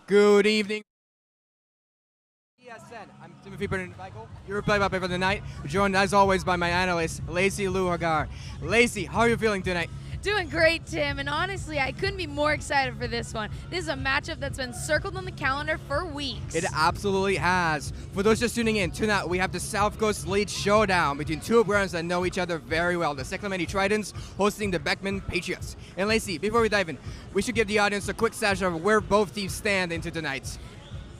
Good evening. ESN. I'm Timothy Bernard-Michael, your play-by-play for the night, joined as always by my analyst, Lacey Luhagar. Lacey, how are you feeling tonight? Doing great, Tim, and honestly, I couldn't be more excited for this one. This is a matchup that's been circled on the calendar for weeks. It absolutely has. For those just tuning in, tonight we have the South Coast League Showdown between two brands that know each other very well. The Clemente Tritons hosting the Beckman Patriots. And Lacey, before we dive in, we should give the audience a quick snapshot of where both teams stand into tonight.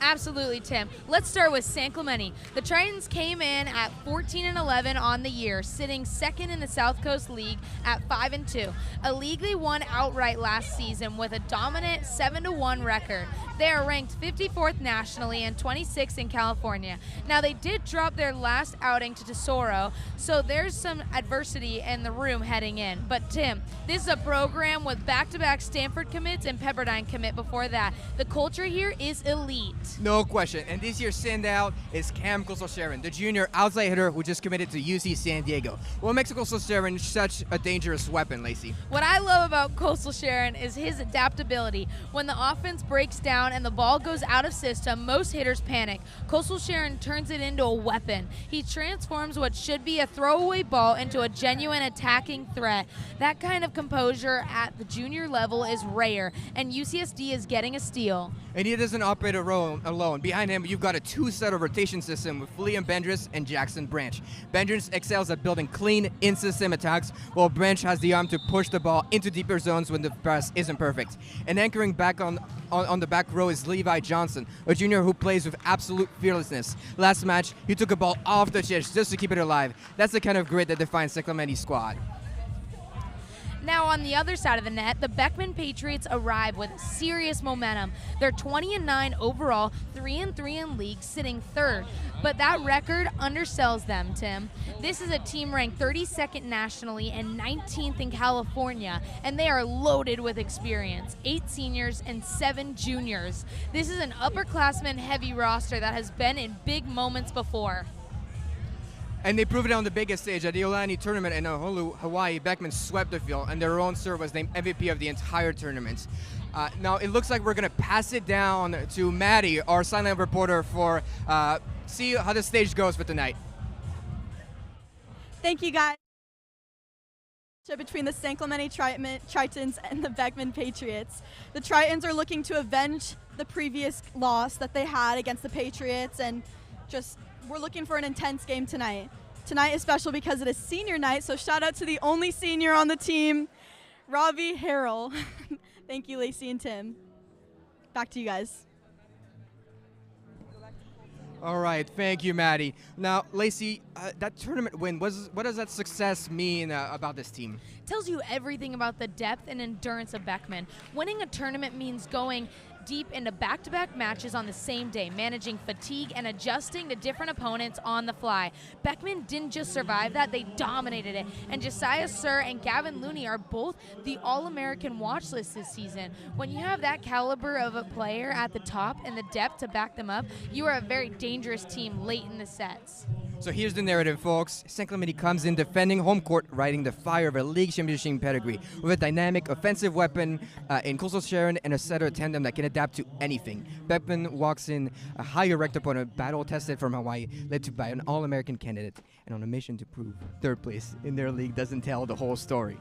Absolutely, Tim. Let's start with San Clemente. The Tritons came in at 14-11 on the year, sitting second in the South Coast League at 5-2, a league they won outright last season with a dominant 7-1 record. They are ranked 54th nationally and 26th in California. Now, they did drop their last outing to Tesoro, so there's some adversity in the room heading in. But Tim, this is a program with back-to-back Stanford commits and Pepperdine commit before that. The culture here is elite. No question. And this year's standout is Cam Coastal-Sharon, the junior outside hitter who just committed to UC San Diego. What makes Coastal-Sharon such a dangerous weapon, Lacey? What I love about Coastal-Sharon is his adaptability. When the offense breaks down and the ball goes out of system, most hitters panic. Coastal-Sharon turns it into a weapon. He transforms what should be a throwaway ball into a genuine attacking threat. That kind of composure at the junior level is rare, and UCSD is getting a steal. And he doesn't operate alone. Behind him, you've got a two-set of rotation system with Liam Bendris and Jackson Branch. Bendris excels at building clean, in-system attacks, while Branch has the arm to push the ball into deeper zones when the press isn't perfect. And anchoring back on the back row is Levi Johnson, a junior who plays with absolute fearlessness. Last match, he took a ball off the chest just to keep it alive. That's the kind of grit that defines the Clemente squad. Now on the other side of the net, the Beckman Patriots arrive with serious momentum. They're 20-9 overall, 3-3 in league, sitting third. But that record undersells them, Tim. This is a team ranked 32nd nationally and 19th in California, and they are loaded with experience, 8 seniors and 7 juniors. This is an upperclassman heavy roster that has been in big moments before. And they proved it on the biggest stage at the Olani tournament in Honolulu, Hawaii. Beckman swept the field, and their own serve was named MVP of the entire tournament. Now, it looks like we're going to pass it down to Maddie, our sideline reporter, for see how the stage goes for tonight. Thank you, guys. Between the San Clemente Tritons and the Beckman Patriots. The Tritons are looking to avenge the previous loss that they had against the Patriots, and we're looking for an intense game tonight. Tonight is special because it is senior night, so shout out to the only senior on the team, Robbie Harrell. Thank you, Lacey and Tim. Back to you guys. All right, thank you, Maddie. Now, Lacey, that tournament win, what does that success mean about this team? Tells you everything about the depth and endurance of Beckman. Winning a tournament means going deep into back-to-back matches on the same day, managing fatigue and adjusting to different opponents on the fly. Beckman didn't just survive that, they dominated it. And Josiah Sir and Gavin Looney are both the All-American watch list this season. When you have that caliber of a player at the top and the depth to back them up, you are a very dangerous team late in the sets. So here's the narrative, folks. San Clemente comes in defending home court, riding the fire of a league championship pedigree with a dynamic offensive weapon in Coastal-Sharon and a setter tandem that can adapt to anything. Beckman walks in a higher ranked opponent, battle-tested from Hawaii, led by an All-American candidate, and on a mission to prove third place in their league doesn't tell the whole story.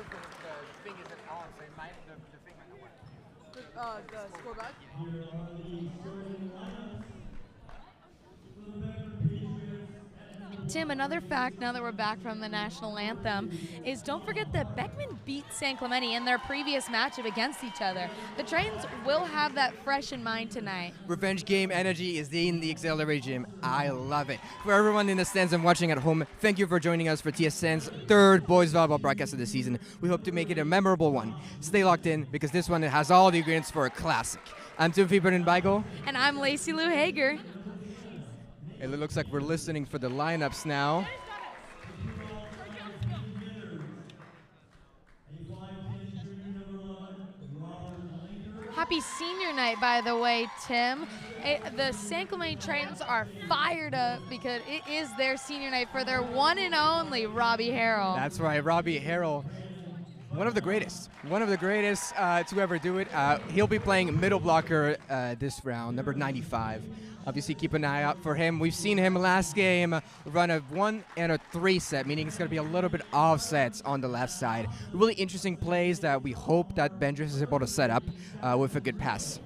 sure if the thing isn't on, so it might, the thing might not work. The scoreboard. Tim, another fact now that we're back from the national anthem is don't forget that Beckman beat San Clemente in their previous matchup against each other. The Tritons will have that fresh in mind tonight. Revenge game energy is in the Auxiliary Gym. I love it. For everyone in the stands and watching at home, thank you for joining us for TSN's third boys volleyball broadcast of the season. We hope to make it a memorable one. Stay locked in because this one has all the ingredients for a classic. I'm Timothy Brennan-Beigel. And I'm Lacey Lou Hager. It looks like we're listening for the lineups now. Happy senior night, by the way, Tim. The San Clemente Tritons are fired up because it is their senior night for their one and only Robbie Harrell. That's right, Robbie Harrell. One of the greatest to ever do it. He'll be playing middle blocker this round, number 95. Obviously, keep an eye out for him. We've seen him last game run a 1 and a 3 set, meaning it's going to be a little bit offsets on the left side. Really interesting plays that we hope that Bendris is able to set up with a good pass.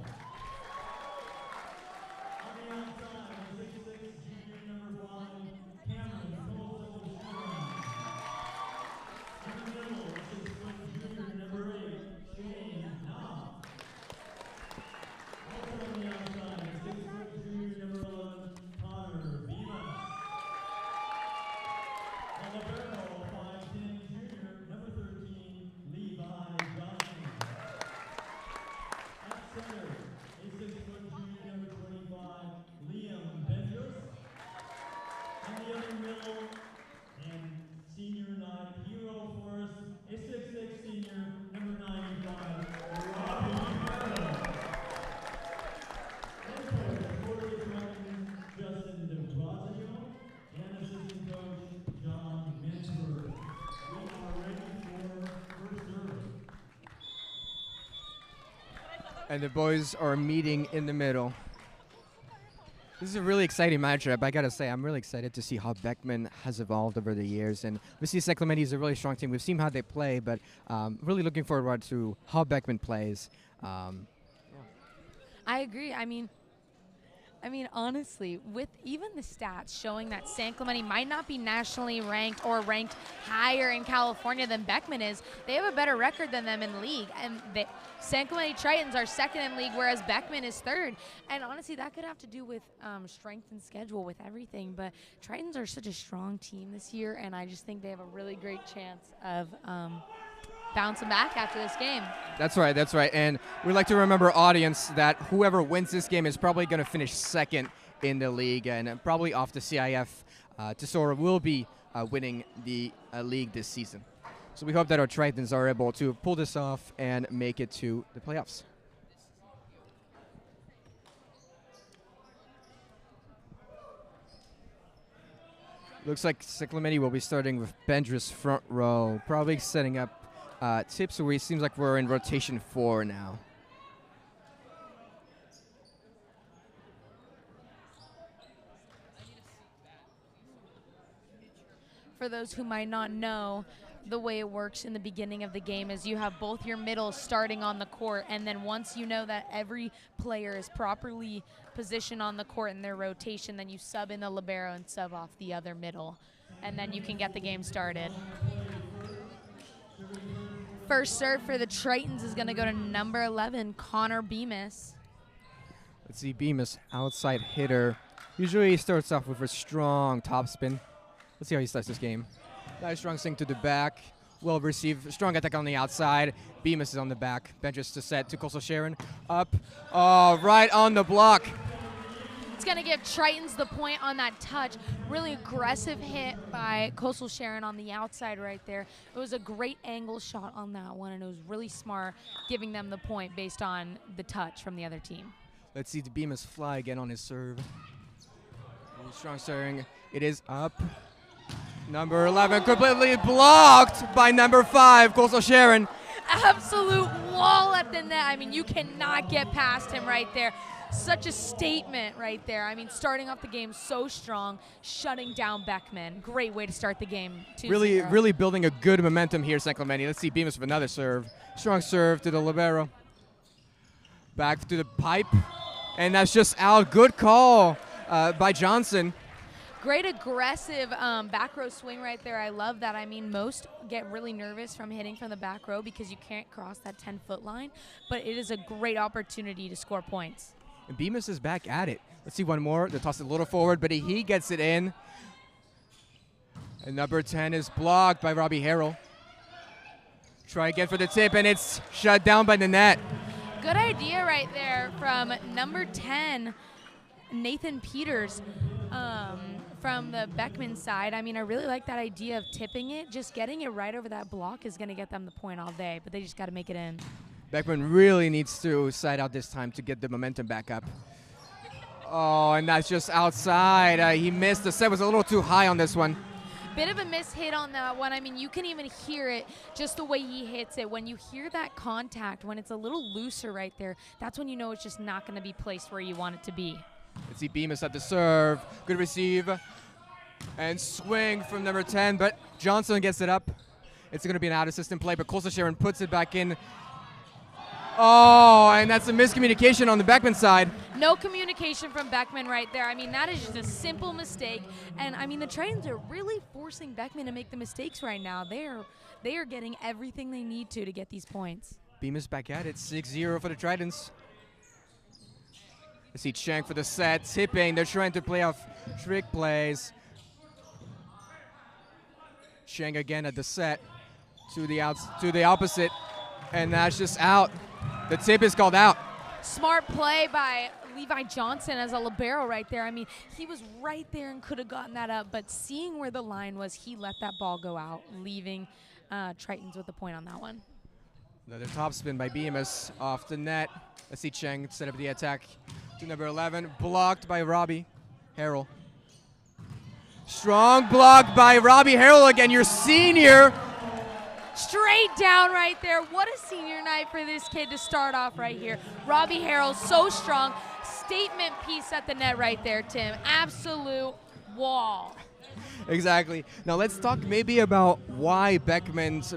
And the boys are meeting in the middle. This is a really exciting matchup. I gotta say, I'm really excited to see how Beckman has evolved over the years. And we see San Clemente is a really strong team. We've seen how they play, but really looking forward to how Beckman plays. I agree. I mean, honestly, with even the stats showing that San Clemente might not be nationally ranked or ranked higher in California than Beckman is, they have a better record than them in league. And San Clemente Tritons are second in league, whereas Beckman is third. And honestly, that could have to do with strength and schedule with everything. But Tritons are such a strong team this year, and I just think they have a really great chance of bouncing back after this game. That's right, that's right. And we'd like to remember, audience, that whoever wins this game is probably going to finish second in the league and probably off the CIF. Tesoro will be winning the league this season. So we hope that our Tritons are able to pull this off and make it to the playoffs. Looks like San Clemente will be starting with Bendris front row, probably setting up tips, so it seems like we're in rotation 4 now. For those who might not know, the way it works in the beginning of the game is you have both your middles starting on the court, and then once you know that every player is properly positioned on the court in their rotation, then you sub in the libero and sub off the other middle, and then you can get the game started. First serve for the Tritons is going to go to number 11, Connor Bemis. Let's see, Bemis, outside hitter. Usually he starts off with a strong topspin. Let's see how he starts this game. Nice strong swing to the back. Well received. Strong attack on the outside. Bemis is on the back. Bendris to set to Coastal Sharon. Up. Oh, right on the block. It's going to give Tritons the point on that touch. Really aggressive hit by Coastal Sharon on the outside right there. It was a great angle shot on that one, and it was really smart, giving them the point based on the touch from the other team. Let's see the Bemis fly again on his serve. Really strong serving. It is up. Number 11 completely blocked by number 5, Coastal Sharon. Absolute wall at the net. I mean, you cannot get past him right there. such a statement right there. I mean, starting off the game so strong, shutting down Beckman. Great way to start the game. 2-0. Really building a good momentum here, San Clemente. Let's see Bemis with another serve. Strong serve to the libero. Back to the pipe, and that's just out. Good call by Johnson. Great aggressive back row swing right there. I love that. I mean, most get really nervous from hitting from the back row because you can't cross that 10-foot line, but it is a great opportunity to score points. And Bemis is back at it. Let's see one more. They toss it a little forward, but he gets it in. And number 10 is blocked by Robbie Harrell. Try again for the tip, and it's shut down by the net. Good idea right there from number 10, Nathan Peters. From the Beckman side. I mean, I really like that idea of tipping it. Just getting it right over that block is going to get them the point all day, but they just got to make it in. Beckman really needs to side out this time to get the momentum back up. Oh, and that's just outside. He missed. The set was a little too high on this one. Bit of a miss hit on that one. I mean, you can even hear it just the way he hits it. When you hear that contact, when it's a little looser right there, that's when you know it's just not going to be placed where you want it to be. Let's see Bemis at the serve. Good receive. And swing from number 10, but Johnson gets it up. It's going to be an out-of-system play, but Sharon puts it back in. Oh, and that's a miscommunication on the Beckman side. No communication from Beckman right there. I mean, that is just a simple mistake. And, I mean, the Tritons are really forcing Beckman to make the mistakes right now. They are getting everything they need to get these points. Bemis back at it, 6-0 for the Tritons. I see Chang for the set, tipping. They're trying to play off trick plays. Chang again at the set to the opposite, and that's just out. The tip is called out. Smart play by Levi Johnson as a libero right there. I mean, he was right there and could have gotten that up, but seeing where the line was, he let that ball go out, leaving Tritons with the point on that one. Another topspin by Bemis off the net. Let's see Chang set up the attack to number 11, blocked by Robbie Harrell. Strong block by Robbie Harrell again, your senior. Straight down right there. What a senior night for this kid to start off right here. Robbie Harrell, so strong. Statement piece at the net right there, Tim. Absolute wall. Exactly. Now let's talk maybe about why Beckman's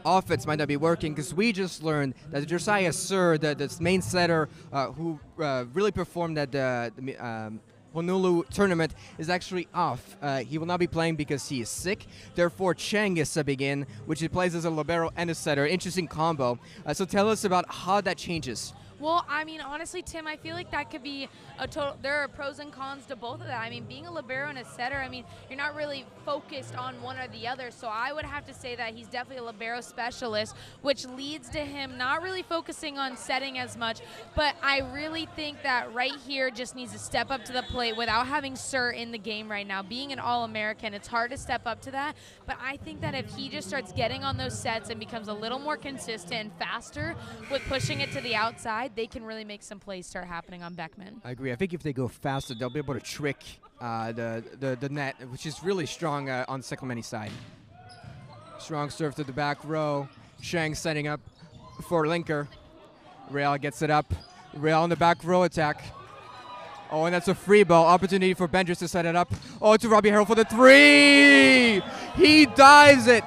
offense might not be working, because we just learned that Josiah Sir, the main setter who really performed at the Honolulu tournament, is actually off. He will not be playing because he is sick. Therefore, Chang is subbing in, which he plays as a libero and a setter. Interesting combo. So tell us about how that changes. Well, I mean, honestly, Tim, I feel like that could be a total. There are pros and cons to both of that. I mean, being a libero and a setter, I mean, you're not really focused on one or the other. So I would have to say that he's definitely a libero specialist, which leads to him not really focusing on setting as much. But I really think that right here just needs to step up to the plate without having Sir in the game right now. Being an All-American, it's hard to step up to that. But I think that if he just starts getting on those sets and becomes a little more consistent and faster with pushing it to the outside, they can really make some plays start happening on Beckman. I agree. I think if they go faster, they'll be able to trick the net, which is really strong on San Clemente's side. Strong serve to the back row. Chang setting up for Linker. Real gets it up. Real on the back row attack. Oh, and that's a free ball. Opportunity for Bendris to set it up. Oh, to Robbie Harrell for the three! He dives it!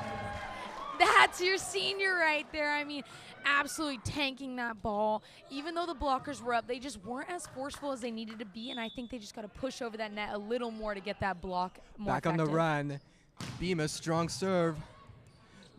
That's your senior right there. I mean, absolutely tanking that ball. Even though the blockers were up, they just weren't as forceful as they needed to be, and I think they just got to push over that net a little more to get that block more back effective. On the run. Bemis, strong serve.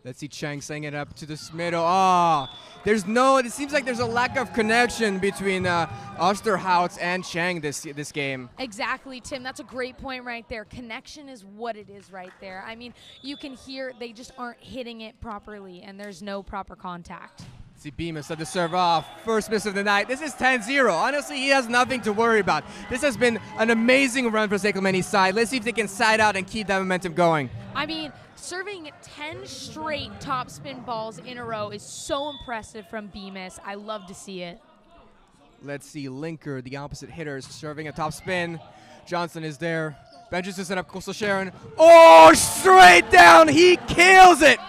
Let's see Chang setting it up to the middle. It seems like there's a lack of connection between Osterhout and Chang this game. Exactly, Tim. That's a great point right there. Connection is what it is right there. I mean, you can hear they just aren't hitting it properly, and there's no proper contact. See Bemis at the serve off. First miss of the night. This is 10-0. Honestly, he has nothing to worry about. This has been an amazing run for San Clemente's side. Let's see if they can side out and keep that momentum going. I mean, serving 10 straight topspin balls in a row is so impressive from Bemis. I love to see it. Let's see Linker, the opposite hitters, serving a topspin. Johnson is there. Benches to set up Coastal Sharon. Oh, straight down. He kills it.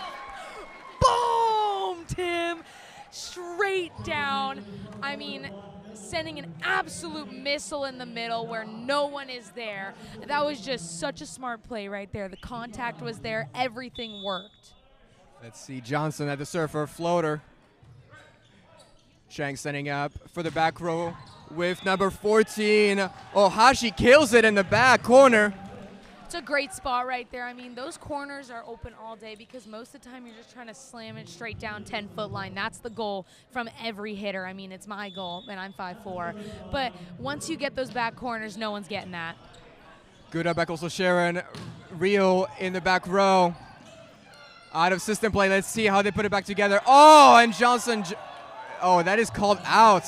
Boom, Tim. Straight down. I mean, sending an absolute missile in the middle where no one is there. That was just such a smart play right there. The contact was there. Everything worked. Let's see Johnson at the serve for a floater. Chang setting up for the back row with number 14. Ohashi kills it in the back corner. It's a great spot right there. I mean, those corners are open all day because most of the time you're just trying to slam it straight down 10-foot line. That's the goal from every hitter. I mean, it's my goal, and I'm 5'4". But once you get those back corners, no one's getting that. Good up back also Sharon. Rio in the back row. Out of system play. Let's see how they put it back together. Oh, and Johnson. Oh, that is called out.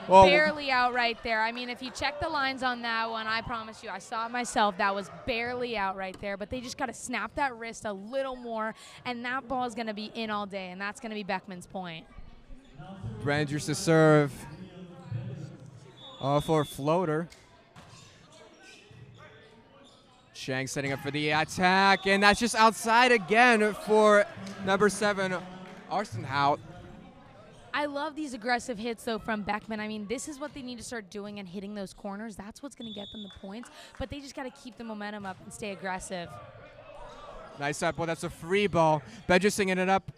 Well, barely out right there. I mean, if you check the lines on that one, I promise you, I saw it myself. That was barely out right there. But they just got to snap that wrist a little more, and that ball is going to be in all day, and that's going to be Beckman's point. Branders to serve. For a floater. Chang setting up for the attack, and that's just outside again for number 7, Arsenhout. I love these aggressive hits, though, from Beckman. I mean, this is what they need to start doing and hitting those corners. That's what's going to get them the points, but they just got to keep the momentum up and stay aggressive. Nice up. Well, that's a free ball. Bedger singing it up.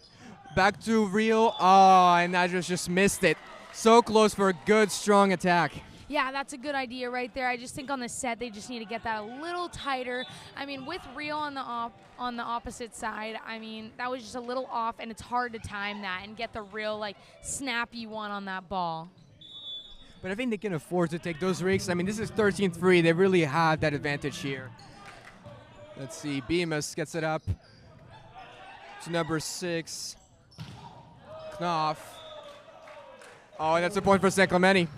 Back to Rio. Oh, and Nadras just missed it. So close for a good, strong attack. Yeah, that's a good idea right there. I just think on the set they just need to get that a little tighter. I mean, with Rio on the opposite side, I mean, that was just a little off, and it's hard to time that and get the real, like, snap you want on that ball. But I think they can afford to take those risks. I mean, this is 13th free. They really have that advantage here. Let's see. Bemis gets it up to number 6. Knopf. Oh, and that's a point for San Clemente.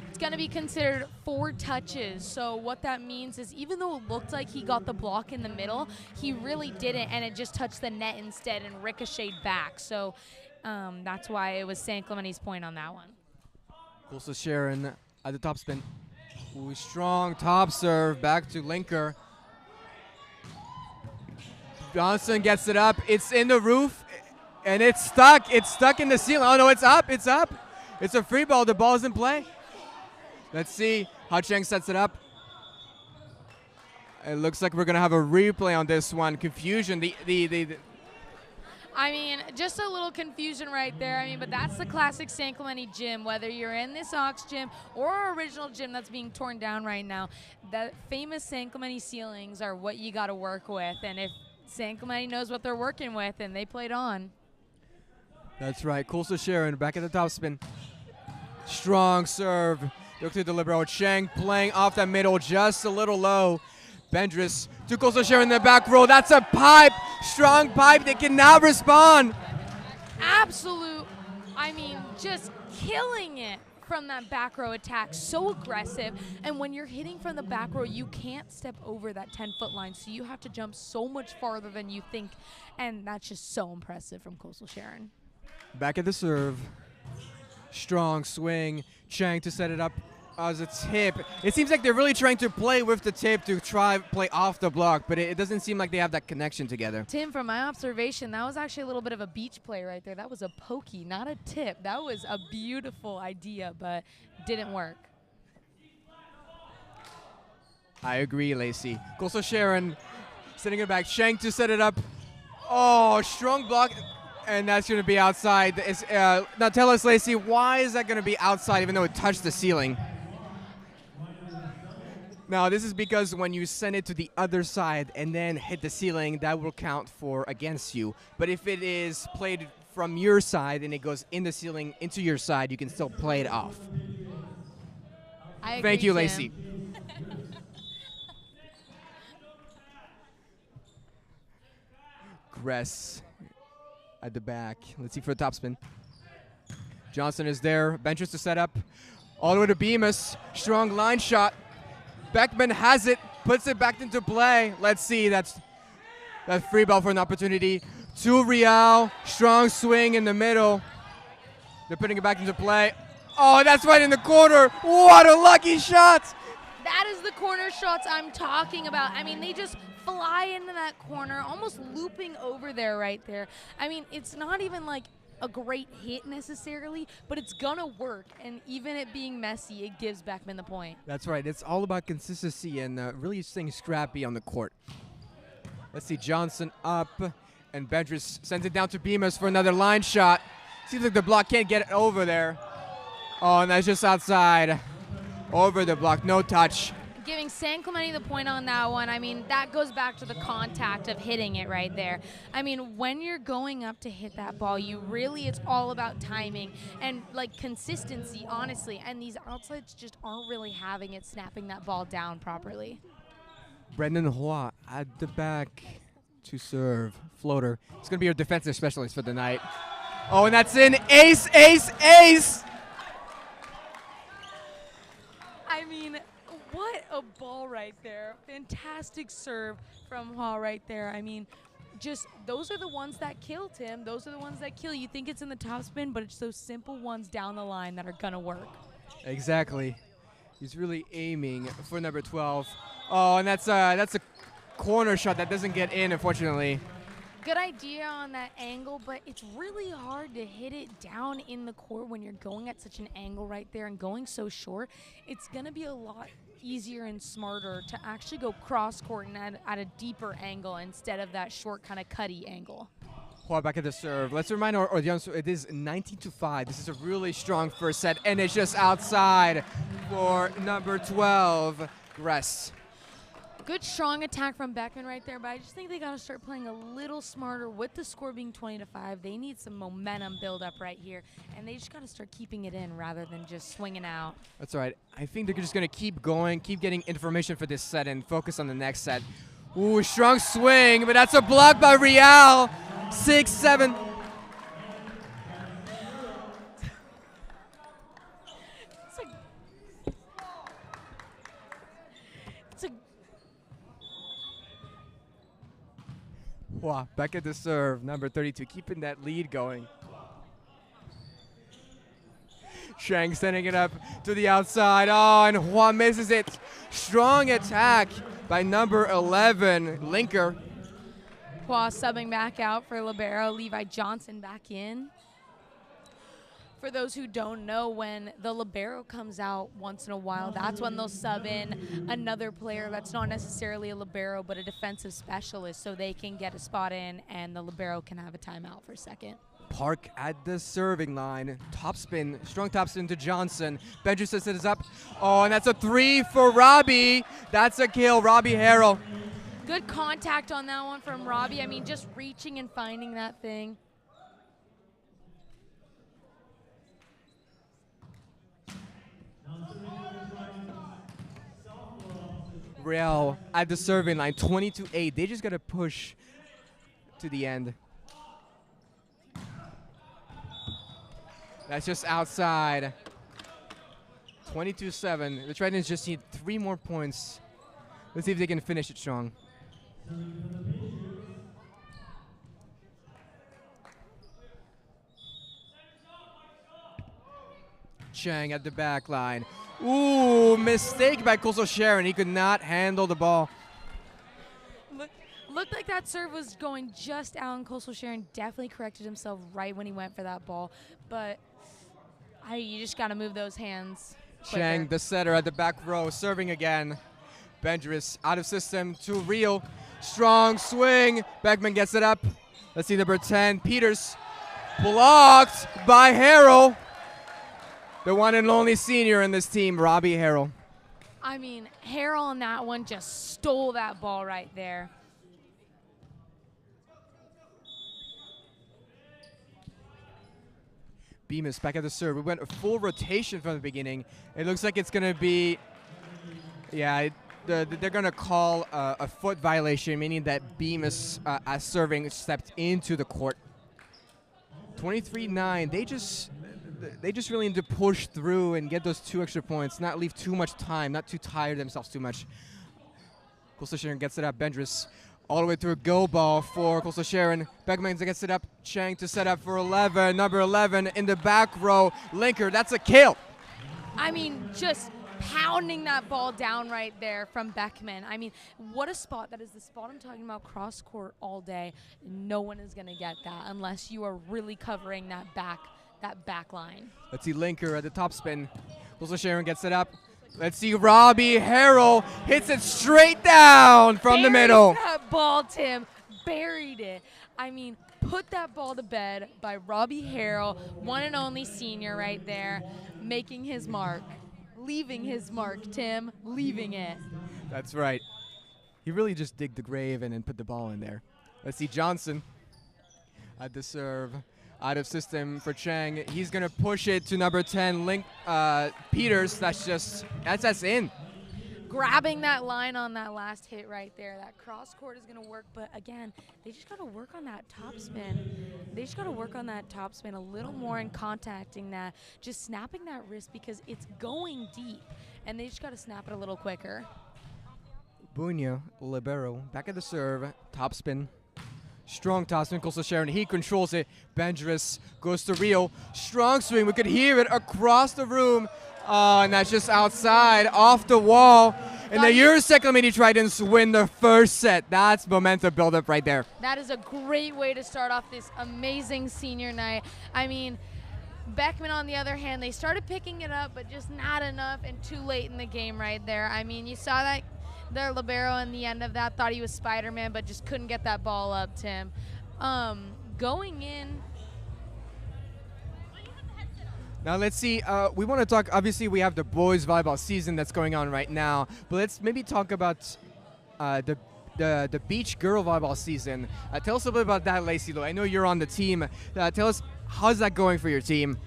It's going to be considered 4 touches. So what that means is even though it looked like he got the block in the middle, he really didn't, and it just touched the net instead and ricocheted back. So that's why it was San Clemente's point on that one. Also Sharon at the top spin. Ooh, strong top serve back to Linker. Johnson gets it up. It's in the roof, and it's stuck. It's stuck in the ceiling. Oh, no, it's up. It's up. It's a free ball. The ball is in play. Let's see how Chang sets it up. It looks like we're going to have a replay on this one. Confusion. I mean, just a little confusion right there. I mean, but that's the classic San Clemente gym, whether you're in this Ox gym or our original gym that's being torn down right now. The famous San Clemente ceilings are what you got to work with. And if San Clemente knows what they're working with, and they played on. That's right. Coulson Sharon back at the top spin. Strong serve. Look to the libero. Chang playing off that middle just a little low. Bendris to Coulson Sharon in the back row. That's a pipe. Strong pipe. They cannot respond. Absolute, I mean, just killing it from that back row attack. So aggressive. And when you're hitting from the back row, you can't step over that 10-foot line. So you have to jump so much farther than you think. And that's just so impressive from Coulson Sharon. Back at the serve. Strong swing. Chang to set it up as a tip. It seems like they're really trying to play with the tip to try play off the block, but it doesn't seem like they have that connection together. Tim, from my observation, that was actually a little bit of a beach play right there. That was a pokey, not a tip. That was a beautiful idea, but didn't work. I agree, Lacey. Coulson Sharon sending it back. Chang to set it up. Oh, strong block. And that's going to be outside. Now tell us, Lacey, why is that going to be outside even though it touched the ceiling? Now, this is because when you send it to the other side and then hit the ceiling, that will count for against you. But if it is played from your side and it goes in the ceiling into your side, you can still play it off. I agree, Thank you, Tim. Lacey. Gress at the back. Let's see for the topspin. Johnson is there. Benches to set up. All the way to Bemis. Strong line shot. Beckman has it. Puts it back into play. Let's see. That's free ball for an opportunity. To Real. Strong swing in the middle. They're putting it back into play. Oh, that's right in the corner. What a lucky shot. That is the corner shots I'm talking about. I mean, they just fly into that corner, almost looping over there right there. I mean, it's not even like a great hit necessarily, but it's gonna work. And even it being messy, it gives Beckman the point. That's right. It's all about consistency and really staying scrappy on the court. Let's see, Johnson up, and Bendris sends it down to Bemis for another line shot. Seems like the block can't get it over there. Oh, and that's just outside. Over the block, no touch. Giving San Clemente the point on that one. I mean, that goes back to the contact of hitting it right there. I mean, when you're going up to hit that ball, it's all about timing and like consistency, honestly. And these outlets just aren't really having it, snapping that ball down properly. Brendan Hua at the back to serve. Floater. It's going to be your defensive specialist for the night. Oh, and that's in. Ace, ace, ace! I mean, what a ball right there. Fantastic serve from Hall right there. I mean, just those are the ones that kill, Tim. Those are the ones that kill. You think it's in the topspin, but it's those simple ones down the line that are going to work. Exactly. He's really aiming for number 12. Oh, and that's a corner shot that doesn't get in, unfortunately. Good idea on that angle, but it's really hard to hit it down in the court when you're going at such an angle right there and going so short. It's going to be a lot easier and smarter to actually go cross court and at a deeper angle instead of that short kind of cutty angle. Hua back at the serve. Let's remind our audience it is 19-5. This is a really strong first set, and it's just outside for number 12, Gress. Good strong attack from Beckman right there, but I just think they got to start playing a little smarter with the score being 20-5. They need some momentum build up right here, and they just got to start keeping it in rather than just swinging out. That's right. I think they're just going to keep going, keep getting information for this set, and focus on the next set. Ooh, strong swing, but that's a block by Real. 6-7. Wow, back at the serve, number 32, keeping that lead going. Shang sending it up to the outside. Oh, and Hua misses it. Strong attack by number 11, Linker. Hua subbing back out for libero. Levi Johnson back in. For those who don't know, when the libero comes out once in a while, that's when they'll sub in another player that's not necessarily a libero, but a defensive specialist, so they can get a spot in and the libero can have a timeout for a second. Park at the serving line. Topspin, strong topspin to Johnson. Benji says it is up. Oh, and that's a 3 for Robbie. That's a kill, Robbie Harrell. Good contact on that one from Robbie. I mean, just reaching and finding that thing. Real at the serving line, 20-8. They just got to push to the end. That's just outside. 22-7. The Tritons just need 3 more points. Let's see if they can finish it strong. Chang at the back line. Ooh, mistake by Koso Sharon. He could not handle the ball. Looked like that serve was going just out, and Coastal Sharon definitely corrected himself right when he went for that ball. But you just got to move those hands quicker. Chang, the setter at the back row, serving again. Bendris out of system to Rio. Strong swing. Beckman gets it up. Let's see number 10, Peters. Blocked by Harrell. The one and only senior in this team, Robbie Harrell. I mean, Harrell on that one just stole that ball right there. Bemis back at the serve. We went a full rotation from the beginning. It looks like it's going to be, they're going to call a foot violation, meaning that Bemis, as serving, stepped into the court. 23-9. They just really need to push through and get those 2 extra points, not leave too much time, not too tire themselves too much. Coastal Sharon gets it up. Bendris all the way through a go ball for Coastal Sharon. Beckman gets it up. Chang to set up for 11. Number 11 in the back row. Linker, that's a kill. I mean, just pounding that ball down right there from Beckman. I mean, what a spot. That is the spot I'm talking about, cross court all day. No one is going to get that unless you are really covering that back line. Let's see Linker at the top spin. Also Sharon gets it up. Let's see Robbie Harrell hits it straight down from the middle. That ball, Tim. Buried it. I mean, put that ball to bed by Robbie Harrell, one and only senior right there, making his mark. Leaving his mark, Tim. Leaving it. That's right. He really just digged the grave and then put the ball in there. Let's see Johnson at the serve. Out of system for Chang. He's going to push it to number 10, Peters. That's in. Grabbing that line on that last hit right there. That cross court is going to work, but again, they just got to work on that top spin. They just got to work on that top spin a little more and contacting that, just snapping that wrist because it's going deep, and they just got to snap it a little quicker. Bunya, libero, back at the serve, top spin. Strong toss, Winkles to Sharon. He controls it. Benjris goes to Rio. Strong swing. We could hear it across the room. And that's just outside, off the wall. And the Eurosec Clemente Tritons win the first set. That's momentum buildup right there. That is a great way to start off this amazing senior night. I mean, Beckman, on the other hand, they started picking it up, but just not enough and too late in the game right there. I mean, you saw that their libero in the end of that, thought he was Spider-Man, but just couldn't get that ball up, Tim. Going in. Now let's see, we want to talk, obviously we have the boys volleyball season that's going on right now, but let's maybe talk about the beach girl volleyball season. Tell us a bit about that, Lacey Lou. I know you're on the team. Tell us, how's that going for your team?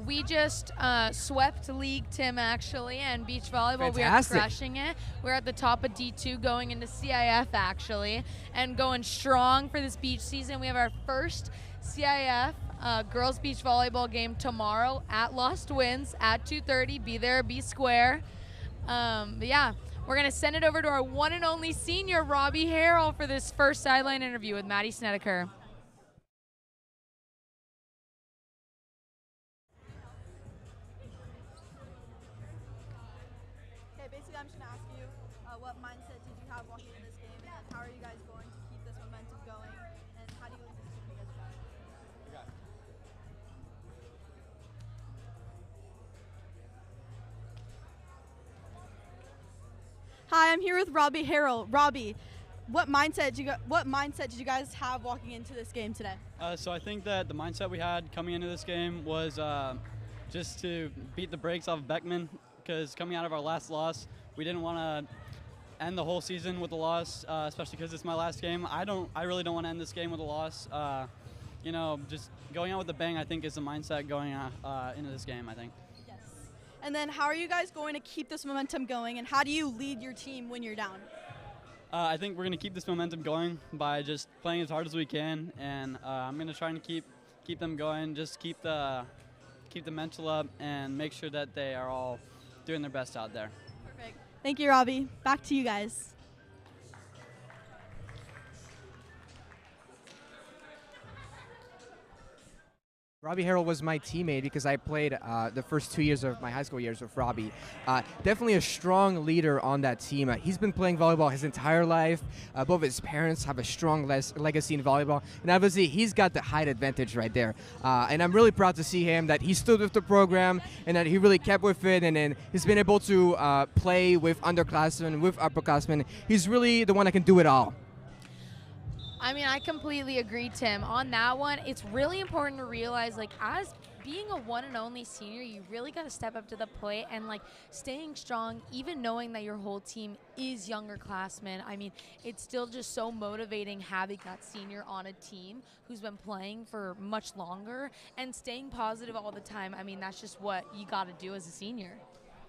We just swept league, Tim, actually, and beach volleyball. Fantastic. We are crushing it. We're at the top of D2 going into CIF, actually, and going strong for this beach season. We have our first CIF girls beach volleyball game tomorrow at Lost Winds at 2:30. Be there, be square. But yeah, we're going to send it over to our one and only senior, Robbie Harrell, for this first sideline interview with Maddie Snedeker. Basically, I'm just going to ask you, what mindset did you have walking into this game, and how are you guys going to keep this momentum going, and how do you lead this team together? Hi, I'm here with Robbie Harrell. Robbie, what mindset did you guys have walking into this game today? So I think that the mindset we had coming into this game was just to beat the brakes off of Beckman, because coming out of our last loss, we didn't want to end the whole season with a loss, especially because it's my last game. I really don't want to end this game with a loss. You know, just going out with a bang, I think, is the mindset going into this game, I think. Yes. And then how are you guys going to keep this momentum going, and how do you lead your team when you're down? I think we're going to keep this momentum going by just playing as hard as we can, and I'm going to try and keep them going, just keep the mental up, and make sure that they are all doing their best out there. Perfect. Thank you, Robbie. Back to you guys. Robbie Harrell was my teammate because I played the first 2 years of my high school years with Robbie. Definitely a strong leader on that team. He's been playing volleyball his entire life. Both his parents have a strong legacy in volleyball. And obviously, he's got the height advantage right there. And I'm really proud to see him that he stood with the program and that he really kept with it. And then he's been able to play with underclassmen, with upperclassmen. He's really the one that can do it all. I mean, I completely agree, Tim. On that one, it's really important to realize, like, as being a one and only senior, you really got to step up to the plate and, like, staying strong, even knowing that your whole team is younger classmen. I mean, it's still just so motivating having that senior on a team who's been playing for much longer and staying positive all the time. I mean, that's just what you got to do as a senior.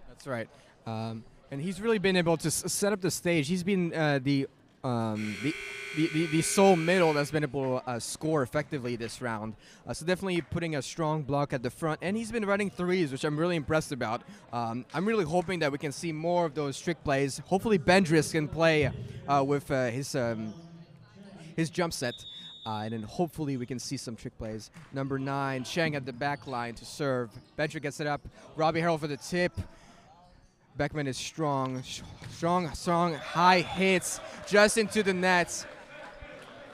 That's right. And he's really been able to set up the stage. He's been the sole middle that's been able to score effectively this round. So definitely putting a strong block at the front. And he's been running threes, which I'm really impressed about. I'm really hoping that we can see more of those trick plays. Hopefully Bendris can play with his jump set. And then hopefully we can see some trick plays. Number 9, Chang at the back line to serve. Bendris gets it up. Robbie Harrell for the tip. Beckman is strong, strong, high hits just into the nets.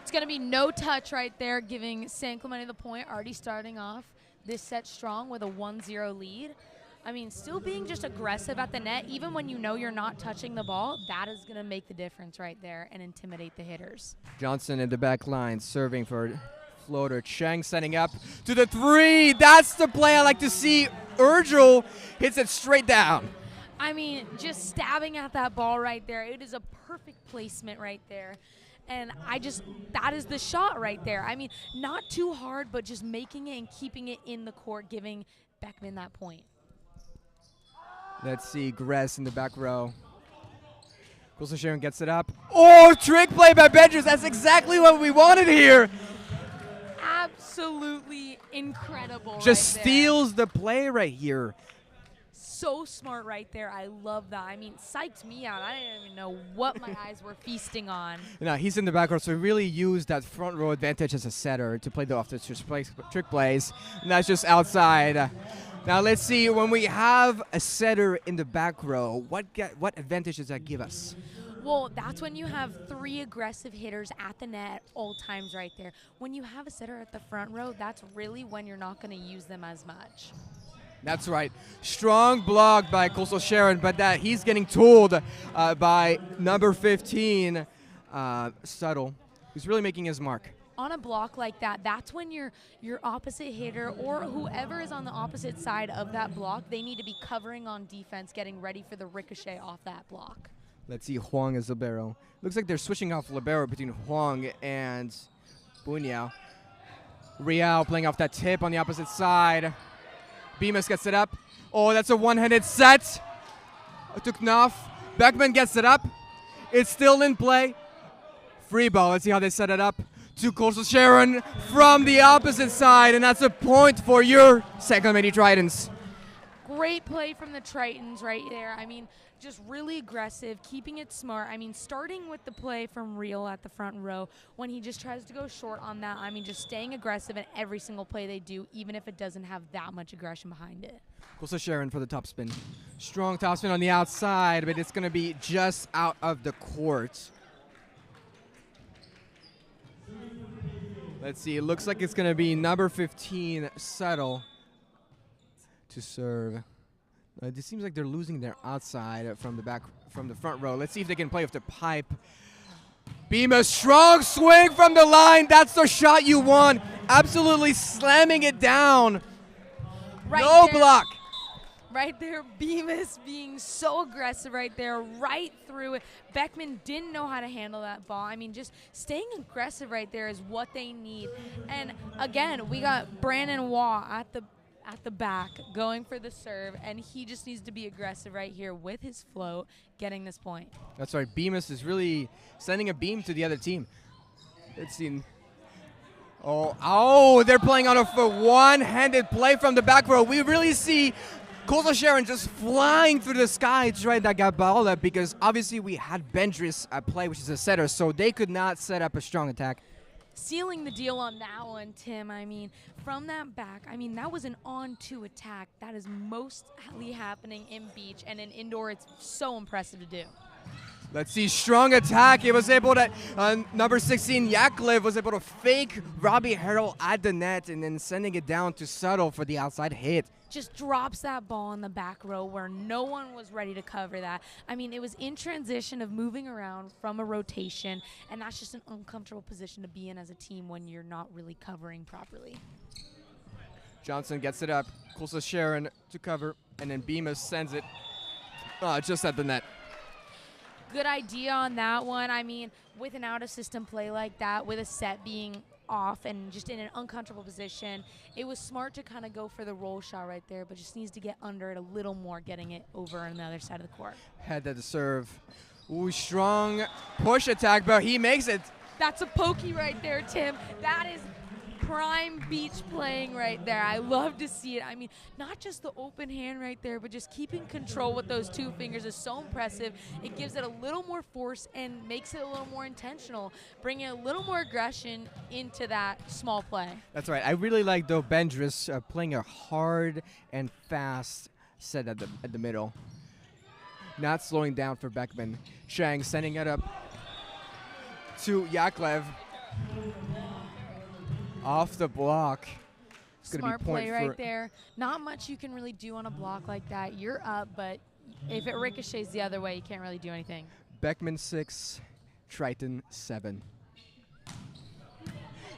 It's going to be no touch right there, giving San Clemente the point, already starting off this set strong with a 1-0 lead. I mean, still being just aggressive at the net, even when you know you're not touching the ball, that is going to make the difference right there and intimidate the hitters. Johnson in the back line, serving for floater. Cheng setting up to the 3. That's the play I like to see. Urgel hits it straight down. I mean, just stabbing at that ball right there. It is a perfect placement right there. And that is the shot right there. I mean, not too hard, but just making it and keeping it in the court, giving Beckman that point. Let's see, Gress in the back row. Coastal Sharon gets it up. Oh, trick play by Benjers. That's exactly what we wanted here. Absolutely incredible. Just right steals the play right here. So smart right there. I love that. I mean, psyched me out. I didn't even know what my eyes were feasting on. No, he's in the back row, so he really used that front row advantage as a setter to play the off the trick plays. And that's just outside. Now let's see, when we have a setter in the back row, what advantage does that give us? Well, that's when you have 3 aggressive hitters at the net at all times right there. When you have a setter at the front row, that's really when you're not going to use them as much. That's right. Strong block by Coastal Sharon, but that he's getting tooled by number 15, Subtle, who's really making his mark. On a block like that, that's when your opposite hitter or whoever is on the opposite side of that block, they need to be covering on defense, getting ready for the ricochet off that block. Let's see Huang as libero. Looks like they're switching off libero between Huang and Bunyao. Rial playing off that tip on the opposite side. Bemis gets it up. Oh, that's a one-handed set. It took enough. Beckman gets it up. It's still in play. Free ball. Let's see how they set it up. To Coastal Sharon from the opposite side, and that's a point for your San Clemente Tritons. Great play from the Tritons right there. I mean, just really aggressive, keeping it smart. I mean, starting with the play from Real at the front row when he just tries to go short on that. I mean, just staying aggressive in every single play they do, even if it doesn't have that much aggression behind it. Coastal Sharon for the topspin. Strong topspin on the outside, but it's going to be just out of the court. Let's see. It looks like it's going to be number 15, Settle, to serve. It seems like they're losing their outside from the front row. Let's see if they can play with the pipe. Bemis, strong swing from the line. That's the shot you want. Absolutely slamming it down. No block. Right there, Bemis being so aggressive right there, right through it. Beckman didn't know how to handle that ball. I mean, just staying aggressive right there is what they need. And again, we got Brandon Waugh at the back going for the serve, and he just needs to be aggressive right here with his float, getting this point. That's right. Bemis is really sending a beam to the other team. Let's see. Oh, they're playing on a one-handed play from the back row. We really see Coastal Sharon just flying through the sky to try that Gabala, because obviously we had Bendris at play, which is a setter, so they could not set up a strong attack. Sealing the deal on that one, Tim. I mean, from that back, I mean, that was an on-2 attack. That is mostly happening in beach, and in indoor, it's so impressive to do. Let's see, strong attack. He was able to, number 16, Yaklev was able to fake Robbie Harrell at the net and then sending it down to Subtle for the outside hit. Just drops that ball in the back row where no one was ready to cover that. I mean, it was in transition of moving around from a rotation, and that's just an uncomfortable position to be in as a team when you're not really covering properly. Johnson gets it up. Coastal Sharon to cover, and then Bemis sends it just at the net. Good idea on that one. I mean, with an out-of-system play like that, with a set being off and just in an uncomfortable position, it was smart to kind of go for the roll shot right there, but just needs to get under it a little more, getting it over on the other side of the court. Head at the serve. Ooh, strong push attack, but he makes it. That's a pokey right there, Tim. That is prime beach playing right there. I love to see it. I mean, not just the open hand right there, but just keeping control with those 2 fingers is so impressive. It gives it a little more force and makes it a little more intentional, bringing a little more aggression into that small play. That's right. I really like, though, Bendris playing a hard and fast set at the middle. not slowing down for Beckman. Chang sending it up to Yaklev. Off the block. It's Smart be point play right there. Not much you can really do on a block like that. You're up, but if it ricochets the other way, you can't really do anything. Beckman 6, Triton 7.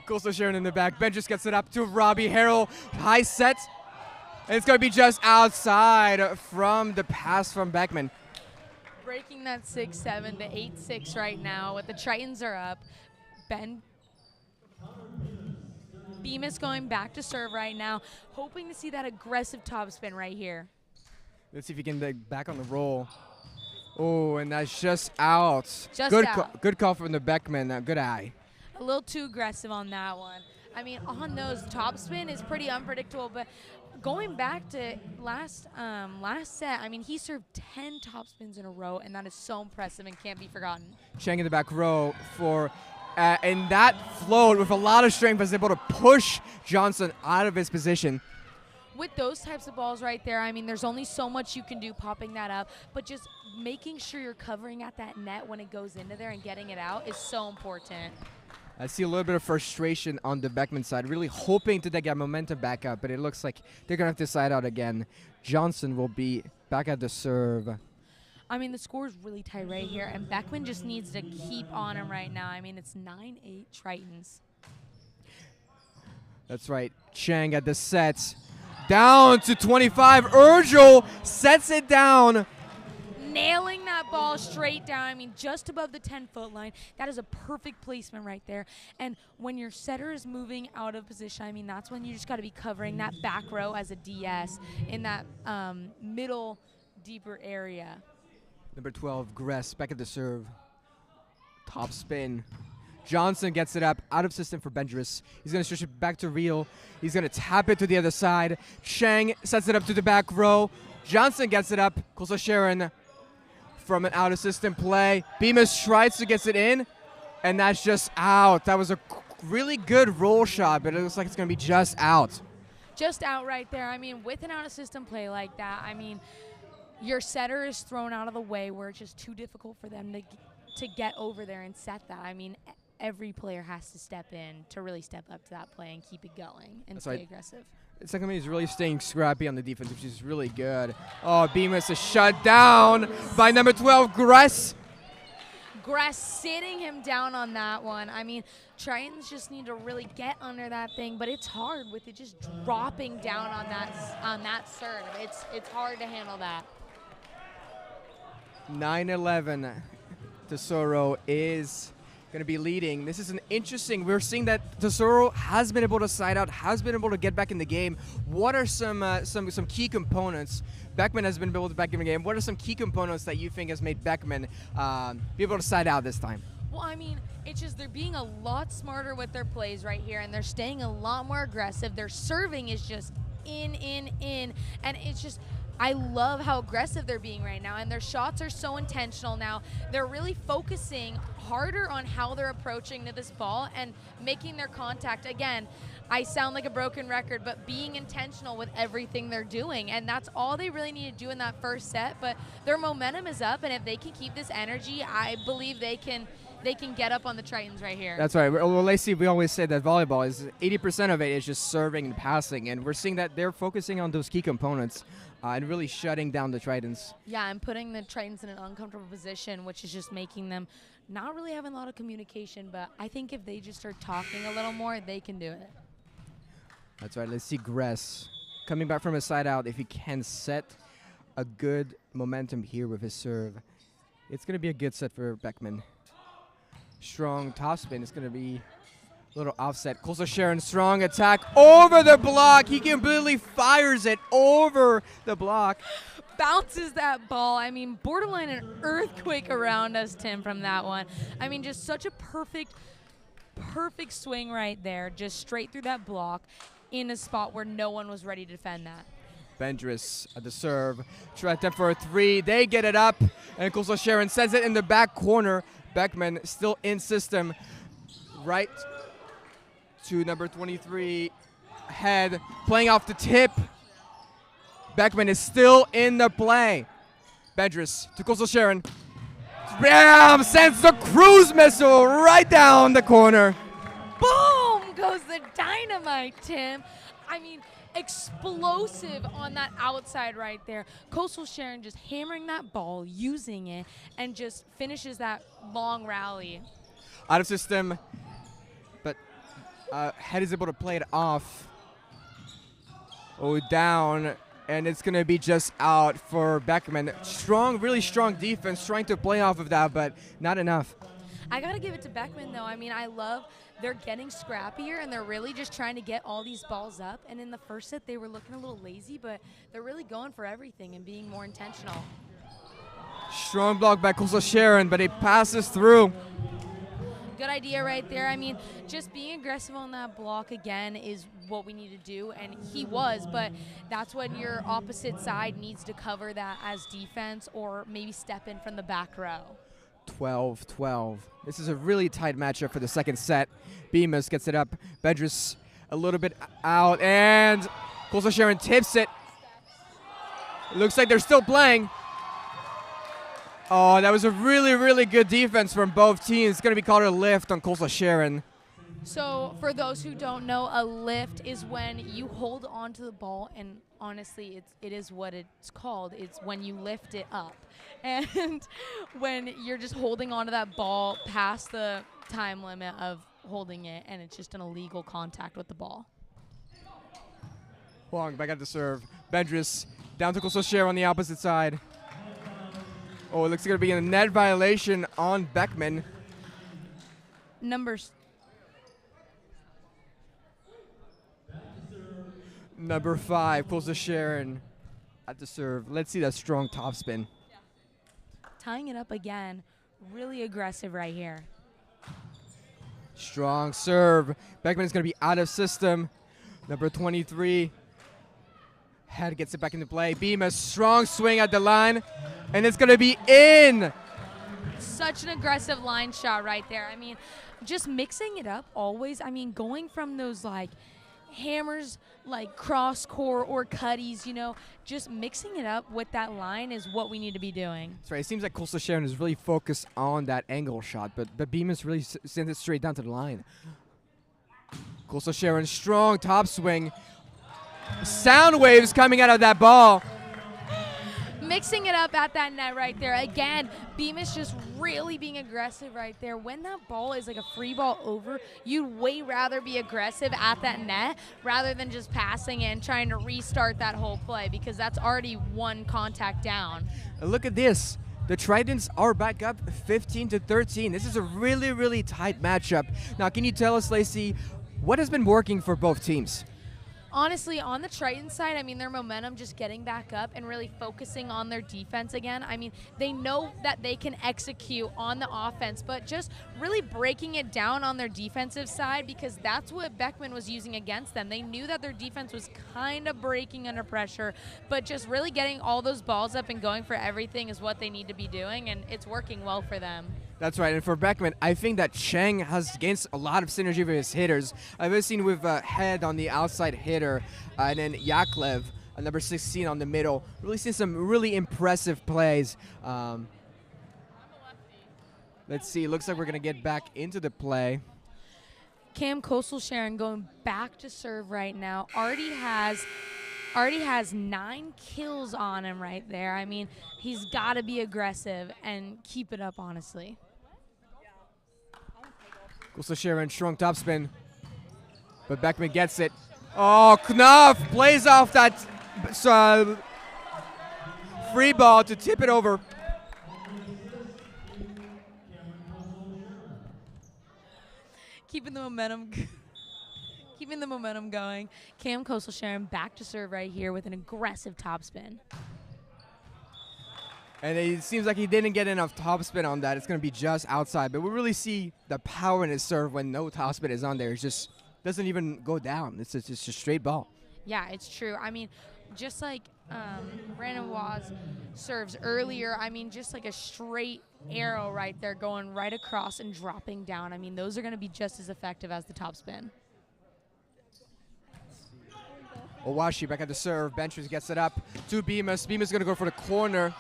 Coastal Sharon in the back. Ben just gets it up to Robbie Harrell. High set. And it's going to be just outside from the pass from Beckman. Breaking that 6-7 to 8-6 right now. With the Tritons are up. Bemis going back to serve right now. Hoping to see that aggressive topspin right here. Let's see if he can get back on the roll. Oh, and that's just out. Just good out. Good call from the Beckman. Good eye. A little too aggressive on that one. I mean, on those topspin is pretty unpredictable, but going back to last set, I mean, he served 10 topspins in a row, and that is so impressive and can't be forgotten. Chang in the back row for, and that flowed with a lot of strength, was able to push Johnson out of his position. With those types of balls right there, I mean, there's only so much you can do popping that up, but just making sure you're covering at that net when it goes into there and getting it out is so important. I see a little bit of frustration on the Beckman side, really hoping to get momentum back up, but it looks like they're going to have to side out again. Johnson will be back at the serve. I mean, the score is really tight right here, and Beckman just needs to keep on him right now. I mean, it's 9-8 Tritons. That's right. Chang at the set. Down to 25. Urgel sets it down. Nailing that ball straight down, I mean, just above the 10-foot line. That is a perfect placement right there. And when your setter is moving out of position, I mean, that's when you just got to be covering that back row as a DS in that middle, deeper area. Number 12, Gress, back at the serve. Top spin. Johnson gets it up, out of system for Bendris. He's going to switch it back to Real. He's going to tap it to the other side. Chang sets it up to the back row. Johnson gets it up. Coastal Sharon from an out of system play. Bemis tries to get it in, and that's just out. That was a really good roll shot, but it looks like it's going to be just out. Just out right there. I mean, with an out of system play like that, I mean, your setter is thrown out of the way where it's just too difficult for them to get over there and set that. I mean, every player has to step in to really step up to that play and keep it going and stay aggressive. Second is really staying scrappy on the defense, which is really good. Oh, Bemis is shut down by number 12, Gress. Gress sitting him down on that one. I mean, Tritons just need to really get under that thing, but it's hard with it just dropping down on that serve. It's hard to handle that. 9-11. Tesoro is going to be leading. This is an interesting. We're seeing that Tesoro has been able to side out, has been able to get back in the game. What are some key components? Beckman has been able to back in the game. What are some key components that you think has made Beckman be able to side out this time? Well, I mean, it's just they're being a lot smarter with their plays right here, and they're staying a lot more aggressive. Their serving is just in, and it's just, I love how aggressive they're being right now, and their shots are so intentional now. They're really focusing harder on how they're approaching to this ball and making their contact. Again, I sound like a broken record, but being intentional with everything they're doing, and that's all they really need to do in that first set. But their momentum is up, and if they can keep this energy, I believe they can get up on the Tritons right here. That's right. Well, Lacey, we always say that volleyball is 80% of it is just serving and passing, and we're seeing that they're focusing on those key components and really shutting down the Tritons. Yeah, and putting the Tritons in an uncomfortable position, which is just making them not really having a lot of communication, but I think if they just start talking a little more, they can do it. That's right. Let's see Gress coming back from a side out. If he can set a good momentum here with his serve, it's going to be a good set for Beckman. Strong topspin. It's going to be a little offset. Coastal Sharon, strong attack over the block. He completely fires it over the block. Bounces that ball. I mean, borderline an earthquake around us, Tim, from that one. I mean, just such a perfect swing right there, just straight through that block in a spot where no one was ready to defend that. Bendris at the serve. Try attempt for a three. They get it up, and Coastal Sharon sends it in the back corner. Beckman still in system, right to number 23, head, playing off the tip. Beckman is still in the play. Bendris to Coastal Sharon. Bam! Sends the cruise missile right down the corner. Boom goes the dynamite, Tim. I mean, explosive on that outside right there. Coastal Sharon just hammering that ball, using it, and just finishes that long rally. Out of system, but Head is able to play it off. Oh, down, and it's going to be just out for Beckman. Strong, really strong defense, trying to play off of that, but not enough. I got to give it to Beckman, though. I mean, I love they're getting scrappier, and they're really just trying to get all these balls up. And in the first set, they were looking a little lazy, but they're really going for everything and being more intentional. Strong block by Coastal Sharon, but it passes through. Good idea right there. I mean, just being aggressive on that block again is what we need to do, and he was, but that's when your opposite side needs to cover that as defense or maybe step in from the back row. 12-12. This is a really tight matchup for the second set. Bemis gets it up. Bendris a little bit out, and Coastal Sharon tips it. Looks like they're still playing. Oh, that was a really, really good defense from both teams. It's going to be called a lift on Coastal Sharon. So for those who don't know, a lift is when you hold onto the ball, and honestly, it is what it's called. It's when you lift it up. And when you're just holding onto that ball past the time limit of holding it, and it's just an illegal contact with the ball. Huang back at the serve. Bendris down to Coastal Sharon on the opposite side. Oh, it looks like it's going to be a net violation on Beckman. Number 5, Coastal Sharon at the serve. Let's see that strong topspin. tying it up again. Really aggressive right here. Strong serve. Beckman is going to be out of system. Number 23. Head gets it back into play. Beam a strong swing at the line, and it's going to be in. Such an aggressive line shot right there. I mean, just mixing it up always. I mean, going from those like hammers, like cross core or cutties, you know, just mixing it up with that line is what we need to be doing. That's right. It seems like Coastal Sharon is really focused on that angle shot, but Bemis really sends it straight down to the line. Coastal Sharon, strong top swing. Sound waves coming out of that ball. Mixing it up at that net right there. Again, Bemis just really being aggressive right there. When that ball is like a free ball over, you'd way rather be aggressive at that net rather than just passing it and trying to restart that whole play, because that's already one contact down. Look at this. The Tridents are back up 15-13. This is a really, really tight matchup. Now, can you tell us, Lacey, what has been working for both teams? Honestly, on the Triton side, I mean, their momentum just getting back up and really focusing on their defense again. I mean, they know that they can execute on the offense, but just really breaking it down on their defensive side, because that's what Beckman was using against them. They knew that their defense was kind of breaking under pressure, but just really getting all those balls up and going for everything is what they need to be doing, and it's working well for them. That's right, and for Beckman, I think that Cheng has gained a lot of synergy with his hitters. I've seen with Head on the outside hitter, and then Yaklev, number 16 on the middle. Really seen some really impressive plays. Let's see, looks like we're gonna get back into the play. Cam Coastal Sharon going back to serve right now. Already has 9 kills on him right there. I mean, he's got to be aggressive and keep it up, honestly. Coastal Sharon, strong topspin, but Beckman gets it. Oh, Knopf plays off that free ball to tip it over. Keeping the momentum going. Cam Coastal Sharon back to serve right here with an aggressive topspin. And it seems like he didn't get enough topspin on that. It's going to be just outside. But we really see the power in his serve when no topspin is on there. It just doesn't even go down. It's just a straight ball. Yeah, it's true. I mean, just like Brandon Waz serves earlier, I mean, just like a straight arrow right there going right across and dropping down. I mean, those are going to be just as effective as the topspin. Owashi back at the serve. Benches gets it up to Bemis. Bemis is going to go for the corner.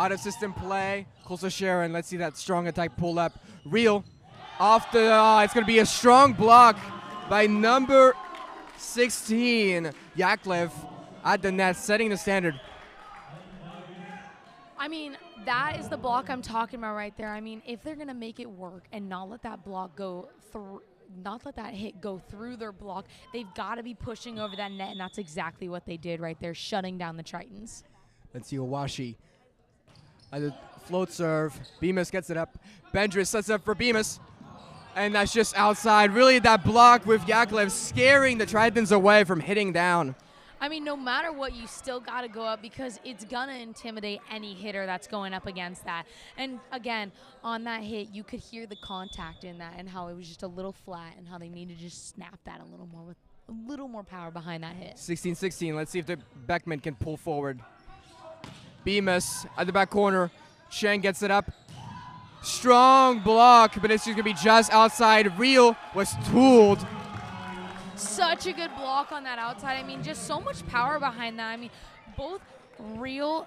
Out of system play. Closer Sharon. Let's see that strong attack pull up. Real. Off the, it's going to be a strong block by number 16, Yaklev, at the net, setting the standard. I mean, that is the block I'm talking about right there. I mean, if they're going to make it work and not let that block go through, not let that hit go through their block, they've got to be pushing over that net, and that's exactly what they did right there, shutting down the Tritons. Let's see Owashi. At the float serve, Bemis gets it up. Bendris sets up for Bemis. And that's just outside. Really, that block with Yaklev scaring the Tritons away from hitting down. I mean, no matter what, you still got to go up because it's going to intimidate any hitter that's going up against that. And again, on that hit, you could hear the contact in that and how it was just a little flat and how they need to just snap that a little more with a little more power behind that hit. 16-16. Let's see if the Beckman can pull forward. Bemis at the back corner. Chen gets it up. Strong block, but it's just going to be just outside. Real was tooled. Such a good block on that outside. I mean, just so much power behind that. I mean, both Real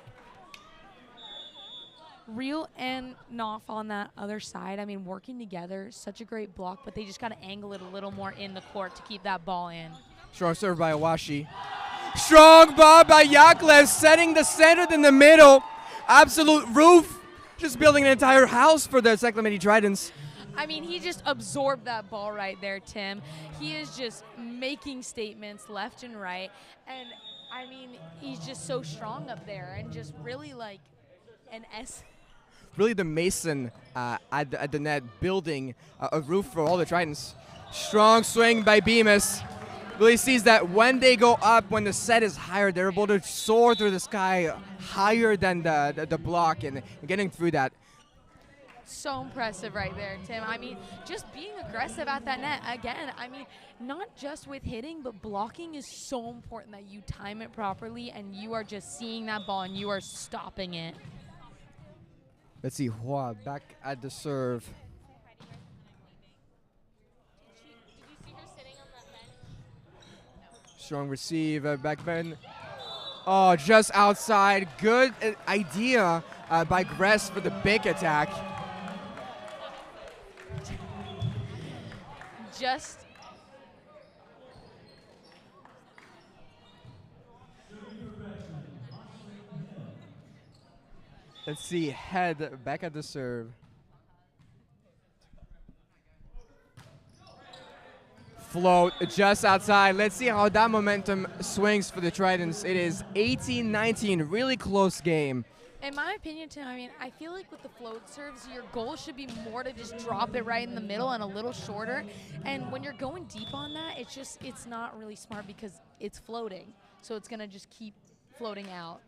and Knopf on that other side, I mean, working together, such a great block, but they just got to angle it a little more in the court to keep that ball in. Strong serve by Owashi. Strong ball by Yaklev, setting the center in the middle. Absolute roof. Just building an entire house for the Clemente Tritons. I mean, he just absorbed that ball right there, Tim. He is just making statements left and right. And, I mean, he's just so strong up there and just really like an S. Really the Mason at the net, building a roof for all the Tritons. Strong swing by Bemis. Really sees that when they go up, when the set is higher, they're able to soar through the sky higher than the block and getting through that. So impressive right there, Tim. I mean, just being aggressive at that net. Again, I mean, not just with hitting, but blocking is so important that you time it properly and you are just seeing that ball and you are stopping it. Let's see, Hua back at the serve. Strong receive, Beckman. Oh, just outside. Good idea by Gress for the big attack. Just let's see, head back at the serve. Float just outside. Let's see how that momentum swings for the Tritons. It is 18-19, really close game. in my opinion, Tim, I mean, I feel like with the float serves, your goal should be more to just drop it right in the middle and a little shorter. And when you're going deep on that, it's not really smart because it's floating. So it's going to just keep floating out.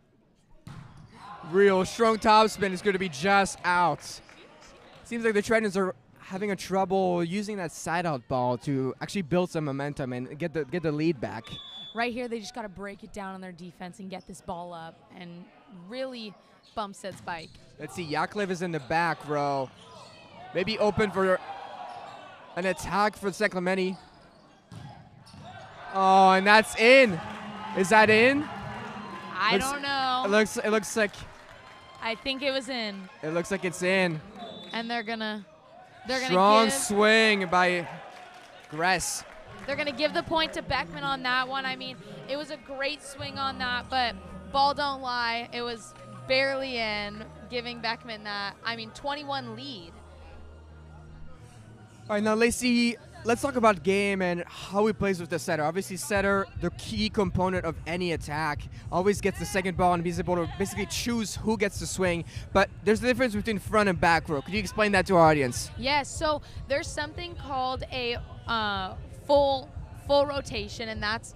Real strong topspin is going to be just out. Seems like the Tritons are having a trouble using that side-out ball to actually build some momentum and get the lead back. Right here, they just got to break it down on their defense and get this ball up and really bump set spike. Let's see, Yaklev is in the back row. Maybe open for an attack for Clemente. Oh, and that's in. Is that in? I don't know. It looks like. I think it was in. It looks like it's in. And they're gonna strong swing by Gress. They're gonna give the point to Beckman on that one. I mean, it was a great swing on that, but ball don't lie. It was barely in, giving Beckman that, 21 lead. All right, now let's talk about game and how he plays with the setter. Obviously, setter, the key component of any attack, always gets the second ball and he's able to basically choose who gets the swing. But there's a difference between front and back row. Could you explain that to our audience? Yes, so there's something called a full rotation, and that's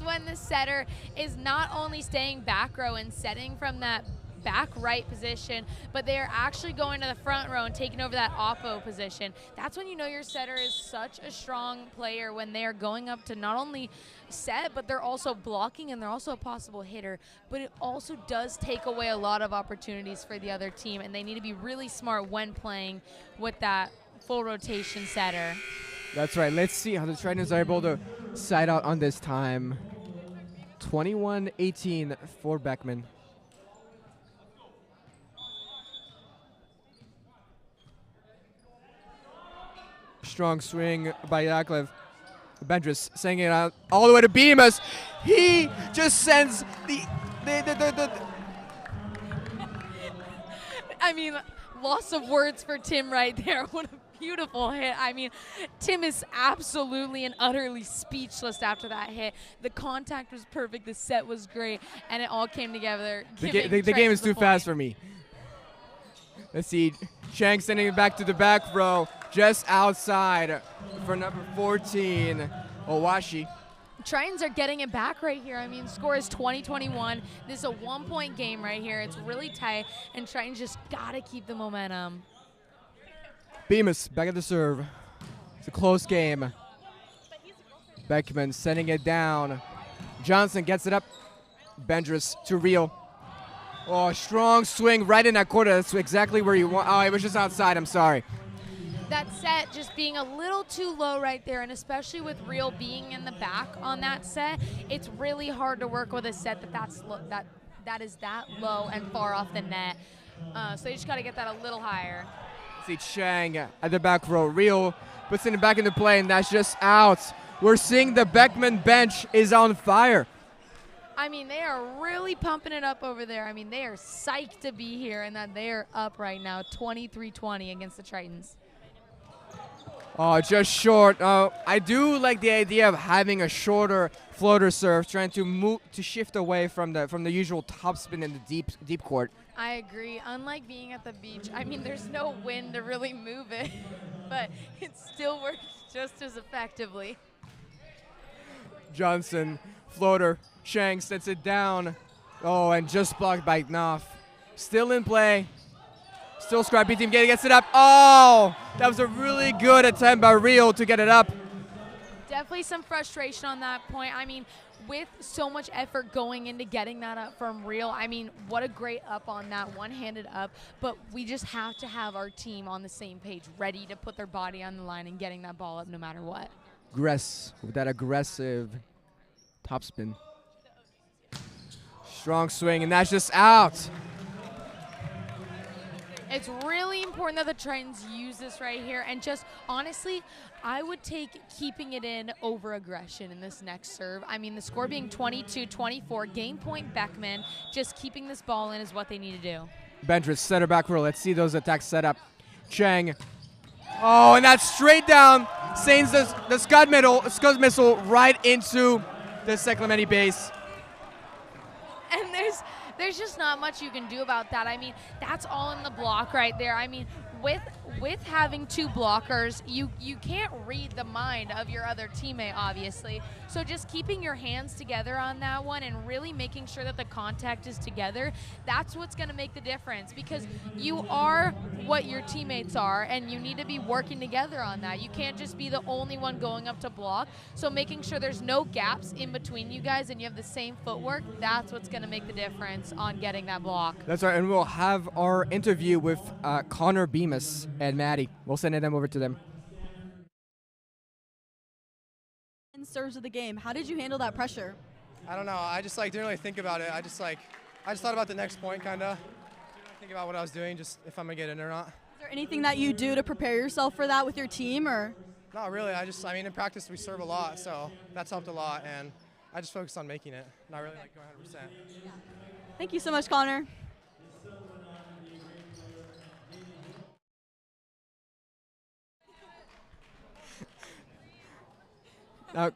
when the setter is not only staying back row and setting from that back right position, but they are actually going to the front row and taking over that oppo position. That's when you know your setter is such a strong player, when they are going up to not only set, but they're also blocking and they're also a possible hitter. But it also does take away a lot of opportunities for the other team, and they need to be really smart when playing with that full rotation setter. That's right. Let's see how the Tritons are able to side out on this time. 21-18 for Beckman. strong swing by Yaklev. Bendris sending it out all the way to Bemis. He just sends the I mean, loss of words for Tim right there. What a beautiful hit. I mean, Tim is absolutely and utterly speechless after that hit. The contact was perfect, the set was great, and it all came together. The game is too fast for me. Let's see, Chang sending it back to the back row, just outside for number 14, Owashi. Tritons are getting it back right here. I mean, score is 20-21. This is a 1-point game right here. It's really tight, and Tritons just got to keep the momentum. Bemis back at the serve. It's a close game. Beckman sending it down. Johnson gets it up. Bendris to Real. Oh, strong swing right in that corner. That's exactly where you want. Oh, it was just outside. I'm sorry. That set just being a little too low right there, and especially with Real being in the back on that set, it's really hard to work with a set that is that low and far off the net. So you just got to get that a little higher. See Chang at the back row. Real puts it back into play, and that's just out. We're seeing the Beckman bench is on fire. I mean, they are really pumping it up over there. I mean, they are psyched to be here, and that they are up right now, 23-20 against the Tritons. Oh, just short. I do like the idea of having a shorter floater serve, trying to move to shift away from the usual topspin in the deep court. I agree. Unlike being at the beach, I mean, there's no wind to really move it, but it still works just as effectively. Johnson, floater. Chang sets it down. Oh, and just blocked by Knopf. Still in play. Still scrappy team gets it up. Oh, that was a really good attempt by Real to get it up. Definitely some frustration on that point. I mean, with so much effort going into getting that up from Real, I mean, what a great up on that, one-handed up. But we just have to have our team on the same page, ready to put their body on the line and getting that ball up no matter what. Gress with that aggressive topspin. Strong swing, and that's just out. It's really important that the Tritons use this right here, and just honestly, I would take keeping it in over aggression in this next serve. I mean, the score being 22-24, game point Beckman, just keeping this ball in is what they need to do. Bendris, center back row. Let's see those attacks set up. Chang. Oh, and that's straight down. Sends the Scud missile right into the Clemente base. And there's just not much you can do about that. I mean, that's all in the block right there. I mean, with having two blockers, you can't read the mind of your other teammate, obviously. So just keeping your hands together on that one and really making sure that the contact is together, that's what's going to make the difference, because you are what your teammates are, and you need to be working together on that. You can't just be the only one going up to block. So making sure there's no gaps in between you guys and you have the same footwork, that's what's going to make the difference on getting that block. That's right, and we'll have our interview with Connor Bemis and Maddie. We'll send them over to them. In serves of the game, how did you handle that pressure? I don't know. I just didn't really think about it. I just thought about the next point, kind of. Think about what I was doing, just if I'm gonna get in or not. Is there anything that you do to prepare yourself for that with your team, or? Not really. I mean, in practice we serve a lot, so that's helped a lot, and I just focused on making it, not really going 100%. Thank you so much, Connor.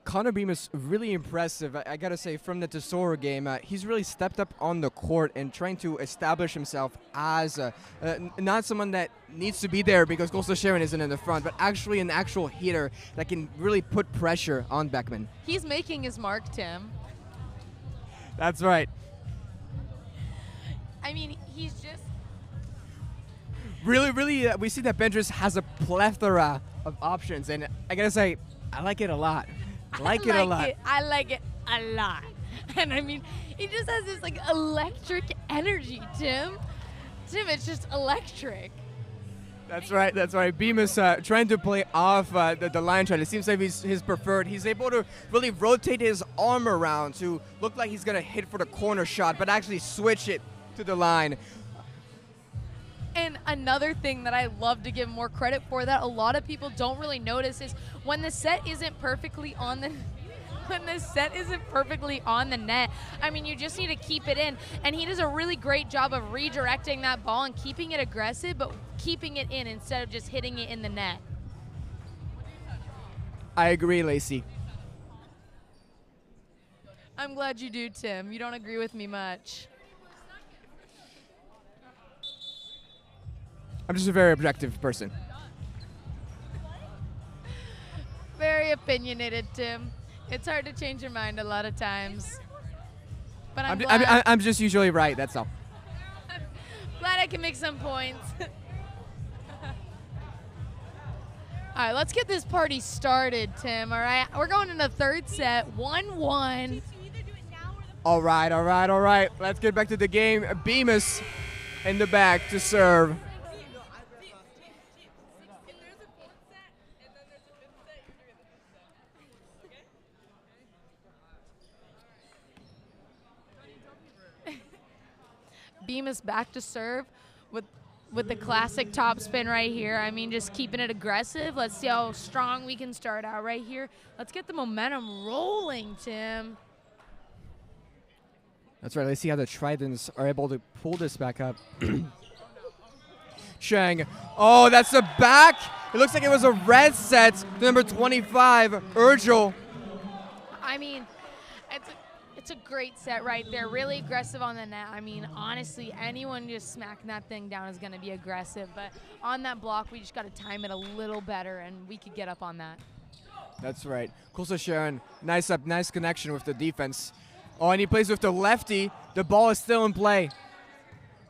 Connor Bemis really impressive. I gotta say, from the Tesoro game, he's really stepped up on the court and trying to establish himself as not someone that needs to be there because Coastal Sharon isn't in the front, but actually an actual hitter that can really put pressure on Beckman. He's making his mark, Tim. That's right. I mean, he's just... Really, we see that Bendris has a plethora of options, and I gotta say, I like it a lot. I like it a lot. And I mean, he just has this electric energy, Tim. Tim, it's just electric. That's right. Bemis trying to play off the line shot. It seems like his preferred. He's able to really rotate his arm around to look like he's going to hit for the corner shot, but actually switch it to the line. And another thing that I love to give more credit for that a lot of people don't really notice is when the set isn't perfectly on the net, I mean, you just need to keep it in. And he does a really great job of redirecting that ball and keeping it aggressive, but keeping it in instead of just hitting it in the net. I agree, Lacey. I'm glad you do, Tim. You don't agree with me much. I'm just a very objective person. Very opinionated, Tim. It's hard to change your mind a lot of times. But I'm just usually right, that's all. glad I can make some points. All right, let's get this party started, Tim, all right? We're going in the third set, 1-1. All right. Let's get back to the game. Bemis in the back to serve. Bemis back to serve with the classic top spin right here. I mean, just keeping it aggressive. Let's see how strong we can start out right here. Let's get the momentum rolling, Tim. That's right. Let's see how the Tritons are able to pull this back up. Cheng. Oh, that's a back. It looks like it was a red set to number 25, Urgel. I mean, it's a great set right there. Really aggressive on the net. I mean, honestly, anyone just smacking that thing down is going to be aggressive. But on that block, we just got to time it a little better, and we could get up on that. That's right. Kulsa Sharon, nice connection with the defense. Oh, and he plays with the lefty. The ball is still in play.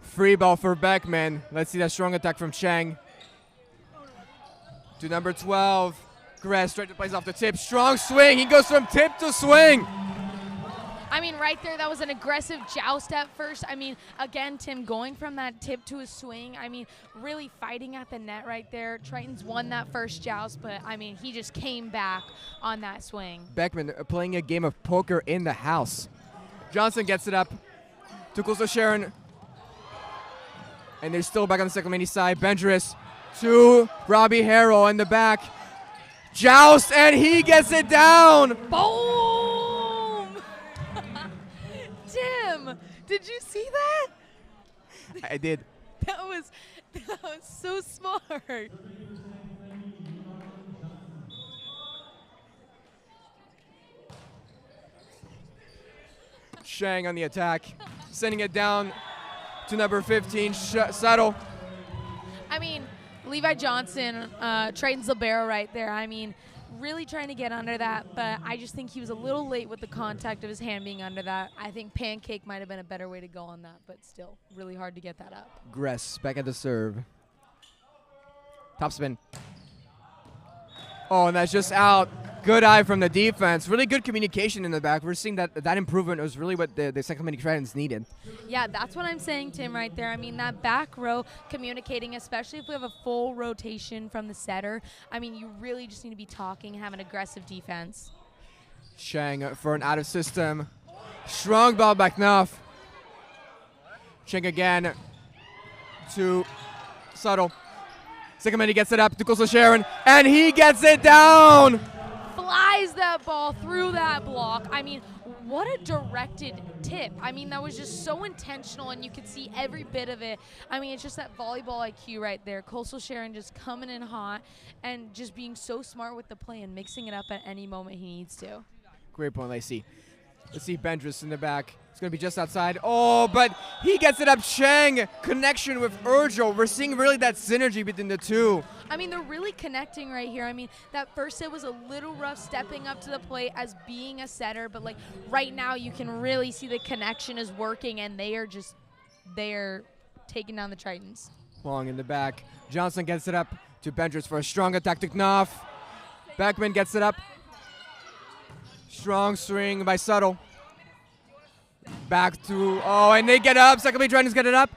Free ball for Beckman. Let's see that strong attack from Cheng. To number 12. Gress straight to place off the tip. Strong swing. He goes from tip to swing. I mean, right there, that was an aggressive joust at first. I mean, again, Tim going from that tip to a swing. I mean, really fighting at the net right there. Tritons won that first joust, but, I mean, he just came back on that swing. Beckman playing a game of poker in the house. Johnson gets it up to Kulsa Sharon. And they're still back on the Clemente side. Benjaris to Robbie Harrell in the back. Joust, and he gets it down. Boom! Tim, did you see that? I did. That was so smart. Cheng on the attack, sending it down to number 15, Settle. I mean, Levi Johnson, Triton's libero right there. I mean, really trying to get under that, but I just think he was a little late with the contact of his hand being under that. I think pancake might have been a better way to go on that, but still really hard to get that up. Gress back at the serve. Top spin. Oh, and that's just out. Good eye from the defense. Really good communication in the back. We're seeing that improvement was really what the Sacramento Tritons needed. Yeah, that's what I'm saying, Tim, right there. I mean, that back row communicating, especially if we have a full rotation from the setter. I mean, you really just need to be talking and have an aggressive defense. Cheng for an out of system. Strong ball back enough. Cheng again to Subtle. Sacramento gets it up to Kulsa Sharon, and he gets it down. Flies that ball through that block. I mean, what a directed tip. I mean, that was just so intentional, and you could see every bit of it. I mean, it's just that volleyball IQ right there. Coastal Sharon just coming in hot and just being so smart with the play and mixing it up at any moment he needs to. Great point, Lacey. Let's see Bendris in the back. It's going to be just outside. Oh, but he gets it up. Cheng, connection with Urgel. We're seeing really that synergy between the two. I mean, they're really connecting right here. I mean, that first set was a little rough stepping up to the plate as being a setter, but like right now you can really see the connection is working, and they are taking down the Tritons. Long in the back. Johnson gets it up to Bendris for a strong attack to Knopf. Beckman gets it up. Strong swing by Subtle. Back to, and they get up. Secondly, Tritons get it up.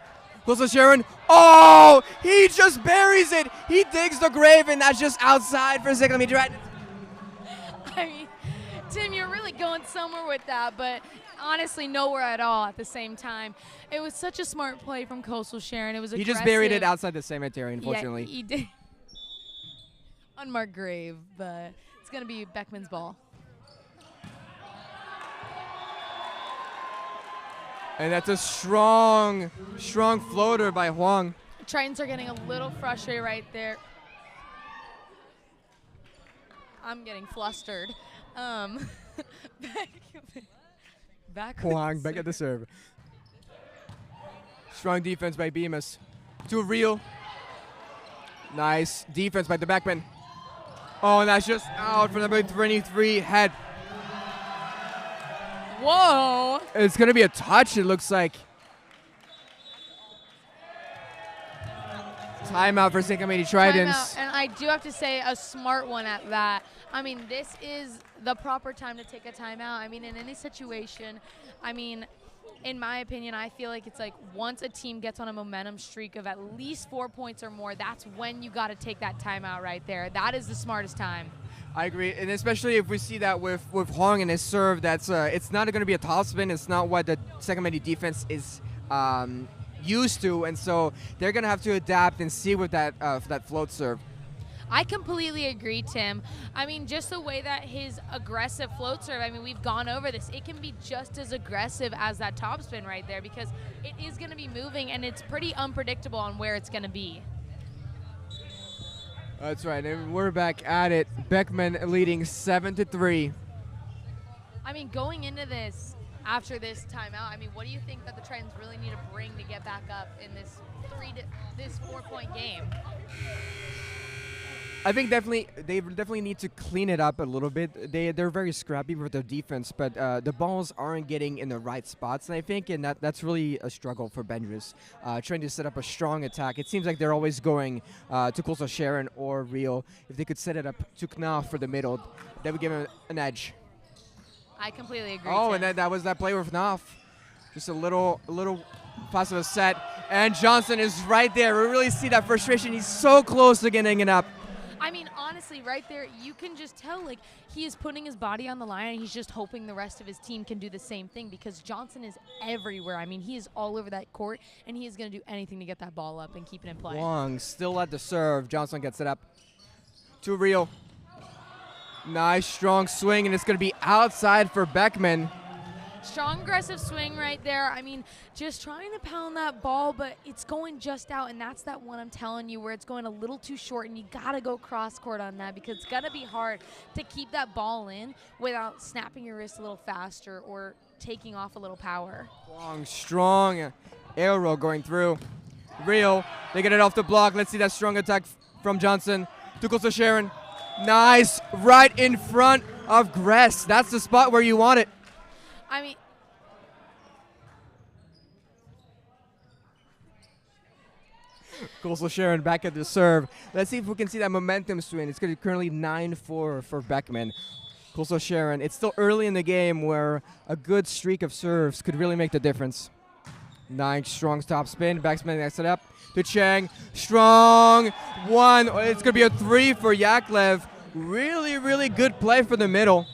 Kulsa Sharon. Oh, he just buries it. He digs the grave, and that's just outside for Secondly Tritons. I mean, Tim, you're really going somewhere with that, but honestly, nowhere at all at the same time. It was such a smart play from Coastal Sharon. It was He aggressive. just buried it outside the cemetery, unfortunately. Yeah, he did. Unmarked grave, but it's going to be Beckman's ball. And that's a strong floater by Huang. Tritons are getting a little frustrated right there. I'm getting flustered. Back Huang back at the serve. Strong defense by Bemis. To Real. Nice defense by the Beckman. Oh, and that's just out for number 23, Head. Whoa. It's going to be a touch, it looks like. Timeout for St. Clemente Tritons. Timeout, and I do have to say a smart one at that. I mean, this is the proper time to take a timeout. I mean, in any situation, I mean, in my opinion, I feel like it's like once a team gets on a momentum streak of at least 4 points or more, that's when you got to take that timeout right there. That is the smartest time. I agree, and especially if we see that with Huang and his serve, that's it's not going to be a topspin. It's not what the St. Clemente defense is used to, and so they're going to have to adapt and see with that float serve. I completely agree, Tim. I mean, just the way that his aggressive float serve, I mean, we've gone over this. It can be just as aggressive as that topspin right there because it is going to be moving, and it's pretty unpredictable on where it's going to be. That's right, and we're back at it. Beckman leading 7-3. I mean, going into this, after this timeout, I mean, what do you think that the Tritons really need to bring to get back up in this 4-point game? I think they definitely need to clean it up a little bit. They're very scrappy with their defense, but the balls aren't getting in the right spots, and I think that's really a struggle for Bendris. Trying to set up a strong attack. It seems like they're always going to Coastal Sharon or Real. If they could set it up to Knopf for the middle, that would give them an edge. I completely agree. Oh, Tim. and that was that play with Knopf. Just a little pass of a set, and Johnson is right there. We really see that frustration. He's so close to getting it up. I mean, honestly, right there, you can just tell, like, he is putting his body on the line, and he's just hoping the rest of his team can do the same thing because Johnson is everywhere. I mean, he is all over that court, and he is going to do anything to get that ball up and keep it in play. Wong still at the serve. Johnson gets it up. To Real. Nice, strong swing, and it's going to be outside for Beckman. Strong, aggressive swing right there. I mean, just trying to pound that ball, but it's going just out, and that's that one I'm telling you where it's going a little too short, and you got to go cross court on that because it's going to be hard to keep that ball in without snapping your wrist a little faster or taking off a little power. Long, strong arrow going through. Real, they get it off the block. Let's see that strong attack from Johnson. To Coastal Sharon. Nice, right in front of Gress. That's the spot where you want it. I mean, Coastal Sharon back at the serve. Let's see if we can see that momentum swing. It's currently 9-4 for Beckman. Coastal Sharon, it's still early in the game where a good streak of serves could really make the difference. Nice, strong stop spin. Backspin next it up to Chang. Strong one. It's going to be a 3 for Yaklev. Really, really good play for the middle.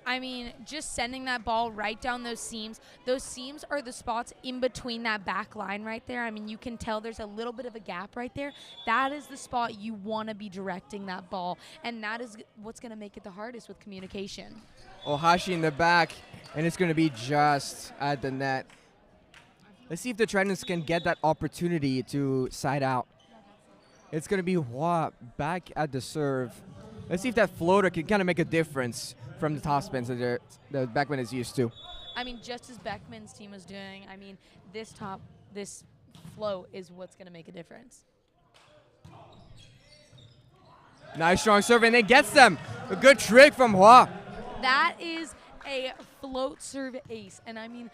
I mean, just sending that ball right down those seams. Those seams are the spots in between that back line right there. I mean, you can tell there's a little bit of a gap right there. That is the spot you want to be directing that ball, and that is what's going to make it the hardest with communication. Ohashi in the back, and it's going to be just at the net. Let's see if the Tritons can get that opportunity to side out. It's going to be Hua back at the serve. Let's see if that floater can kind of make a difference from the top spins that Beckman is used to. I mean, just as Beckman's team was doing, I mean, this float is what's going to make a difference. Nice strong serve, and it gets them. A good trick from Hua. That is a float serve ace, and I mean,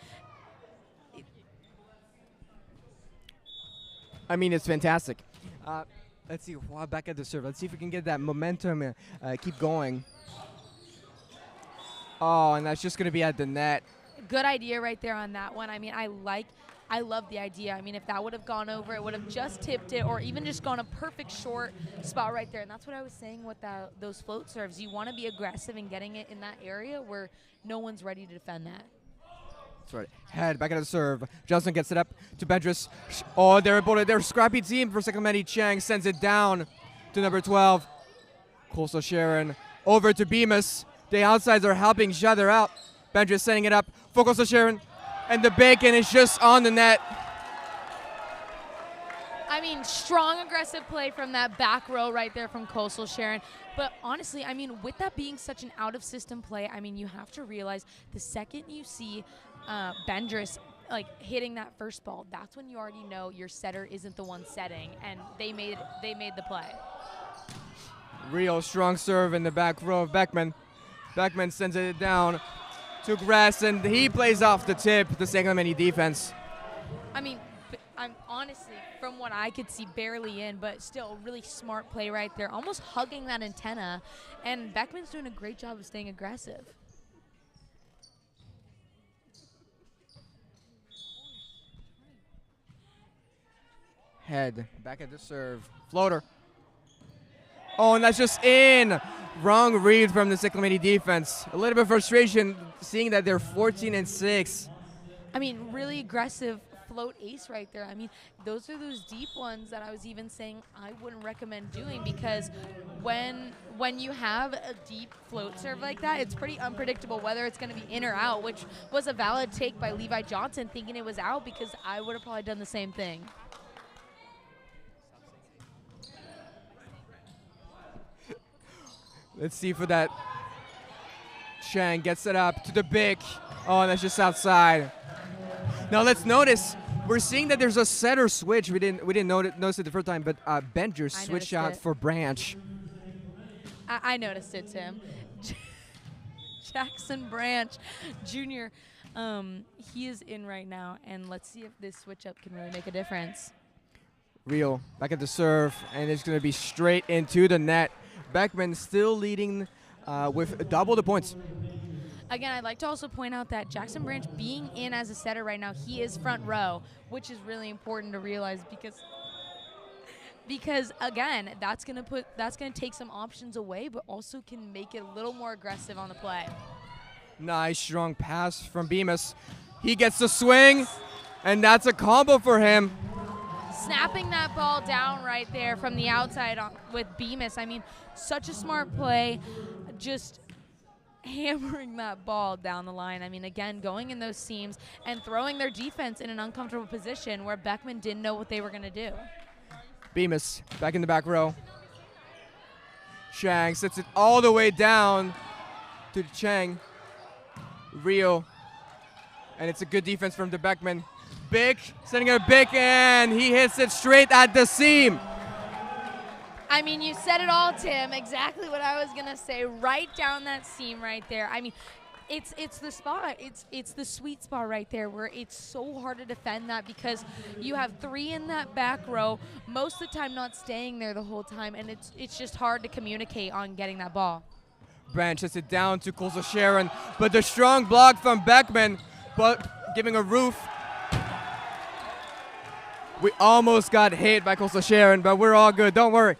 it's fantastic. Let's see, Hua back at the serve. Let's see if we can get that momentum, keep going. Oh, and that's just going to be at the net. good idea right there on that one. I mean, I I love the idea. I mean, if that would have gone over, it would have just tipped it or even just gone a perfect short spot right there. And that's what I was saying with those float serves. You want to be aggressive and getting it in that area where no one's ready to defend that. That's right. Head back at the serve. Johnson gets it up to Bendris. Oh, they're a scrappy team for Clemente. Chang sends it down to number 12. Coastal Sharon over to Bemis. The outsides are helping each other out. Bendris sending it up for Coastal Sharon. And the bacon is just on the net. I mean, strong aggressive play from that back row right there from Coastal Sharon. But honestly, I mean, with that being such an out-of-system play, I mean, you have to realize the second you see Bendris like hitting that first ball, that's when you already know your setter isn't the one setting, and they made the play. Real strong serve in the back row of Beckman. Beckman sends it down to Grass, and he plays off the tip, the San Clemente defense. I mean, I'm honestly, from what I could see, barely in, but still a really smart play right there, almost hugging that antenna, and Beckman's doing a great job of staying aggressive. Head back at the serve. Floater. Oh, and that's just in. Wrong read from the San Clemente defense. A little bit of frustration seeing that they're 14-6. I mean, really aggressive float ace right there. I mean, those are those deep ones that I was even saying I wouldn't recommend doing, because when you have a deep float serve like that, it's pretty unpredictable whether it's going to be in or out, which was a valid take by Levi Johnson, thinking it was out, because I would have probably done the same thing. Let's see for that. Chang gets it up to the big. Oh, and that's just outside. Now let's notice, we're seeing that there's a setter switch. We didn't notice it the first time, but Benders switched out for Branch. I noticed it, Tim. Jackson Branch Jr., he is in right now, and let's see if this switch up can really make a difference. Real back at the serve, and it's going to be straight into the net. Beckman still leading with double the points. Again, I'd like to also point out that Jackson Branch being in as a setter right now, he is front row, which is really important to realize, because again, that's gonna take some options away, but also can make it a little more aggressive on the play. Nice strong pass from Bemis. He gets the swing, and that's a combo for him. Snapping that ball down right there from the outside with Bemis. I mean, such a smart play, just hammering that ball down the line. I mean, again, going in those seams and throwing their defense in an uncomfortable position where Beckman didn't know what they were going to do. Bemis back in the back row. Chang sets it all the way down to Chang. Rio. And it's a good defense from the Beckman. Big, sending a big, and he hits it straight at the seam. I mean, you said it all, Tim. Exactly what I was gonna say. Right down that seam right there. I mean, it's the spot. It's the sweet spot right there where it's so hard to defend that, because you have three in that back row, most of the time not staying there the whole time, and it's just hard to communicate on getting that ball. Branch sets it down to Coastal Sharon, but the strong block from Beckman, but giving a roof. We almost got hit by Coastal Sharon, but we're all good. Don't worry.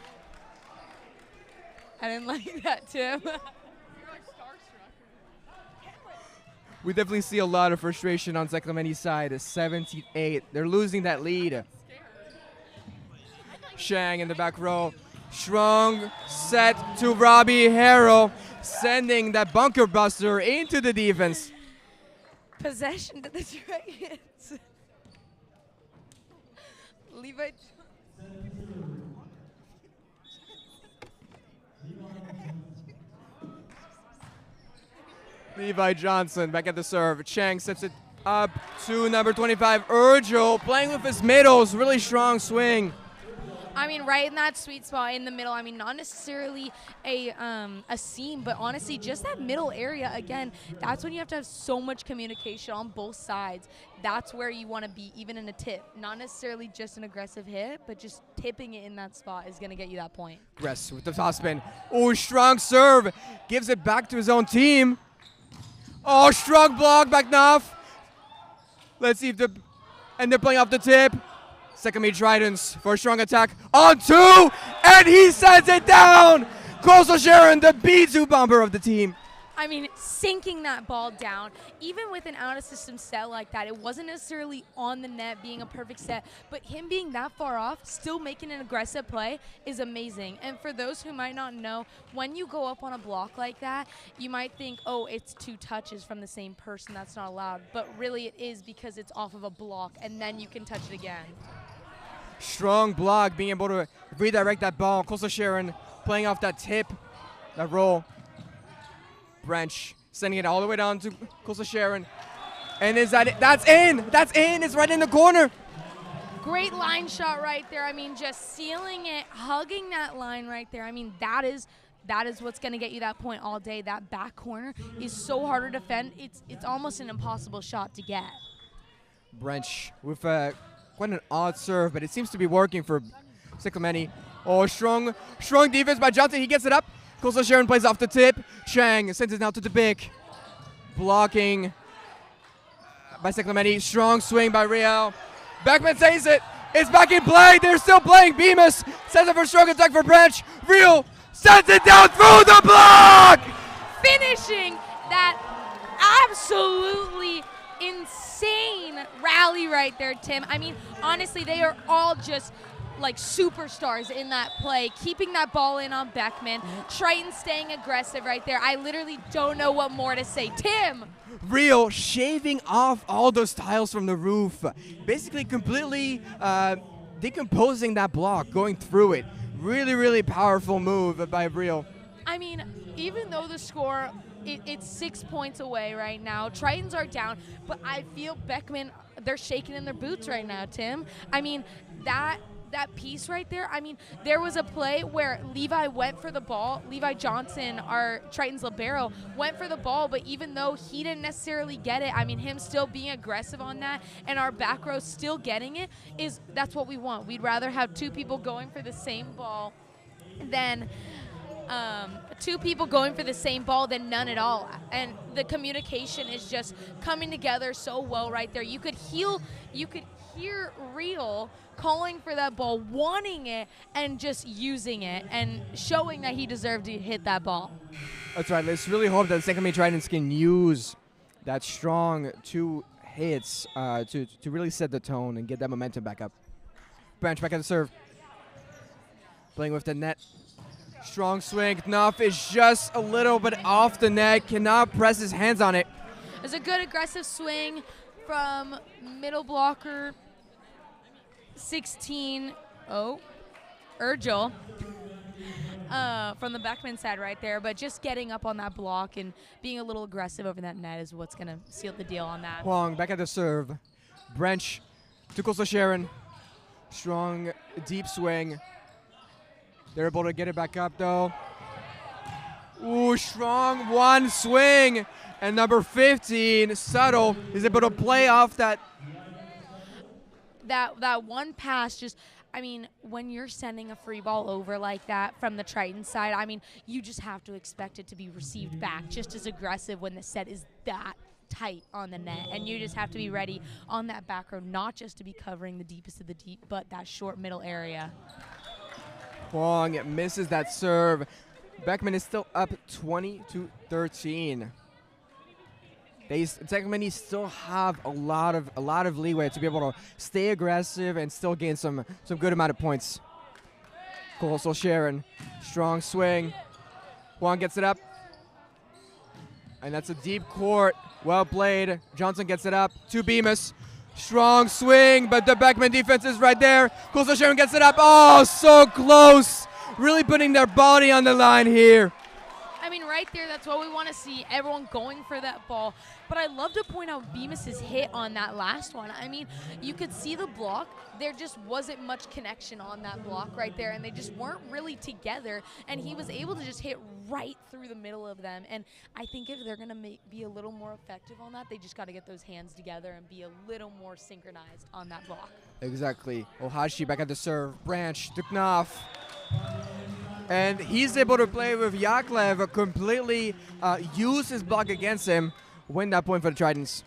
I didn't like that, Tim. We definitely see a lot of frustration on San Clemente's side. 17-8. They're losing that lead. Chang in the back row. Strong set to Robbie Harrell, sending that bunker buster into the defense. Possession to the Dragons. Levi. Levi Johnson back at the serve. Chang sets it up to number 25, Urgel, playing with his middles. Really strong swing. I mean, right in that sweet spot in the middle. I mean, not necessarily a seam, but honestly, just that middle area. Again, that's when you have to have so much communication on both sides. That's where you want to be, even in a tip. Not necessarily just an aggressive hit, but just tipping it in that spot is going to get you that point. Gress with the topspin. Oh, strong serve. Gives it back to his own team. Oh, strong block, Backnoff. Let's see if And they're playing off the tip. Second meet Tridents for a strong attack on 2. And he sends it down. Coastal Sharon, the B2 bomber of the team. I mean, sinking that ball down, even with an out-of-system set like that, it wasn't necessarily on the net being a perfect set, but him being that far off, still making an aggressive play is amazing. And for those who might not know, when you go up on a block like that, you might think, oh, it's 2 touches from the same person, that's not allowed. But really it is because it's off of a block, and then you can touch it again. Strong block, being able to redirect that ball. Coastal Sharon playing off that tip, that roll. Branch sending it all the way down to Coastal Sharon. And is that it? That's in! That's in! It's right in the corner! Great line shot right there. I mean, just sealing it, hugging that line right there. I mean, that is what's going to get you that point all day. That back corner is so hard to defend. It's almost an impossible shot to get. Branch with quite an odd serve, but it seems to be working for Clemente. Oh, strong defense by Johnson. He gets it up. Coastal Sharon plays off the tip. Chang sends it now to the big. Blocking by Clemente. Strong swing by Real. Beckman saves it. It's back in play. They're still playing. Bemis sends it for strong attack for Branch. Real sends it down through the block. Finishing that absolutely insane rally right there, Tim. I mean, honestly, they are all just like superstars in that play, keeping that ball in on Beckman. Triton staying aggressive right there. I literally don't know what more to say. Tim! Real shaving off all those tiles from the roof. Basically completely decomposing that block, going through it. Really, really powerful move by Real. I mean, even though the score, it's 6 points away right now. Tritons are down, but I feel Beckman, they're shaking in their boots right now, Tim. I mean, that piece right there, I mean, there was a play where Levi went for the ball. Levi Johnson, our Triton's libero, went for the ball, but even though he didn't necessarily get it, I mean, him still being aggressive on that and our back row still getting it, that's what we want. We'd rather have 2 people going for the same ball than than none at all. And the communication is just coming together so well right there. You could hear Real calling for that ball, wanting it, and just using it and showing that he deserved to hit that ball. That's right. Let's really hope that the second meet Tridents can use that strong 2 hits to really set the tone and get that momentum back up. Branch back at the serve. Playing with the net. Strong swing. Knopf is just a little bit off the net. Cannot press his hands on it. There's a good aggressive swing from middle blocker 16, Urgel, from the Beckman side right there, but just getting up on that block and being a little aggressive over that net is what's going to seal the deal on that. Huang back at the serve. Branch to Coastal Sharon. Strong, deep swing. They're able to get it back up, though. Ooh, strong 1 swing. And number 15, Subtle, is able to play off that one pass. Just, I mean, when you're sending a free ball over like that from the Triton side, I mean, you just have to expect it to be received back just as aggressive when the set is that tight on the net. And you just have to be ready on that back row, not just to be covering the deepest of the deep, but that short middle area. Huang misses that serve. Beckman is still up 20-13. Clemente still have a lot of leeway to be able to stay aggressive and still gain some good amount of points. Coastal Sharon, strong swing. Huang gets it up, and that's a deep court. Well played. Johnson gets it up to Bemis. Strong swing, but the Beckman defense is right there. Coastal Sharon gets it up. Oh, so close. Really putting their body on the line here. I mean, right there, that's what we want to see, everyone going for that ball. But I love to point out Bemis's hit on that last one. I mean, you could see the block. There just wasn't much connection on that block right there, and they just weren't really together. And he was able to just hit right through the middle of them. And I think if they're going to be a little more effective on that, they just got to get those hands together and be a little more synchronized on that block. Exactly. Ohashi back at the serve. Branch to Knopf. And he's able to play with Yaklev, completely use his block against him, win that point for the Tridents.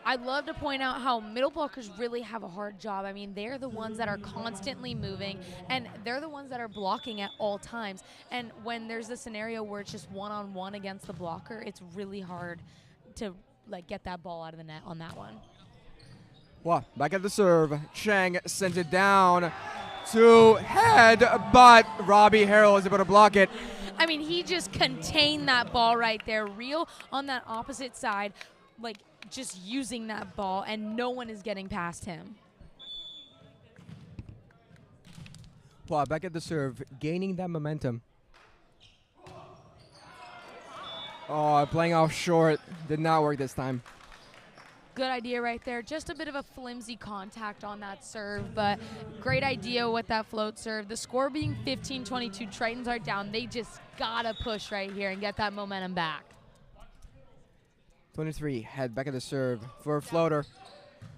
I'd love to point out how middle blockers really have a hard job. I mean, they're the ones that are constantly moving, and they're the ones that are blocking at all times. And when there's a scenario where it's just one-on-one against the blocker, it's really hard to get that ball out of the net on that one. Well, back at the serve. Chang sends it down to head, but Robbie Harrell is able to block it. I mean, he just contained that ball right there. Real on that opposite side, just using that ball, and no one is getting past him. Well, back at the serve, gaining that momentum. Oh, playing off short. Did not work this time. Good idea right there. Just a bit of a flimsy contact on that serve, but great idea with that float serve. The score being 15-22, Tritons are down. They just gotta push right here and get that momentum back. 23, head back at the serve for a floater.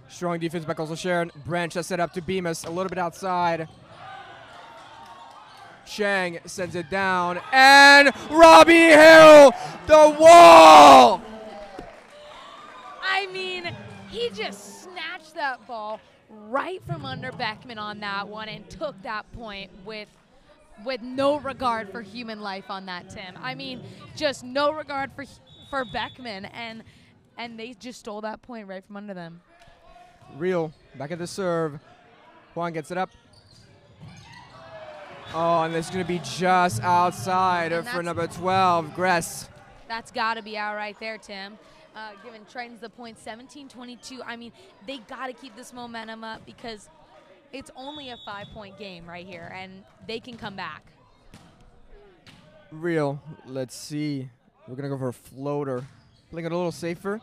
Strong defense by Coastal Sharon. Branch has set up to Bemis, a little bit outside. Chang sends it down, and Robbie Harrell, the wall! I mean, he just snatched that ball right from under Beckman on that one and took that point with no regard for human life on that, Tim. I mean, just no regard for Beckman, and they just stole that point right from under them. Real, back at the serve. Juan gets it up. Oh, and it's going to be just outside for number 12, Gress. That's got to be out right there, Tim. Giving Tritons the point, 17-22. I mean, they got to keep this momentum up because it's only a 5-point game right here, and they can come back. Real, let's see. We're going to go for a floater. Playing it a little safer.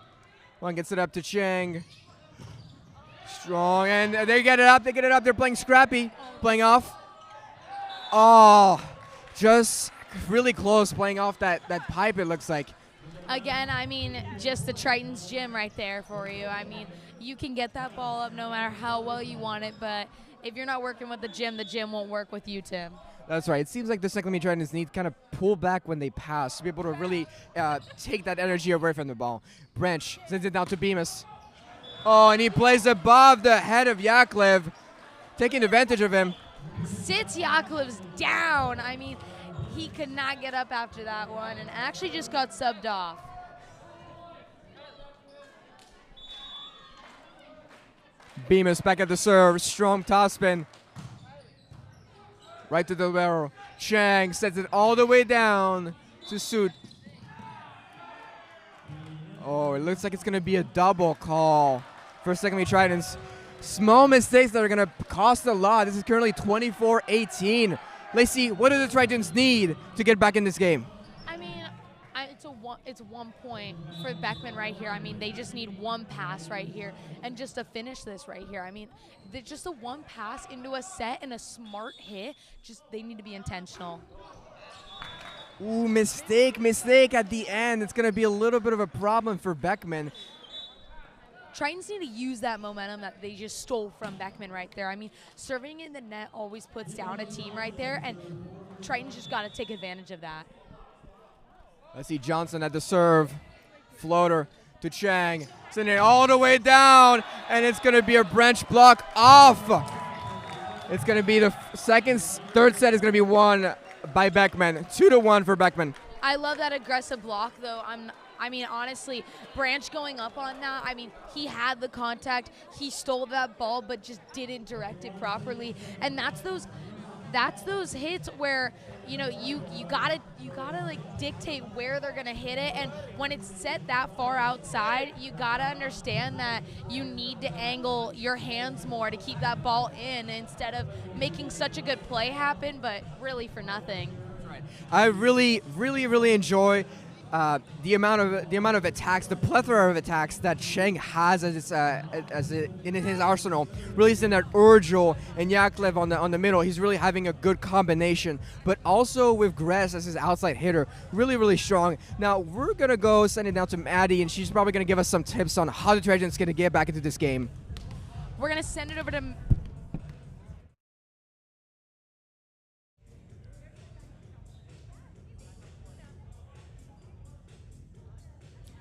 Juan gets it up to Chang. Strong, and they get it up. They get it up. They're playing scrappy, playing off. Oh, just really close, playing off that pipe, it looks like. Again, I mean, just the Tritons gym right there for you. I mean, you can get that ball up no matter how well you want it, but if you're not working with the gym won't work with you, Tim. That's right. It seems like the Clemente Tritons need to kind of pull back when they pass to be able to really take that energy away from the ball. Branch sends it down to Bemis. Oh, and he plays above the head of Yaklev, taking advantage of him. Sits Yakovlev's down. I mean, he could not get up after that one and actually just got subbed off. Bemis back at the serve. Strong topspin. Right to the barrel. Chang sets it all the way down to Suit. Oh, it looks like it's going to be a double call for Second Tritons. Small mistakes that are going to cost a lot. This is currently 24-18. Lacey, what do the Tritons need to get back in this game? I mean, it's 1 point for Beckman right here. I mean, they just need one pass right here and just to finish this right here. I mean, just a one pass into a set and a smart hit. Just they need to be intentional. Ooh, mistake at the end. It's going to be a little bit of a problem for Beckman. Tritons need to use that momentum that they just stole from Beckman right there. I mean, serving in the net always puts down a team right there, and Tritons just got to take advantage of that. Let's see Johnson at the serve. Floater to Chang. Sending it all the way down, and it's going to be a Branch block off. It's going to be the third set is going to be won by Beckman. 2-1 for Beckman. I love that aggressive block, though. I mean, honestly, Branch going up on that, I mean, he had the contact. He stole that ball, but just didn't direct it properly. And that's those hits where, you know, you gotta like dictate where they're gonna hit it. And when it's set that far outside, you gotta understand that you need to angle your hands more to keep that ball in instead of making such a good play happen, but really for nothing. That's right. I really enjoy the amount of attacks, the plethora of attacks that Chang has in his arsenal. Really seeing that Urgel and Yaklev on the middle. He's really having a good combination, but also with Gress as his outside hitter, really strong. Now we're gonna go send it down to Maddie, and she's probably gonna give us some tips on how the Trojans gonna get back into this game. We're gonna send it over to.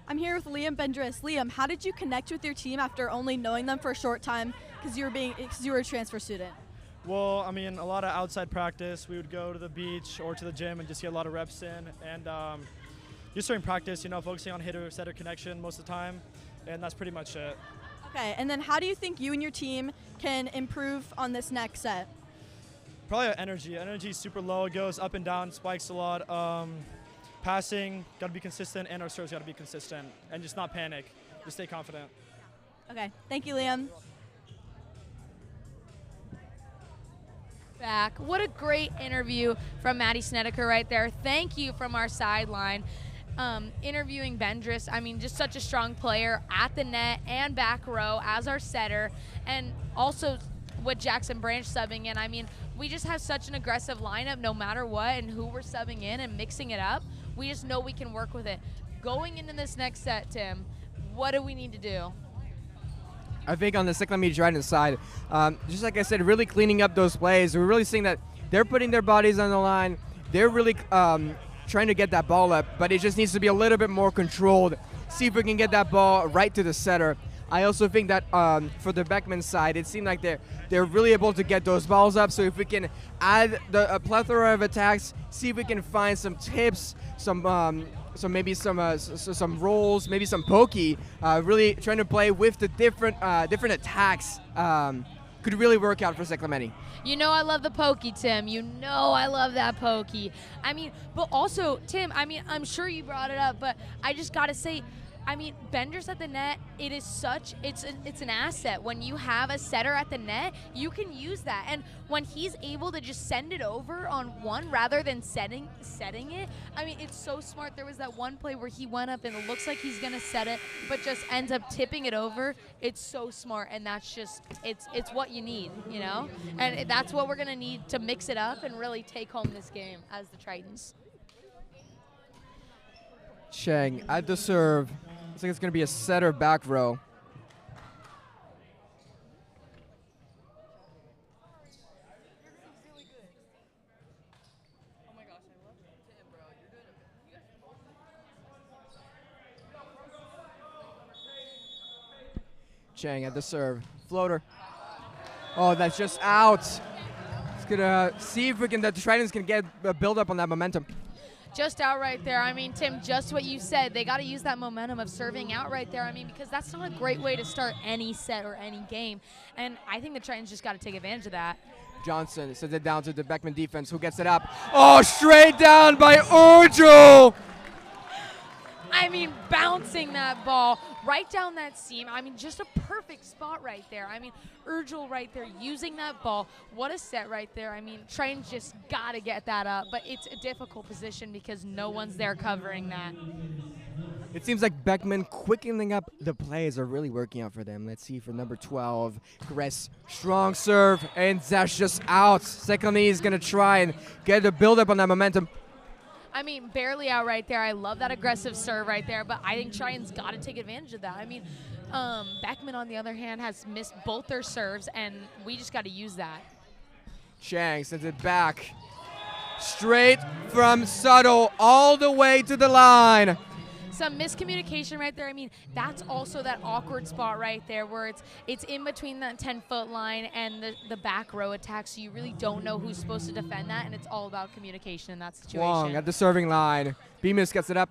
I'm here with Liam Bendris. Liam, how did you connect with your team after only knowing them for a short time because you were a transfer student? Well, I mean, a lot of outside practice. We would go to the beach or to the gym and just get a lot of reps in. And just during practice, focusing on hitter-setter connection most of the time. And that's pretty much it. Okay, and then how do you think you and your team can improve on this next set? Probably our energy. Energy is super low. It goes up and down, spikes a lot. Passing, got to be consistent, and our serves got to be consistent. And just not panic. Just stay confident. Okay, thank you, Liam. Back. What a great interview from Maddie Snedeker right there. Thank you from our sideline. Interviewing Bendris, I mean, just such a strong player at the net and back row as our setter, and also with Jackson Branch subbing in. I mean, we just have such an aggressive lineup no matter what and who we're subbing in and mixing it up. We just know we can work with it. Going into this next set, Tim, what do we need to do? I think on the Clemente Trident side, just like I said, really cleaning up those plays. We're really seeing that they're putting their bodies on the line. They're really trying to get that ball up, but it just needs to be a little bit more controlled. See if we can get that ball right to the setter. I also think that for the Beckman side, it seemed like they're really able to get those balls up. So if we can add a plethora of attacks, see if we can find some tips, some rolls, maybe some pokey, really trying to play with the different attacks could really work out for Clemente. You know I love the pokey, Tim. You know I love that pokey. I mean, but also, Tim, I mean, I'm sure you brought it up, but I just got to say, I mean, Bendris at the net, it's an asset. When you have a setter at the net, you can use that. And when he's able to just send it over on one rather than setting it, I mean, it's so smart. There was that one play where he went up and it looks like he's going to set it, but just ends up tipping it over. It's so smart, and that's just, it's what you need, And that's what we're going to need to mix it up and really take home this game as the Tritons. Cheng at the serve. Looks like it's going to be a setter back row. Cheng at the serve. Floater. Oh, that's just out. It's going to see if the Tritons can get a build up on that momentum. Just out right there. I mean, Tim, just what you said. They got to use that momentum of serving out right there. I mean, because that's not a great way to start any set or any game. And I think the Tritons just got to take advantage of that. Johnson sends it down to the Beckman defense, who gets it up. Oh, straight down by Urgel. I mean, bouncing that ball right down that seam. I mean, just a perfect spot right there. I mean, Urgel right there using that ball. What a set right there. I mean, Tritons just got to get that up, but it's a difficult position because no one's there covering that. It seems like Beckman quickening up the plays are really working out for them. Let's see for number 12, Gress. Strong serve, and that's just out. Clemente is going to try and get a build-up on that momentum. I mean, barely out right there. I love that aggressive serve right there, but I think Tritons got to take advantage of that. I mean, Beckman, on the other hand, has missed both their serves, and we just got to use that. Chang sends it back. Straight from Subtle all the way to the line. Some miscommunication right there. I mean, that's also that awkward spot right there where it's in between that 10-foot line and the back row attack, so you really don't know who's supposed to defend that, and it's all about communication in that situation. Wong at the serving line. Bemis gets it up.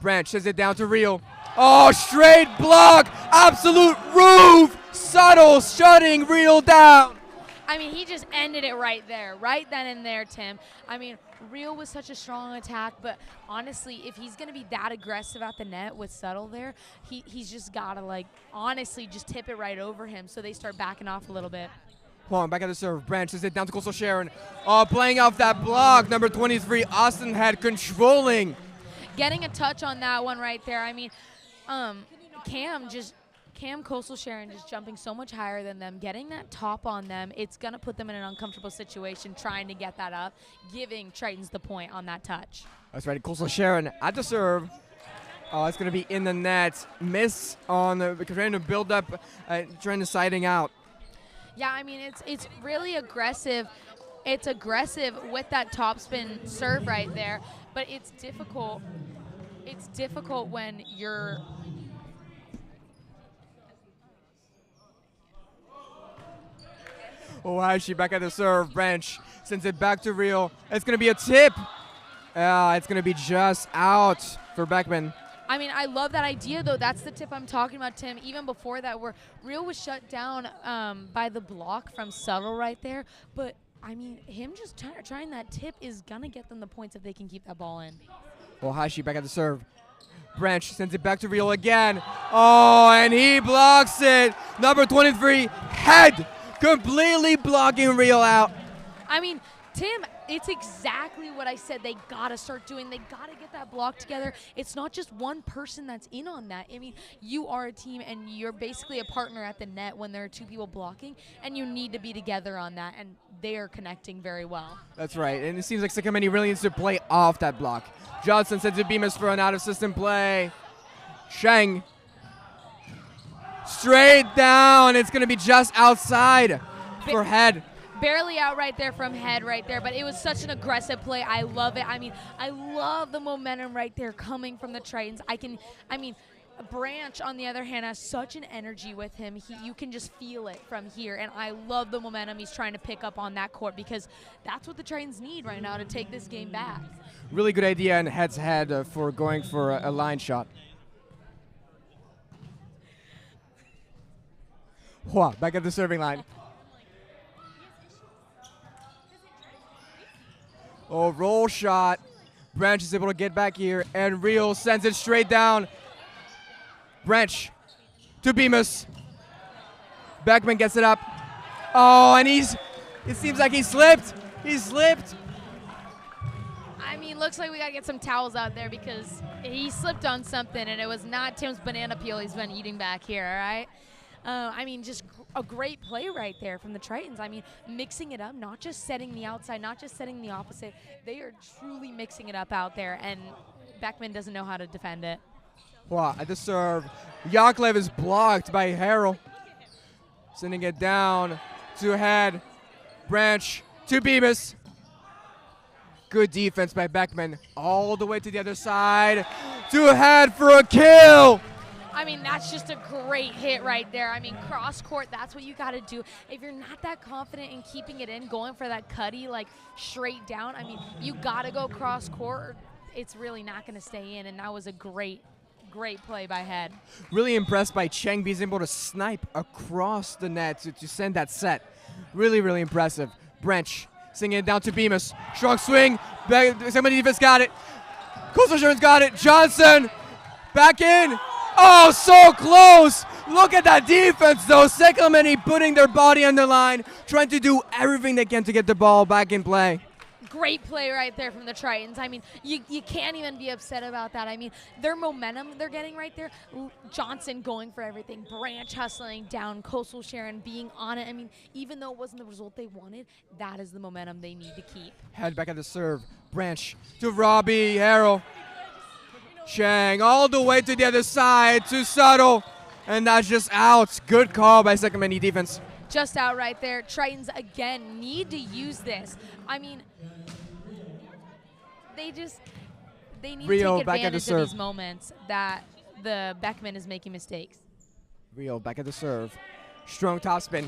Branch sends it down to Real. Oh, straight block. Absolute roof. Subtle shutting Real down. I mean, he just ended it right there, right then and there, Tim. I mean, Real was such a strong attack, but honestly, if he's going to be that aggressive at the net with Subtle there, he's just got to, honestly just tip it right over him so they start backing off a little bit. Huang back at the serve. Branch sends it down to Coastal Sharon. Oh, playing off that block. Number 23, Austin Head controlling. Getting a touch on that one right there. I mean, Cam Coastal Sharon just jumping so much higher than them, getting that top on them, it's going to put them in an uncomfortable situation trying to get that up, giving Tritons the point on that touch. That's right, Coastal Sharon at the serve. Oh, it's going to be in the net. Miss on trying to build up, trying to siding out. Yeah, I mean, it's really aggressive. It's aggressive with that topspin serve right there, but it's difficult it's difficult when you're Oh, Hashi back at the serve. Branch sends it back to Real. It's going to be a tip. It's going to be just out for Beckman. I mean, I love that idea, though. That's the tip I'm talking about, Tim. Even before that, where Real was shut down by the block from Subtle right there. But, I mean, him just trying that tip is going to get them the points if they can keep that ball in. Well, Hashi back at the serve. Branch sends it back to Real again. Oh, and he blocks it. Number 23, Head, completely blocking Real out. I mean, Tim, it's exactly what I said they got to start doing. They got to get that block together. It's not just one person that's in on that. I mean, you are a team, and you're basically a partner at the net when there are two people blocking, and you need to be together on that, and they are connecting very well. That's right, and it seems like Clemente really needs to play off that block. Johnson sends it Bemis for an out-of-system play. Sheng. Straight down. It's going to be just outside for Head. Barely out right there from Head right there, but it was such an aggressive play. I love it. I mean, I love the momentum right there coming from the Tritons. Branch, on the other hand, has such an energy with him. You can just feel it from here, and I love the momentum he's trying to pick up on that court because that's what the Tritons need right now to take this game back. Really good idea, and Head's head for going for a line shot. Hua, back at the serving line. Oh, roll shot. Branch is able to get back here, and Real sends it straight down. Branch to Bemis. Beckman gets it up. Oh, and it seems like he slipped. He slipped. I mean, looks like we got to get some towels out there because he slipped on something, and it was not Tim's banana peel he's been eating back here, all right? Just a great play right there from the Tritons. I mean, mixing it up, not just setting the outside, not just setting the opposite. They are truly mixing it up out there, and Beckman doesn't know how to defend it. Wow, at the serve. Yakovlev is blocked by Harrell. Sending it down to Head. Branch to Bemis. Good defense by Beckman. All the way to the other side. To Head for a kill. I mean, that's just a great hit right there. I mean, cross court, that's what you got to do. If you're not that confident in keeping it in, going for that cutty, like straight down, I mean, you got to go cross court or it's really not going to stay in. And that was a great play by Head. Really impressed by Cheng being able to snipe across the net to send that set. Really, really impressive. Branch singing it down to Bemis. Strong swing. Somebody defense got it. Coastal Insurance got it. Johnson back in. Oh, so close. Look at that defense, though. Clemente putting their body on the line, trying to do everything they can to get the ball back in play. Great play right there from the Tritons. I mean, you can't even be upset about that. I mean, their momentum they're getting right there. Johnson going for everything. Branch hustling down. Coastal Sharon being on it. I mean, even though it wasn't the result they wanted, that is the momentum they need to keep. Head back at the serve. Branch to Robbie Harrell. Sheng all the way to the other side to Subtle. And that's just out. Good call by Clemente defense. Just out right there. Tritons, again, need to use this. I mean, they need Rio to take back at the advantage of serve. these moments that the Beckman is making mistakes. Rio back at the serve. Strong topspin.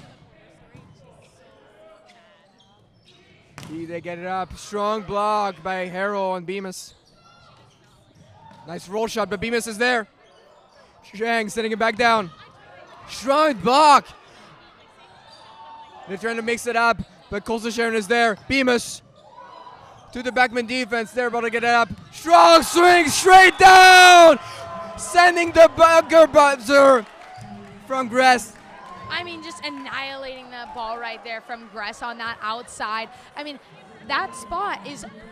They get it up. Strong block by Harrell and Bemis. Nice roll shot, but Bemis is there. Sheng sending it back down. Strong block. They're trying to mix it up, but Coastal Sharon is there. Bemis to the Beckman defense. They're about to get it up. Strong swing straight down. Sending the bunker buzzer from Gress. I mean, just annihilating that ball right there from Gress on that outside. I mean, that spot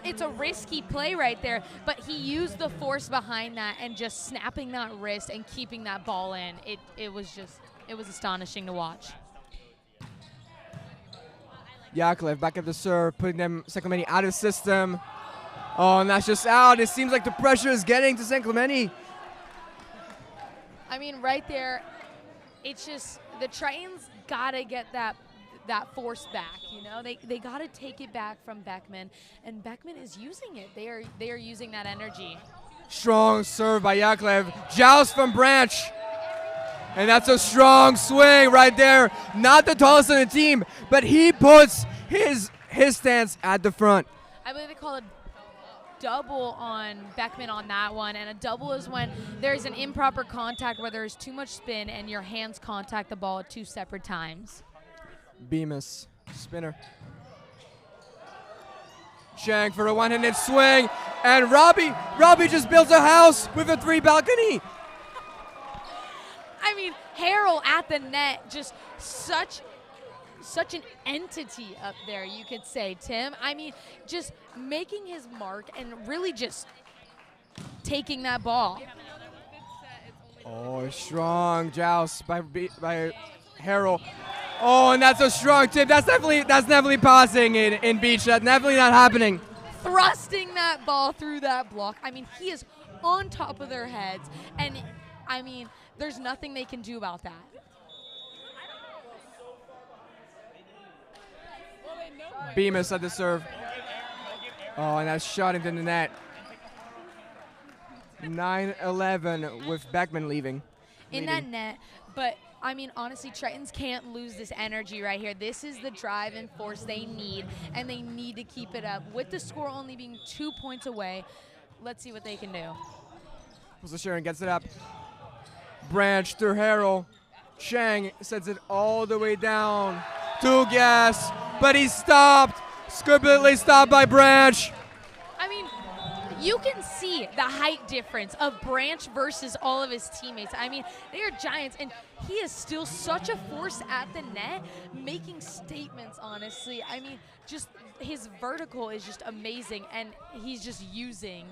it's a risky play right there, but he used the force behind that and just snapping that wrist and keeping that ball in. It was astonishing to watch. Yakovlev back at the serve, putting them Clemente out of system. Oh, and that's just out. It seems like the pressure is getting to Clemente. I mean, right there, it's just the Tritons gotta get that force back. You know, they got to take it back from Beckman, and Beckman is using it. They are using that energy. Strong serve by Yakovlev. Joust from Branch. And that's a strong swing right there. Not the tallest in the team, but he puts his stance at the front. I believe they call it double on Beckman on that one, and a double is when there's an improper contact where there's too much spin and your hands contact the ball at 2 separate times. Bemis, spinner. Chang for a one-handed swing, and Robbie just builds a house with a 3 balcony. I mean, Harrell at the net, just such an entity up there, you could say, Tim. I mean, just making his mark and really just taking that ball. Oh, strong joust by Harrell. Oh, and that's a strong tip. That's definitely passing in beach. That's definitely not happening. Thrusting that ball through that block. I mean, he is on top of their heads, and I mean, there's nothing they can do about that. Bemis at the serve. Oh, and that's shot into the net. 9-11 with Beckman leaving. In that net, but I mean, honestly, Tritons can't lose this energy right here. This is the drive and force they need, and they need to keep it up. With the score only being 2 points away, let's see what they can do. So Sharon gets it up. Branch through Harrell. Chang sends it all the way down to Gas, but he's stopped. Completely stopped by Branch. I mean, you can see the height difference of Branch versus all of his teammates. I mean, they are giants, and he is still such a force at the net, making statements, honestly. I mean, just his vertical is just amazing, and he's just using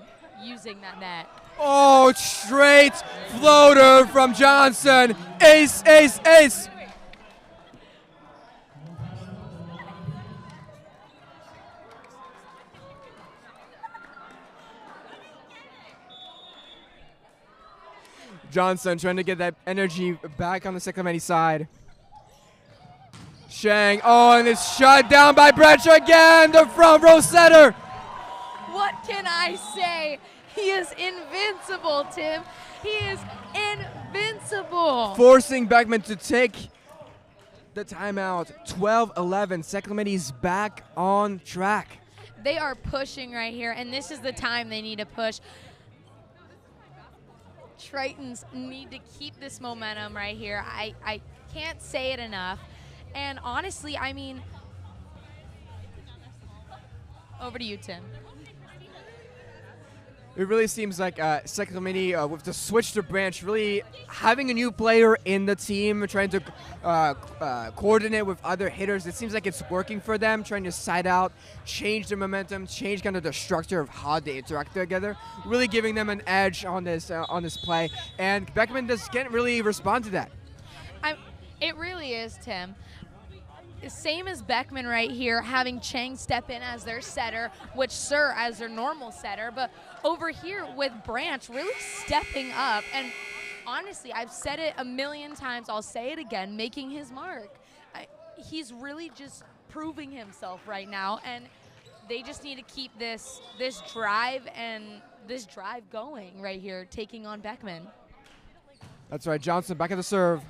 that net. Oh, straight floater from Johnson. Ace, ace, ace. Johnson trying to get that energy back on the Clemente side. Shang, oh, and it's shot down by Branch again, the front row setter. What can I say? He is invincible, Tim. He is invincible. Forcing Beckman to take the timeout. 12-11, Clemente's back on track. They are pushing right here, and this is the time they need to push. Tritons need to keep this momentum right here. I can't say it enough. And honestly, I mean, over to you, Tim. It really seems like Clemente, with the switch to Branch, really having a new player in the team, trying to coordinate with other hitters. It seems like it's working for them, trying to side out, change the momentum, change kind of the structure of how they interact together, really giving them an edge on this play. And Beckman just can't really respond to that. It really is, Tim. Same as Beckman right here, having Chang step in as their setter, which Sir as their normal setter, but over here with Branch really stepping up, and honestly, I've said it a million times, I'll say it again, making his mark. He's really just proving himself right now, and they just need to keep this drive going right here, taking on Beckman. That's right, Johnson back at the serve.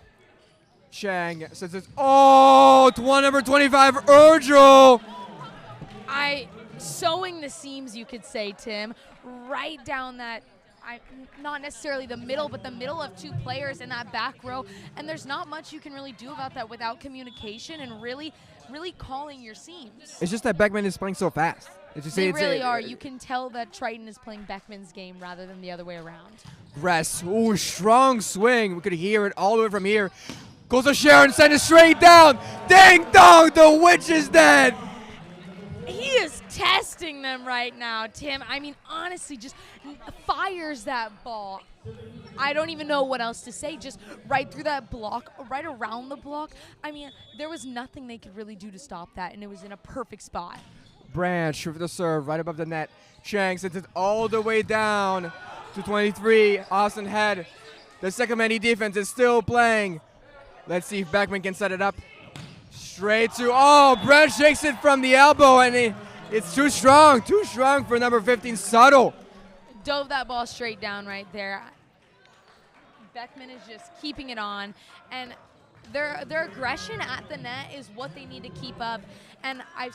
Chang says it's, oh, it's number 25, Urgel. Sewing the seams, you could say, Tim, right down that, not necessarily the middle, but the middle of two players in that back row. And there's not much you can really do about that without communication and really calling your seams. It's just that Beckman is playing so fast. They really are. You can tell that Triton is playing Beckman's game rather than the other way around. Gress, ooh, strong swing. We could hear it all the way from here. Goes to Sharon, send it straight down. Ding dong, the witch is dead. He is testing them right now, Tim. I mean, honestly, just fires that ball. I don't even know what else to say. Just right through that block, right around the block. I mean, there was nothing they could really do to stop that, and it was in a perfect spot. Branch with the serve right above the net. Chang sends it all the way down to 23. Austin Head. The Clemente defense is still playing. Let's see if Beckman can set it up. Straight to, oh, Branch shakes it from the elbow, and it's too strong for number 15, Subtle. dove that ball straight down right there. Beckman is just keeping it on, and their aggression at the net is what they need to keep up. And I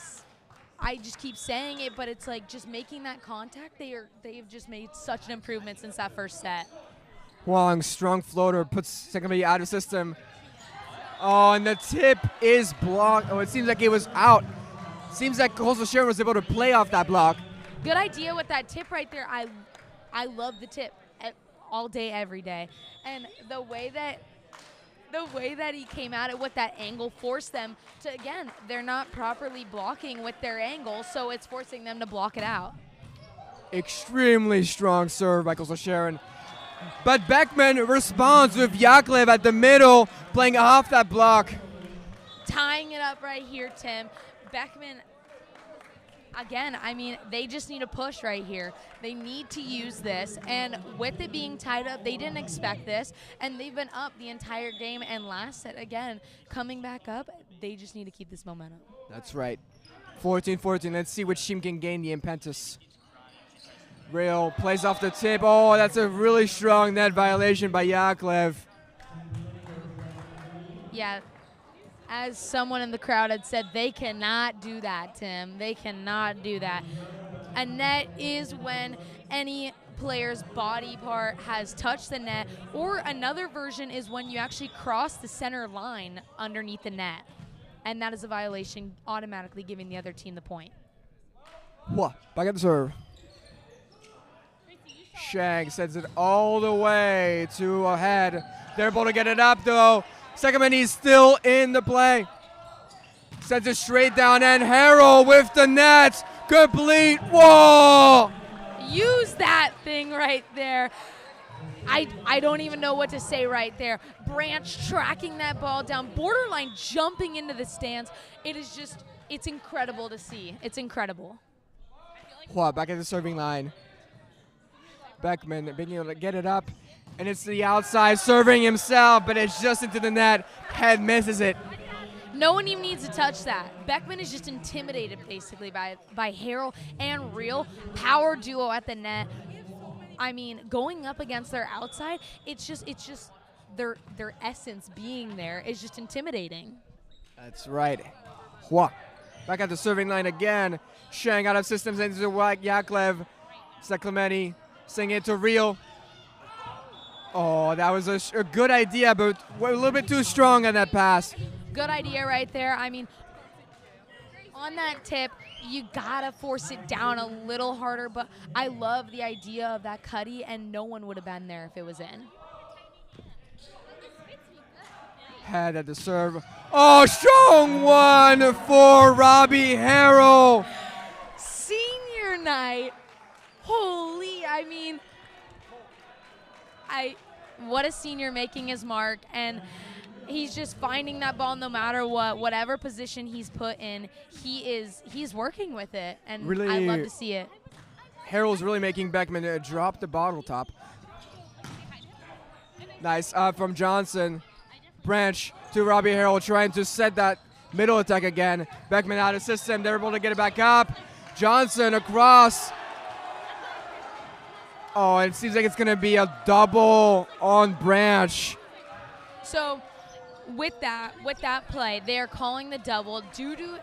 just keep saying it, but it's like just making that contact. They've just made such an improvement since that first set. Huang, strong floater, puts secondary out of system. Oh, and the tip is blocked. Oh, it seems like it was out. Seems like Coastal Sharon was able to play off that block. Good idea with that tip right there. I love the tip all day, every day. And the way that he came at it with that angle forced them to, again, they're not properly blocking with their angle, so it's forcing them to block it out. Extremely strong serve by Coastal Sharon. But Beckman responds with Yakovlev at the middle, playing off that block. Tying it up right here, Tim. Beckman, again, I mean, they just need a push right here. They need to use this, and with it being tied up, they didn't expect this, and they've been up the entire game, and last set, again, coming back up, they just need to keep this momentum. That's right. 14-14. Let's see which team can gain the impetus. Rail plays off the tip. Oh, that's a really strong net violation by Yakovlev. Yeah, as someone in the crowd had said, they cannot do that, Tim. They cannot do that. A net is when any player's body part has touched the net, or another version is when you actually cross the center line underneath the net. And that is a violation, automatically giving the other team the point. Whoa, back at the serve. Shang sends it all the way to ahead. They're able to get it up though. Second man, he's still in the play. Sends it straight down, and Harrell with the net. Complete. Whoa! Use that thing right there. I don't even know what to say right there. Branch tracking that ball down, borderline jumping into the stands. It is just, it's incredible to see. It's incredible. Wow, back at the serving line. Beckman being able to get it up, and it's the outside serving himself, but it's just into the net. Head misses it. No one even needs to touch that. Beckman is just intimidated basically by Harrell and Real. Power duo at the net. I mean, going up against their outside, it's just their essence being there is just intimidating. That's right. Hua. Back at the serving line again. Shang out of systems into Yakovlev. Clemente sing it to Real. Oh, that was a good idea, but a little bit too strong on that pass. Good idea right there. I mean, on that tip, you gotta force it down a little harder, but I love the idea of that cutty, and no one would have been there if it was in. Head at the serve. Oh, strong one for Robbie Harrell. Senior night. Holy, I mean, what a senior making his mark, and he's just finding that ball no matter what, whatever position he's put in, he's working with it, and really, I love to see it. Harrell's really making Beckman drop the bottle top. Nice from Johnson. Branch to Robbie Harrell trying to set that middle attack again. Beckman out of system. They're able to get it back up. Johnson across. Oh, it seems like it's going to be a double on Branch. So with that play, they are calling the double due to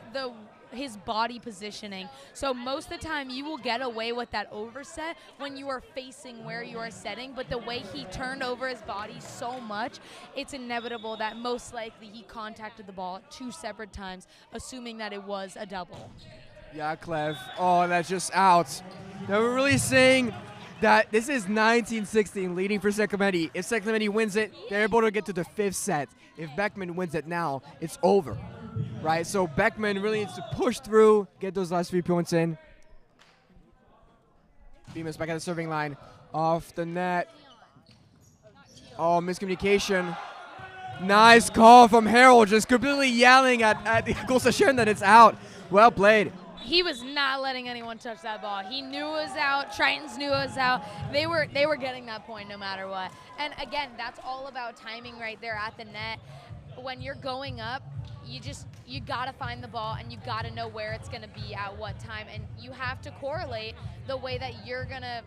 his body positioning. So most of the time you will get away with that overset when you are facing where you are setting, but the way he turned over his body so much, it's inevitable that most likely he contacted the ball 2 separate times, assuming that it was a double. Yakovlev, oh, that's just out. Now we're really saying that this is 19-16 leading for Clemente. If Clemente wins it, they're able to get to the 5th set. If Beckman wins it now, it's over, right? So Beckman really needs to push through, get those last 3 points in. Bemis back at the serving line, off the net. Oh, miscommunication. Nice call from Harrell, just completely yelling at Coastal Sharon that it's out. Well played. He was not letting anyone touch that ball. He knew it was out. Tritons knew it was out. They were getting that point no matter what. And again, that's all about timing right there at the net. When you're going up, you gotta find the ball, and you gotta know where it's gonna be at what time, and you have to correlate the way that you're gonna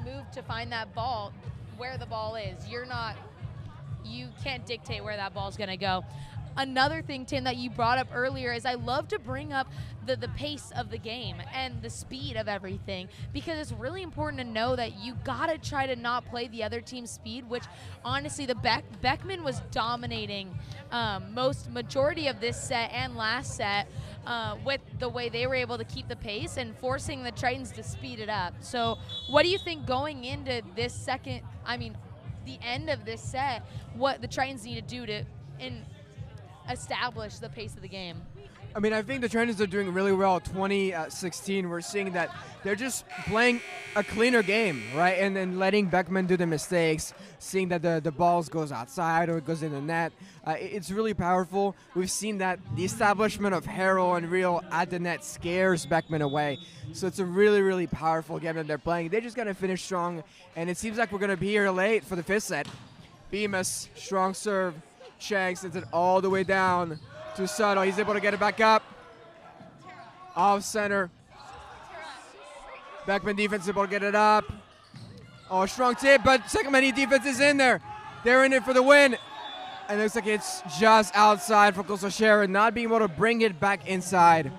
move to find that ball, where the ball is. You can't dictate where that ball's gonna go. Another thing, Tim, that you brought up earlier is I love to bring up the pace of the game and the speed of everything, because it's really important to know that you gotta try to not play the other team's speed, which honestly the Beckman was dominating majority of this set and last set with the way they were able to keep the pace and forcing the Tritons to speed it up. So what do you think going into this the end of this set, what the Tritons need to do to establish the pace of the game? I mean, I think the Tritons are doing really well. 2016, we're seeing that they're just playing a cleaner game, right? And then letting Beckman do the mistakes, seeing that the balls goes outside or it goes in the net. It's really powerful. We've seen that the establishment of Harrell and Real at the net scares Beckman away. So it's a really, really powerful game that they're playing. They just got to finish strong, and it seems like we're going to be here late for the fifth set. Bemis, strong serve. Chang sends it all the way down to Subtle. He's able to get it back up. Off center. Beckman defense able to get it up. Oh, strong tip, but Clemente defense is in there. They're in it for the win. And it looks like it's just outside for Coastal Sharon, not being able to bring it back inside.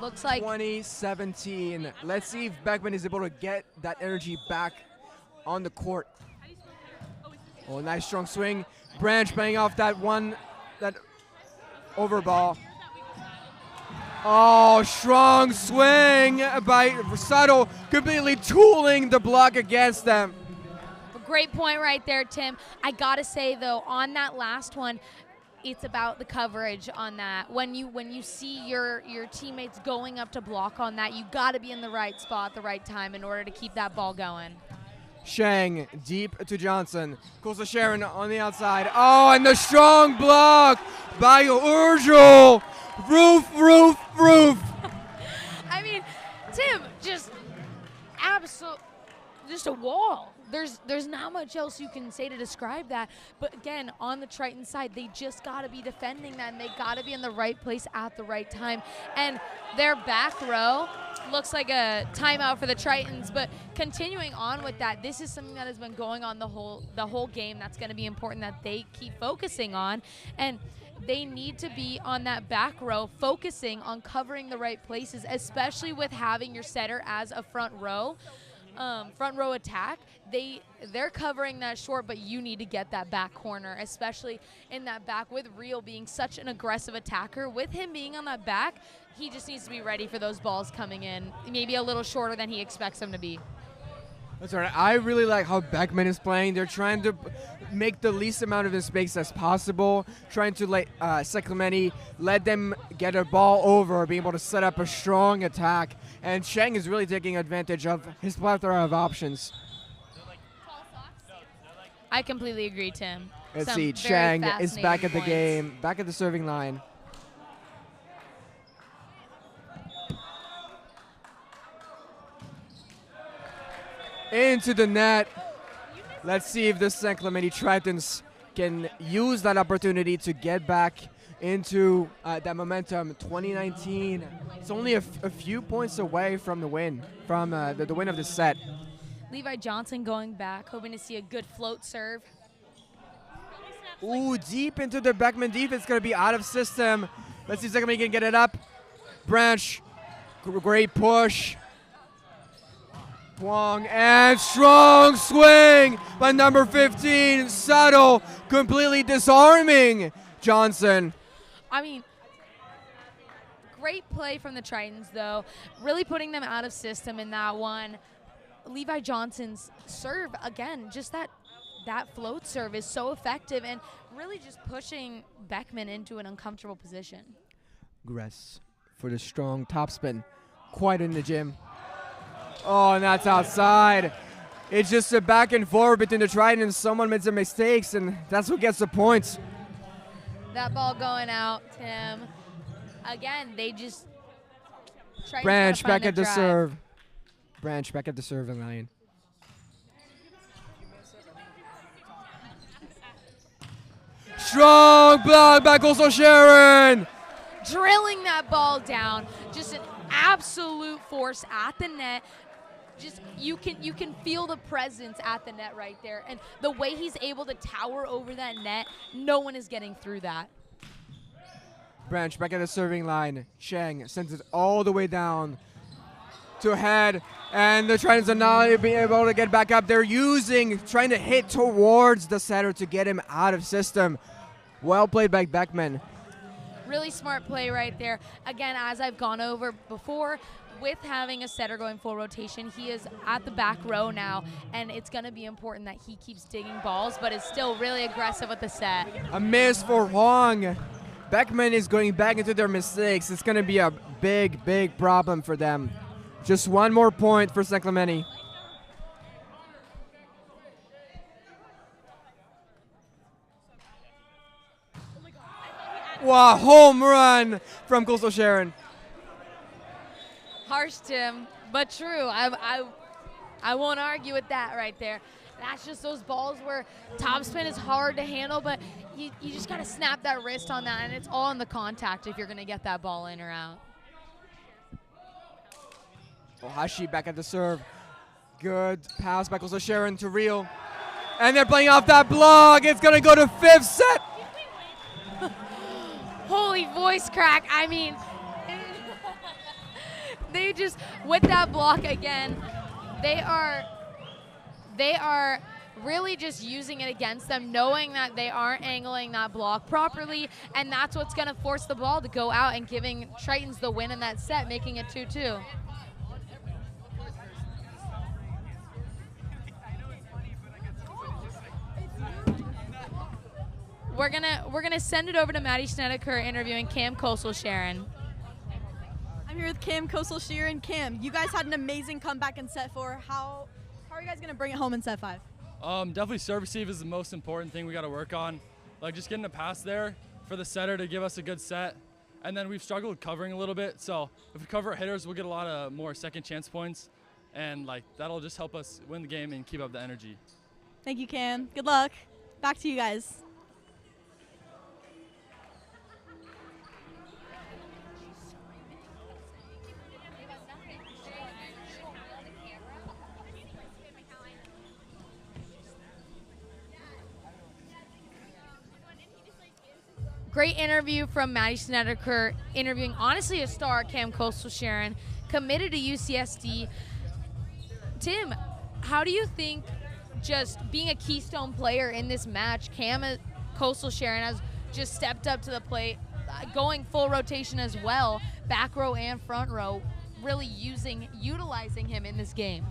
Looks like 2017. Let's see if Beckman is able to get that energy back on the court. Oh, nice strong swing. Branch playing off that over ball. Oh, strong swing by Subtle, completely tooling the block against them. Great point right there, Tim. I gotta say though, on that last one, it's about the coverage on that. When you see your teammates going up to block on that, you got to be in the right spot at the right time in order to keep that ball going. Shang deep to Johnson. Coastal Sharon on the outside. Oh, and the strong block by Urgel. Roof. I mean, Tim, just a wall. There's not much else you can say to describe that. But again, on the Triton side, they just got to be defending that, and they got to be in the right place at the right time. And their back row looks like a timeout for the Tritons. But continuing on with that, this is something that has been going on the whole game. That's going to be important that they keep focusing on. And they need to be on that back row, focusing on covering the right places, especially with having your setter as a front row attack. They're covering that short, but you need to get that back corner, especially in that back with Real being such an aggressive attacker. With him being on that back, he just needs to be ready for those balls coming in, maybe a little shorter than he expects them to be. That's all right. I really like how Beckman is playing. They're trying to make the least amount of mistakes as possible, trying to let Clemente let them get a ball over, being able to set up a strong attack. And Shang is really taking advantage of his plethora of options. I completely agree, Tim. Let's see. Chang is back at the game, back at the serving line. Into the net. Let's see if the St. Clemente Tritons can use that opportunity to get back into that momentum. 2019. It's only a few points away from the win, from the win of the set. Levi Johnson going back, hoping to see a good float serve. Ooh, deep into the Beckman defense, going to be out of system. Let's see if Clemente can get it up. Branch, great push. Wong, and strong swing by number 15, Subtle, completely disarming Johnson. I mean, great play from the Tritons, though, really putting them out of system in that one. Levi Johnson's serve, again, just that float serve is so effective and really just pushing Beckman into an uncomfortable position. Gress for the strong topspin, quite in the gym. Oh, and that's outside. It's just a back and forth between the Tritons. Someone made some mistakes, and that's who gets the points. That ball going out, Tim. Again, they just Branch back at the serve. Branch back at the serving line. Strong block by Coastal Sharon. Drilling that ball down. Just an absolute force at the net. Just you can feel the presence at the net right there. And the way he's able to tower over that net, no one is getting through that. Branch back at the serving line. Cheng sends it all the way down to head. And the Tritons are not being able to get back up. They're trying to hit towards the setter to get him out of system. Well played by Beckman. Really smart play right there. Again, as I've gone over before, with having a setter going full rotation, he is at the back row now, and it's going to be important that he keeps digging balls, but is still really aggressive with the set. A miss for Huang. Beckman is going back into their mistakes. It's going to be a big, big problem for them. Just one more point for San Clemente. Wow, home run from Coastal Sharon. Harsh, Tim, but true. I won't argue with that right there. That's just those balls where topspin is hard to handle, but you just got to snap that wrist on that, and it's all in the contact if you're going to get that ball in or out. Ohashi back at the serve. Good pass by Coastal Sharon to Real. And they're playing off that block. It's going to go to fifth set. Holy voice crack. I mean, they just, with that block again, they are really just using it against them, knowing that they aren't angling that block properly, and that's what's going to force the ball to go out and giving Tritons the win in that set, making it 2-2. We're gonna send it over to Maddie Snedeker interviewing Cam Coastal Sharon. I'm here with Cam Coastal Sharon. Cam, you guys had an amazing comeback in set 4. How are you guys gonna bring it home in set 5? Definitely serve receive is the most important thing we got to work on. Like just getting a pass there for the setter to give us a good set. And then we've struggled covering a little bit. So if we cover our hitters, we'll get a lot of more second chance points. And like that'll just help us win the game and keep up the energy. Thank you, Cam. Good luck. Back to you guys. Great interview from Maddie Snedeker, interviewing honestly a star, Cam Coastal Sharon, committed to UCSD. Tim, how do you think just being a keystone player in this match, Cam Coastal Sharon has just stepped up to the plate, going full rotation as well, back row and front row, really utilizing him in this game?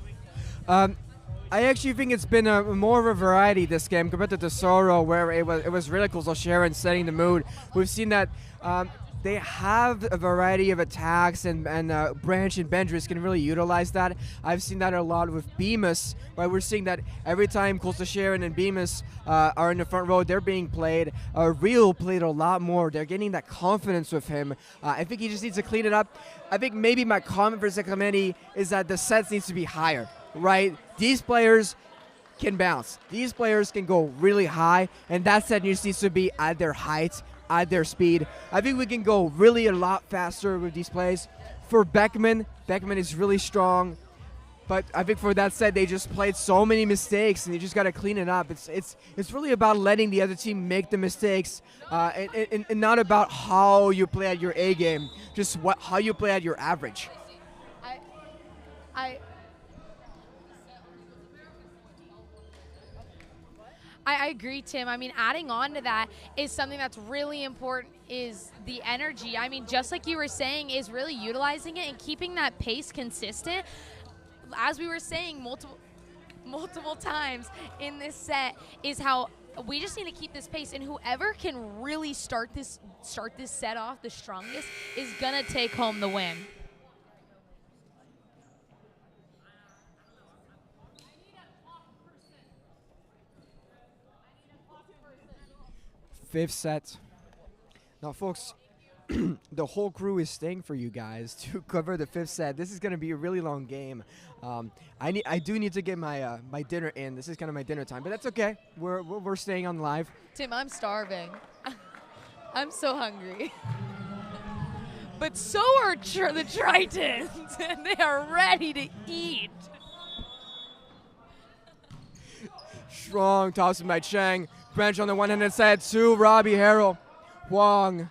I actually think it's been more of a variety this game compared to Tesoro, where it was really Coastal Sharon setting the mood. We've seen that they have a variety of attacks, and Branch and Bendris can really utilize that. I've seen that a lot with Bemis, where we're seeing that every time Coastal Sharon and Bemis are in the front row, they're being played. Real played a lot more. They're getting that confidence with him. I think he just needs to clean it up. I think maybe my comment for San Clemente is that the sets needs to be higher. Right? These players can bounce. These players can go really high, and that set needs to be at their height, at their speed. I think we can go really a lot faster with these plays. For Beckman is really strong, but I think for that set, they just played so many mistakes, and you just got to clean it up. It's really about letting the other team make the mistakes, and not about how you play at your A game, just how you play at your average. I agree, Tim. I mean, adding on to that is something that's really important is the energy. I mean, just like you were saying, is really utilizing it and keeping that pace consistent. As we were saying multiple times in this set is how we just need to keep this pace, and whoever can really start this set off the strongest is gonna take home the win. Fifth set. Now, folks, the whole crew is staying for you guys to cover the 5th set. This is going to be a really long game. I do need to get my my dinner in. This is kind of my dinner time, but that's okay. We're staying on live. Tim, I'm starving. I'm so hungry. But so are the Tritons, and they are ready to eat. Strong toss by Chang. Branch on the one-handed side to Robbie Harrell. Huang.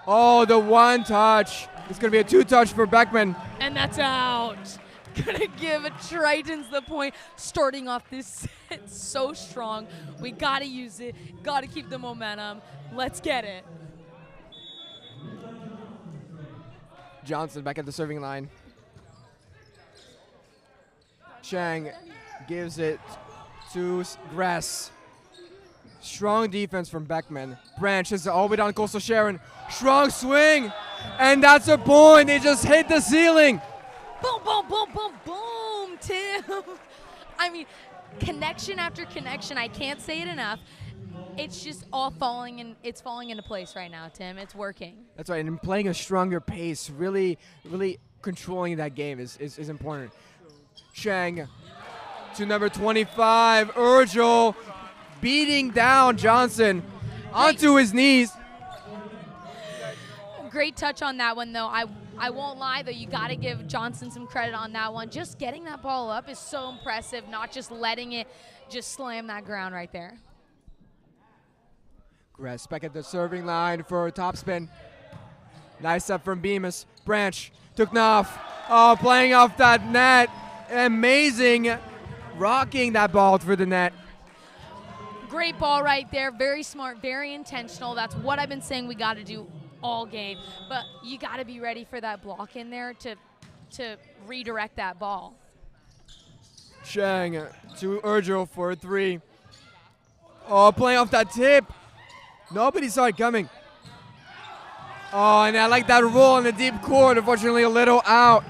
Oh, the one touch. It's going to be a 2-touch for Beckman. And that's out. Gonna give Tritons the point. Starting off this set so strong. We gotta use it. Gotta keep the momentum. Let's get it. Johnson back at the serving line. Chang gives it to Gress. Strong defense from Beckman. Branch is all the way down Coastal Sharon. Strong swing. And that's a point. They just hit the ceiling. Boom, boom, boom, boom, boom, Tim. I mean, connection after connection. I can't say it enough. It's just all falling into place right now, Tim. It's working. That's right. And playing a stronger pace, really controlling that game is important. Chang to number 25, Urgel, beating down Johnson onto his knees. Great touch on that one, though. I won't lie, though. You got to give Johnson some credit on that one. Just getting that ball up is so impressive, not just letting it just slam that ground right there. Gress back at the serving line for a topspin. Nice up from Bemis. Branch to Knopf. Oh, playing off that net. Amazing. Rocking that ball through the net. Great ball right there. Very smart, very intentional. That's what I've been saying we got to do all game. But you got to be ready for that block in there to redirect that ball. Chang to Urgel for a 3. Oh, playing off that tip. Nobody saw it coming. Oh, and I like that roll in the deep court. Unfortunately, a little out.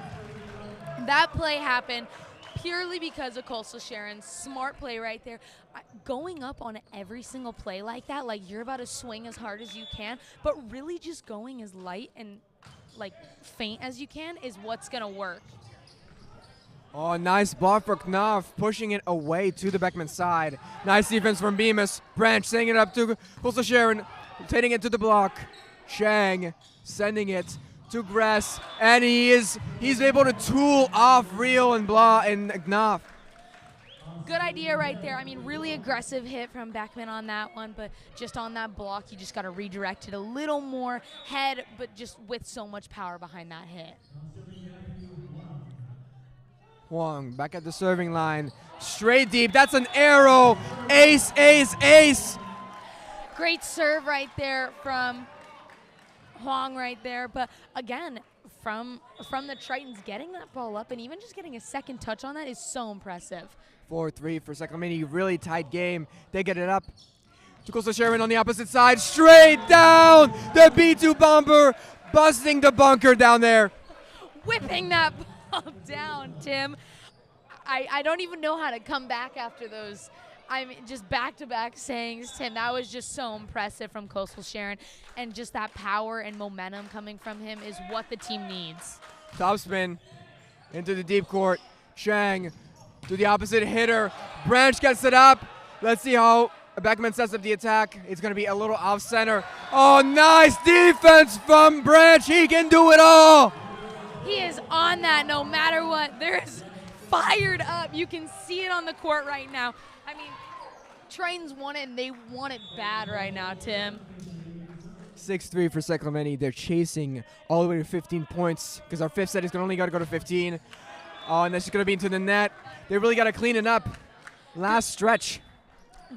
That play happened purely because of Coastal Sharon's smart play right there. Going up on every single play like that, like you're about to swing as hard as you can, but really just going as light and like faint as you can is what's going to work. Oh, nice ball for Knopf, pushing it away to the Beckman side. Nice defense from Bemis. Branch sending it up to Coastal Sharon, taking it to the block. Chang sending it to Gress, and he's able to tool off Real and Blah and Knopf. Good idea right there. I mean, really aggressive hit from Beckman on that one, but just on that block, you just got to redirect it a little more head, but just with so much power behind that hit. Huang back at the serving line. Straight deep. That's an arrow. Ace, ace, ace. Great serve right there from Huang right there. But again, from the Tritons, getting that ball up and even just getting a second touch on that is so impressive. 4-3 for Clemente. Really tight game. They get it up to Coastal Sharon on the opposite side. Straight down. The B2 bomber busting the bunker down there. Whipping that ball down, Tim. I don't even know how to come back after those. I mean, just back-to-back sayings, Tim. That was just so impressive from Coastal Sharon. And just that power and momentum coming from him is what the team needs. Topspin into the deep court. Chang to the opposite hitter. Branch gets it up. Let's see how Beckman sets up the attack. It's going to be a little off-center. Oh, nice defense from Branch. He can do it all. He is on that no matter what. There's fired up. You can see it on the court right now. I mean, Tritons want it, and they want it bad right now, Tim. 6-3 for Clemente. They're chasing all the way to 15 points because our 5th set is only got to go to 15. Oh, and that's going to be into the net. They really got to clean it up. Last stretch.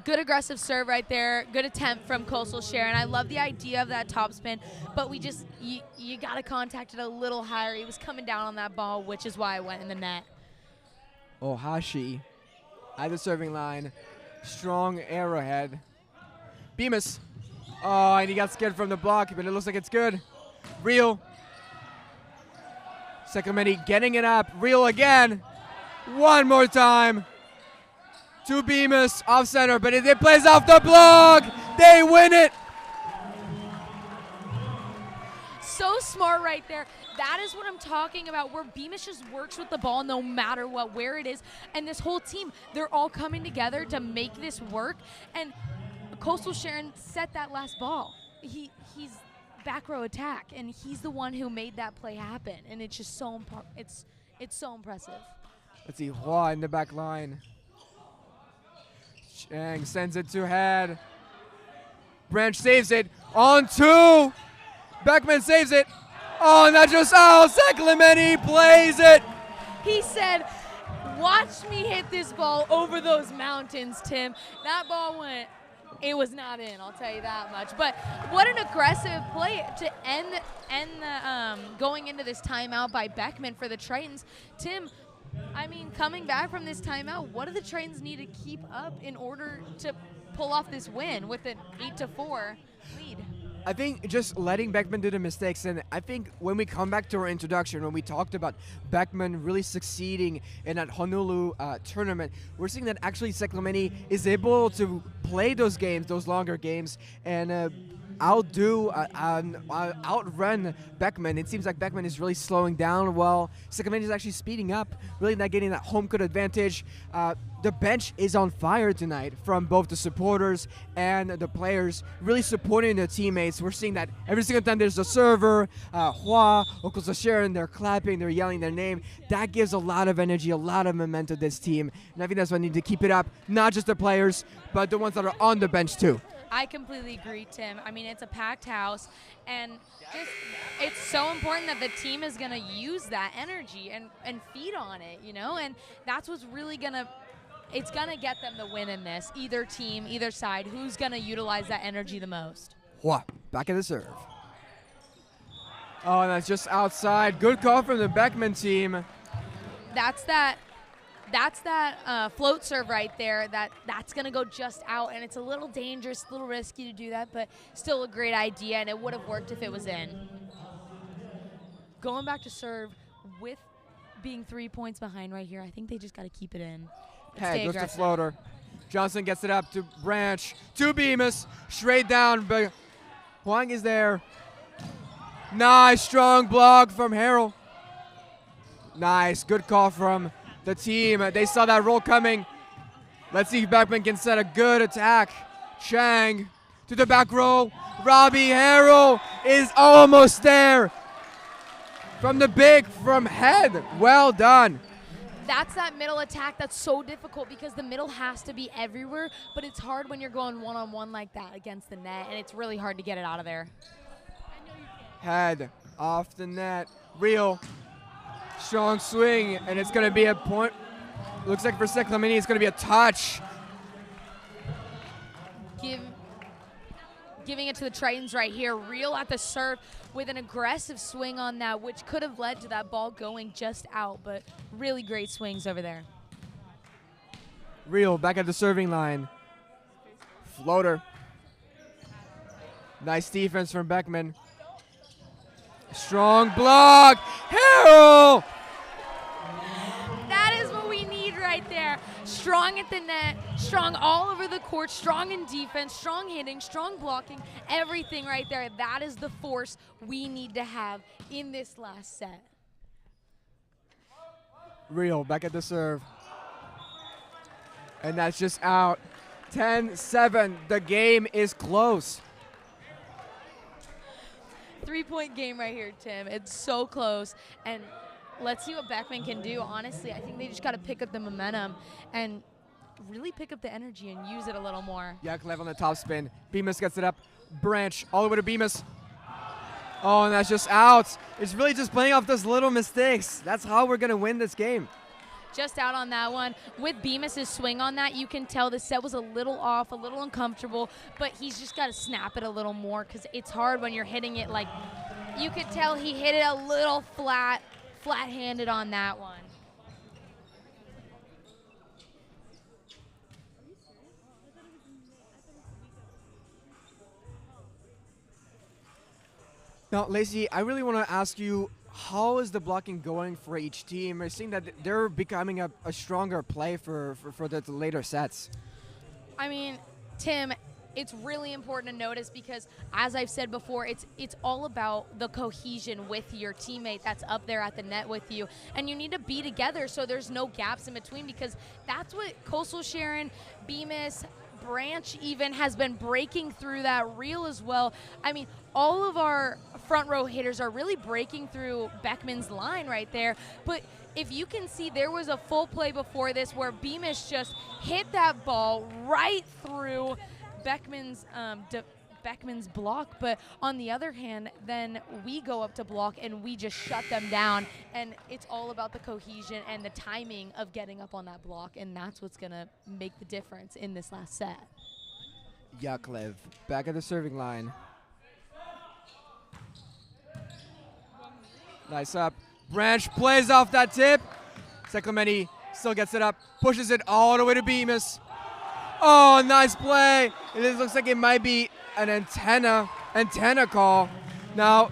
Good aggressive serve right there. Good attempt from Coastal Sharon. I love the idea of that topspin, but you got to contact it a little higher. He was coming down on that ball, which is why it went in the net. Ohashi at the serving line. Strong arrowhead. Bemis. Oh, and he got scared from the block, but it looks like it's good. Real. Clemente getting it up. Real again. One more time. To Bemis, off center, but it plays off the block. They win it. so smart right there. That is what I'm talking about, where Bemis just works with the ball no matter what, where it is. And this whole team, they're all coming together to make this work. And Coastal Sharon set that last ball. He's back row attack, and he's the one who made that play happen. And it's just so it's so impressive. Let's see, Hua in the back line. Chang sends it to head. Branch saves it. On 2. Beckman saves it. Oh, and that just out. Clemente plays it. He said, watch me hit this ball over those mountains, Tim. That ball went, it was not in, I'll tell you that much. But what an aggressive play to end the going into this timeout by Beckman for the Tritons. Tim, I mean, coming back from this timeout, what do the Tritons need to keep up in order to pull off this win with an 8-4 lead? I think just letting Beckman do the mistakes, and I think when we come back to our introduction, when we talked about Beckman really succeeding in that Honolulu tournament, we're seeing that actually Clemente is able to play those games, those longer games, and outrun Beckman. It seems like Beckman is really slowing down while Clemente is actually speeding up, really not getting that home court advantage. The bench is on fire tonight from both the supporters and the players, really supporting their teammates. We're seeing that every single time there's a server, Hua, Okosa Sharon, they're clapping, they're yelling their name. That gives a lot of energy, a lot of momentum to this team. And I think that's why I need to keep it up, not just the players, but the ones that are on the bench too. I completely agree, Tim. I mean, it's a packed house, and just it's so important that the team is going to use that energy and feed on it, you know? And that's what's really going to – it's going to get them the win in this. Either team, either side, who's going to utilize that energy the most? Hua, back at the serve. Oh, and that's just outside. Good call from the Beckman team. That's that float serve right there. That's going to go just out, and it's a little dangerous, a little risky to do that, but still a great idea, and it would have worked if it was in. Going back to serve with being 3 points behind right here, I think they just got to keep it in. Head goes to floater. Johnson gets it up to Branch, to Bemis, straight down, but Huang is there. Nice, strong block from Harrell. Nice, good call from the team. They saw that roll coming. Let's see if Beckman can set a good attack. Chang to the back row. Robbie Harrell is almost there. From the from head. Well done. That's that middle attack that's so difficult because the middle has to be everywhere, but it's hard when you're going one-on-one like that against the net, and it's really hard to get it out of there. Head off the net. Real. Strong swing, and it's going to be a point. Looks like for Clemente, it's going to be a touch. Giving it to the Tritons right here. Real at the serve with an aggressive swing on that, which could have led to that ball going just out, but really great swings over there. Real back at the serving line. Floater. Nice defense from Beckman. Strong block. Harrell! That is what we need right there. Strong at the net, strong all over the court, strong in defense, strong hitting, strong blocking, everything right there. That is the force we need to have in this last set. Real back at the serve. And that's just out. 10-7. The game is close. 3-point game right here, Tim. It's so close. And let's see what Beckman can do. Honestly, I think they just got to pick up the momentum and really pick up the energy and use it a little more. Yeah, Clev on the top spin. Bemis gets it up. Branch all the way to Bemis. Oh, and that's just out. It's really just playing off those little mistakes. That's how we're going to win this game. Just out on that one. With Bemis' swing on that, you can tell the set was a little off, a little uncomfortable, but he's just got to snap it a little more because it's hard when you're hitting it like, you could tell he hit it a little flat-handed on that one. Now, Lacey, I really want to ask you, how is the blocking going for each team? We're seeing that they're becoming a stronger play for the later sets. I mean, Tim, it's really important to notice because, as I've said before, it's all about the cohesion with your teammate that's up there at the net with you. And you need to be together so there's no gaps in between, because that's what Coastal Sharon, Bemis, Branch even has been breaking through that reel as well. I mean, all of our front row hitters are really breaking through Beckman's line right there. But if you can see, there was a full play before this where Bemis just hit that ball right through Beckman's Beckman's block. But on the other hand, then we go up to block and we just shut them down. And it's all about the cohesion and the timing of getting up on that block, and that's what's going to make the difference in this last set. Yaklev back at the serving line. Nice up. Branch plays off that tip. Clemente still gets it up, pushes it all the way to Bemis. Oh, nice play. It looks like it might be an antenna call. Now,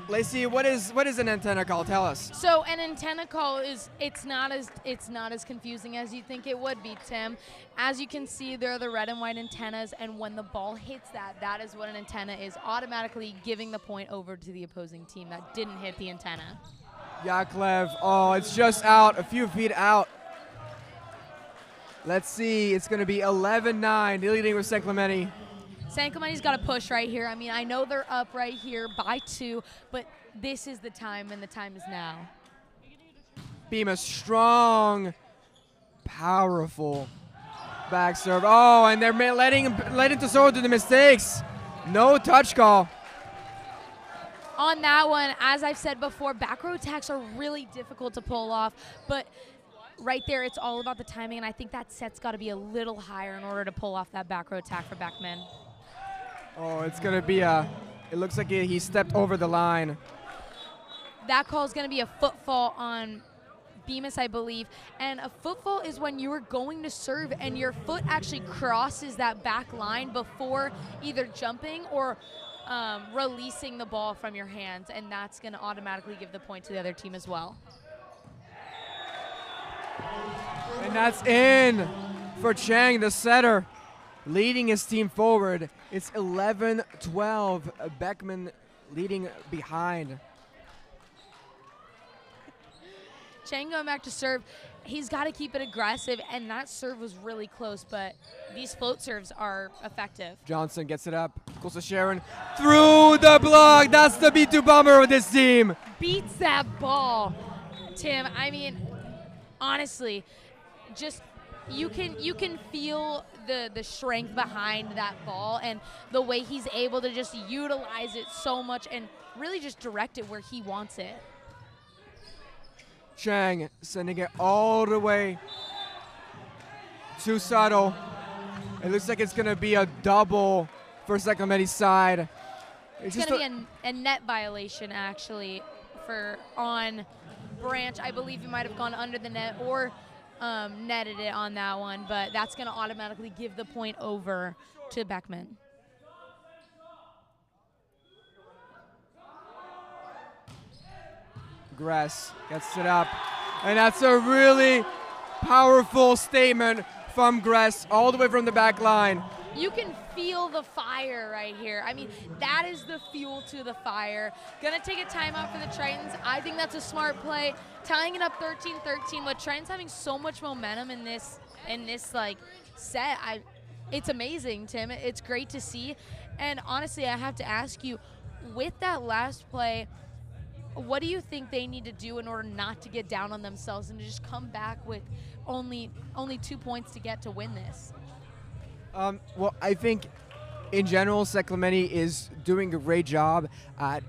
Lacey, what is an antenna call? Tell us. So an antenna call is it's not as confusing as you think it would be, Tim. As you can see, there are the red and white antennas, and when the ball hits that is what an antenna is, automatically giving the point over to the opposing team that didn't hit the antenna. Yaklev, oh, it's just out, a few feet out. Let's see, it's going to be 11-9, leading with San Clemente. San Clemente's got to push right here. I mean, I know they're up right here by 2, but this is the time, and the time is now. Bemis, strong, powerful back serve. Oh, and they're letting Tesoro do the mistakes. No touch call. On that one, as I've said before, back row attacks are really difficult to pull off, but right there, it's all about the timing, and I think that set's got to be a little higher in order to pull off that back row attack for Beckman. Oh, it's going to be it looks like he stepped over the line. That call is going to be a footfall on Bemis, I believe, and a footfall is when you are going to serve and your foot actually crosses that back line before either jumping or releasing the ball from your hands, and that's going to automatically give the point to the other team as well. And that's in for Chang, the setter, leading his team forward. It's 11-12, Beckman leading behind. Chang going back to serve. He's got to keep it aggressive, and that serve was really close, but these float serves are effective. Johnson gets it up. Coastal Sharon through the block. That's the B2 bomber of this team. Beats that ball, Tim. I mean, honestly, just you can feel the strength behind that ball and the way he's able to just utilize it so much and really just direct it where he wants it. Chang sending it all the way to Sato. It looks like it's going to be a double for San Clemente's side. It's going to be a net violation, actually, on Branch. I believe he might have gone under the net or netted it on that one, but that's going to automatically give the point over to Beckman. Gress gets it up, and that's a really powerful statement from Gress all the way from the back line. You can feel the fire right here. I mean, that is the fuel to the fire. Gonna take a timeout for the Tritons. I think that's a smart play. Tying it up 13-13 with Tritons having so much momentum in this like set. It's amazing, Tim. It's great to see. And honestly, I have to ask you, with that last play, what do you think they need to do in order not to get down on themselves and to just come back with only 2 points to get to win this? Well, I think in general, San Clemente is doing a great job at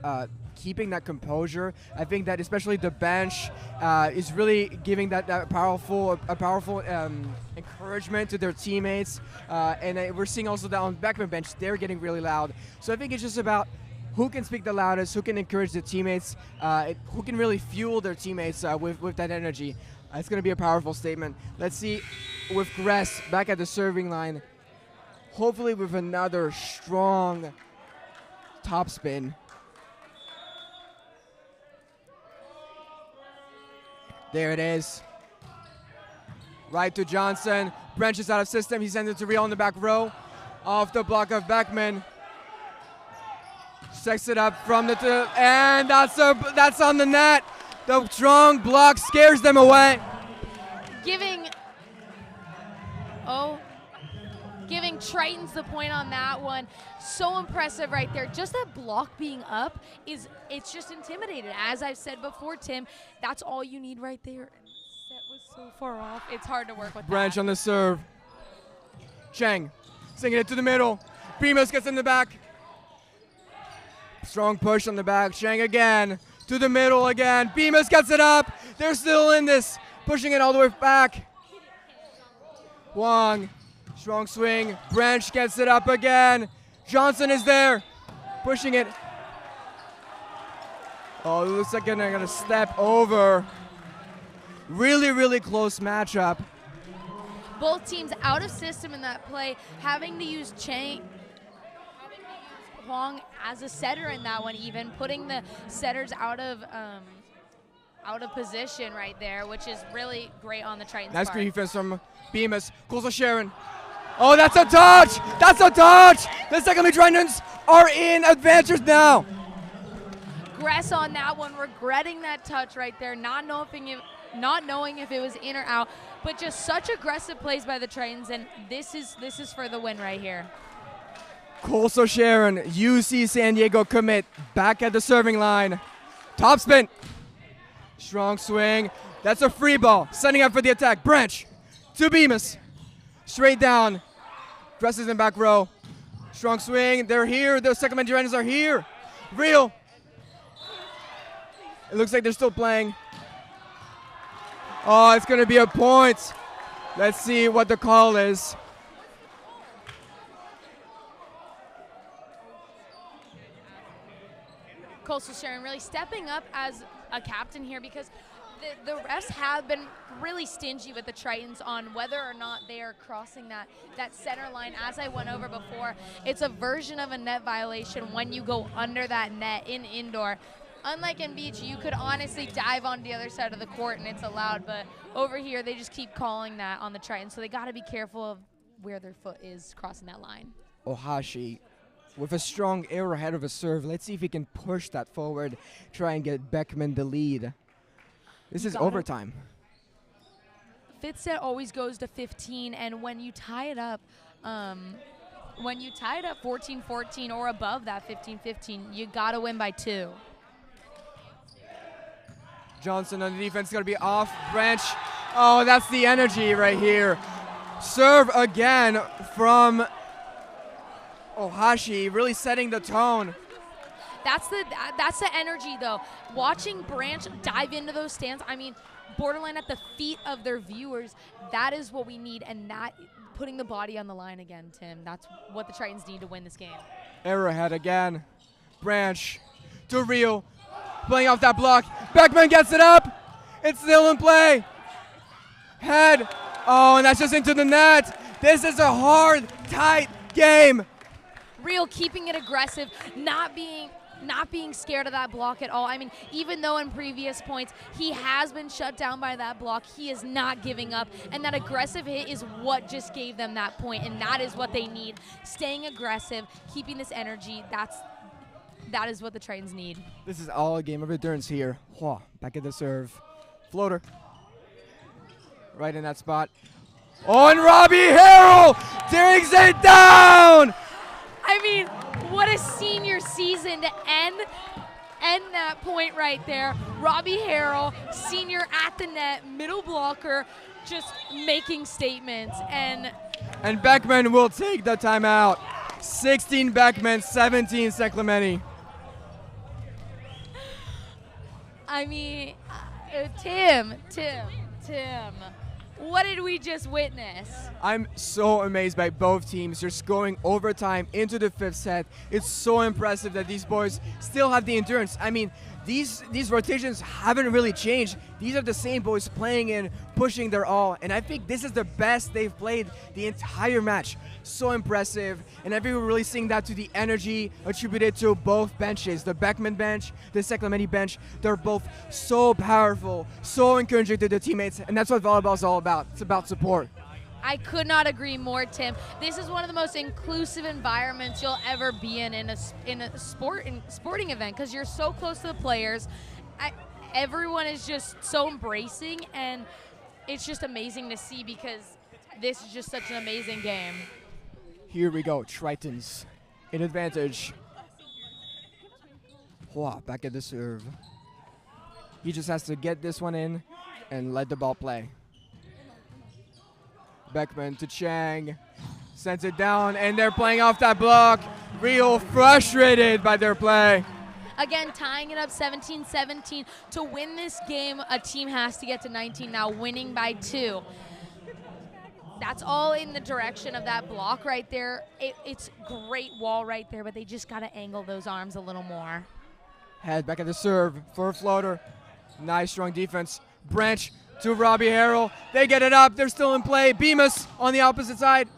keeping that composure. I think that especially the bench is really giving that powerful encouragement to their teammates. And we're seeing also that on Beckman bench, they're getting really loud. So I think it's just about who can speak the loudest, who can encourage the teammates, who can really fuel their teammates with that energy. It's going to be a powerful statement. Let's see with Gress back at the serving line, hopefully with another strong top spin. There it is. Right to Johnson. Branch is out of system. He sends it to Real in the back row. Off the block of Beckman. Sets it up from the and that's on the net. The strong block scares them away. Giving Tritons the point on that one. So impressive right there. Just that block being up it's just intimidated. As I've said before, Tim, that's all you need right there. And the set was so far off. It's hard to work with Branch that. on the serve. Cheng singing it to the middle. Bemis gets in the back. Strong push on the back. Cheng again to the middle again. Bemis gets it up. They're still in this. Pushing it all the way back. Wong. Strong swing. Branch gets it up again. Johnson is there. Pushing it. Oh, it looks like they're going to step over. Really, really close matchup. Both teams out of system in that play, having to use Huang as a setter in that one, even putting the setters out of position right there, which is really great on the Tritons' Nice part. defense from Bemis. Calls to Sharon. Oh, that's a touch! That's a touch! The second Tritons are in advantage now. Gress on that one, regretting that touch right there, not knowing if it was in or out, but just such aggressive plays by the Tritons, and this is for the win right here. Colso Sharon, UC San Diego commit, back at the serving line. Topspin. Strong swing. That's a free ball. Setting up for the attack. Branch to Bemis. Straight down. Dresses in back row. Strong swing. They're here. The second Tritons are here. Real. It looks like they're still playing. Oh, it's going to be a point. Let's see what the call is. Coastal Sharon really stepping up as a captain here, because the refs have been really stingy with the Tritons on whether or not they are crossing that center line. As I went over before, it's a version of a net violation when you go under that net in indoor. Unlike in beach, you could honestly dive on the other side of the court and it's allowed, but over here they just keep calling that on the Tritons, so they got to be careful of where their foot is crossing that line. Ohashi with a strong arrowhead of a serve. Let's see if he can push that forward, try and get Beckman the lead. This is overtime. Fifth set always goes to 15, and when you tie it up 14-14 or above that 15-15, you got to win by 2. Johnson on the defense is going to be off. Branch. Oh, that's the energy right here. Serve again from Ohashi, really setting the tone. That's the energy, though. Watching Branch dive into those stands, I mean, borderline at the feet of their viewers, that is what we need, and that putting the body on the line again, Tim. That's what the Tritons need to win this game. Arrowhead again. Branch to Rio. Playing off that block. Beckman gets it up. It's still in play. Head. Oh, and that's just into the net. This is a hard, tight game. Real keeping it aggressive, not being scared of that block at all. I mean, even though in previous points he has been shut down by that block, he is not giving up, and that aggressive hit is what just gave them that point, and that is what they need. Staying aggressive, keeping this energy, that is what the Tritons need. This is all a game of endurance here. Hua, back at the serve. Floater. Right in that spot. Oh, and Robbie Harrell digs it down! I mean, what a senior season to end that point right there. Robbie Harrell, senior at the net, middle blocker, just making statements. And Beckman will take the timeout. 16 Beckman, 17 San Clemente. I mean, Tim, what did we just witness? I'm so amazed by both teams. They're going overtime into the 5th set. It's so impressive that these boys still have the endurance. I mean, these rotations haven't really changed. These are the same boys playing in, pushing their all, and I think this is the best they've played the entire match. So impressive, and I think we're really seeing that to the energy attributed to both benches. The Beckman bench, the San Clemente bench, they're both so powerful, so encouraging to the teammates, and that's what volleyball is all about. It's about support. I could not agree more, Tim. This is one of the most inclusive environments you'll ever be in a sporting event, because you're so close to the players. Everyone is just so embracing, and it's just amazing to see, because this is just such an amazing game. Here we go, Tritons in advantage. Wow, back at the serve. He just has to get this one in and let the ball play. Beckman to Chang, sends it down, and they're playing off that block. Real frustrated by their play. Again, tying it up 17-17. To win this game, a team has to get to 19 now, winning by 2. That's all in the direction of that block right there. It's great wall right there, but they just got to angle those arms a little more. Head back at the serve for a floater. Nice, strong defense. Branch to Robbie Harrell. They get it up. They're still in play. Bemis on the opposite side.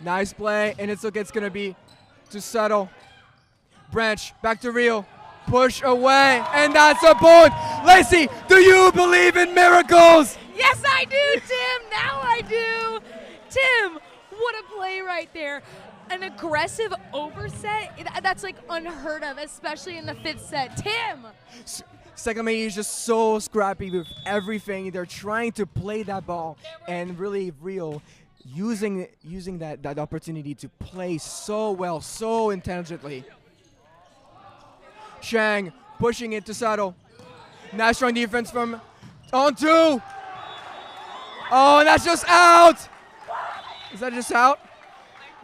Nice play, and it's going to be to Settle. Branch back to Real. Push away, and that's a point. Lacey, do you believe in miracles? Yes, I do, Tim. Now I do. Tim, what a play right there. An aggressive overset, that's like unheard of, especially in the 5th set. Tim! Second Clemente is just so scrappy with everything. They're trying to play that ball, and really Real using that opportunity to play so well, so intelligently. Chang pushing it to Saddle. Nice strong defense from on 2. Oh, and that's just out. Is that just out?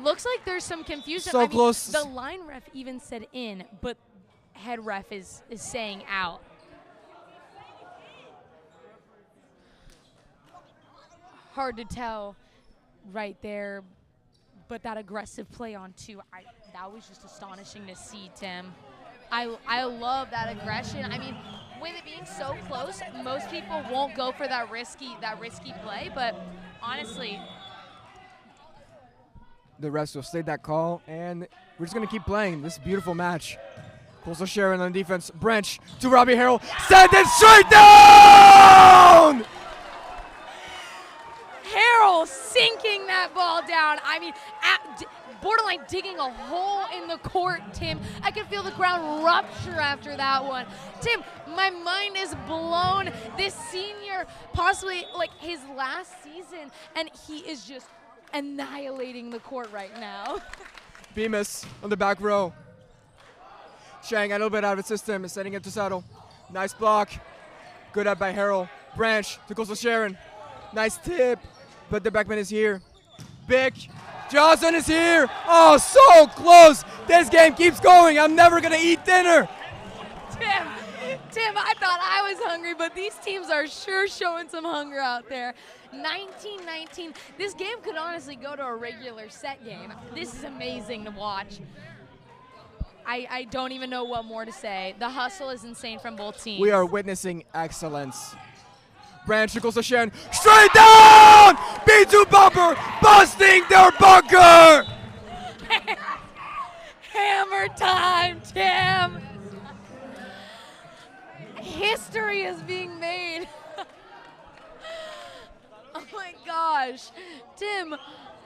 Looks like there's some confusion. So close. The line ref even said in, but head ref is saying out. Hard to tell right there, but that aggressive play on 2, that was just astonishing to see, Tim. I love that aggression. I mean, with it being so close, most people won't go for that risky play, but honestly, the refs will state that call, and we're just going to keep playing this beautiful match. Coastal Sharon on defense. Branch to Robbie Harrell. Send it straight down! Harrell sinking that ball down. I mean, borderline digging a hole in the court, Tim. I could feel the ground rupture after that one. Tim, my mind is blown. This senior, possibly like his last season, and he is just annihilating the court right now. Bemis on the back row. Chang a little bit out of system, setting it to Saddle. Nice block. Good up by Harrell. Branch to Coastal Sharon. Nice tip, but the Beckman is here. Big Johnson is here. Oh, so close. This game keeps going. I'm never going to eat dinner. Tim, I thought I was hungry, but these teams are sure showing some hunger out there. 19-19. This game could honestly go to a regular set game. This is amazing to watch. I don't even know what more to say. The hustle is insane from both teams. We are witnessing excellence. Branch to Coastal Sharon. Straight down! B2 bumper busting their bunker! Hammer time, Tim! History is being made. Oh my gosh. Tim,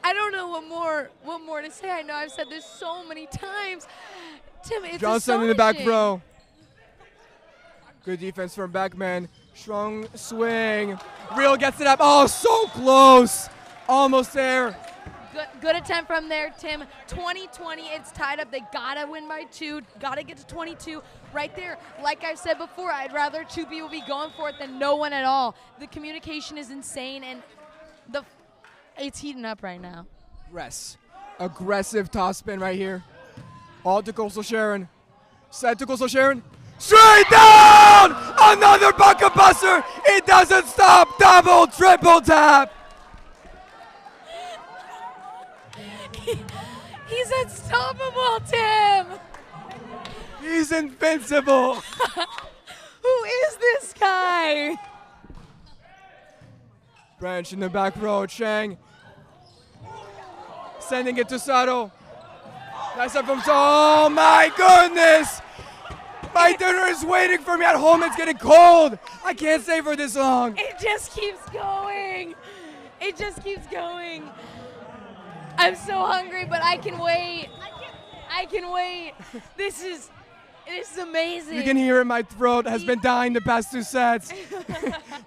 I don't know what more to say. I know I've said this so many times. Tim, it's Johnson in the back row. Good defense from Beckman. Strong swing. Real gets it up. Oh, so close. Almost there. Good attempt from there, Tim. 2020, it's tied up. They gotta win by 2. Gotta get to 22 right there. Like I've said before, I'd rather 2 people be going for it than no one at all. The communication is insane, and it's heating up right now. Rest. Aggressive toss spin right here. All to Coastal Sharon. Set to Coastal Sharon. Straight down! Another bucket buster. It doesn't stop. Double, triple tap. He's unstoppable, Tim. He's invincible. Who is this guy? Branch in the back row. Chang sending it to Sato. Nice up from oh my goodness! My dinner is waiting for me at home. It's getting cold. I can't stay for this long. It just keeps going. It just keeps going. I'm so hungry, but I can wait. I can wait. This is amazing. You can hear it. My throat has been dying the past 2 sets.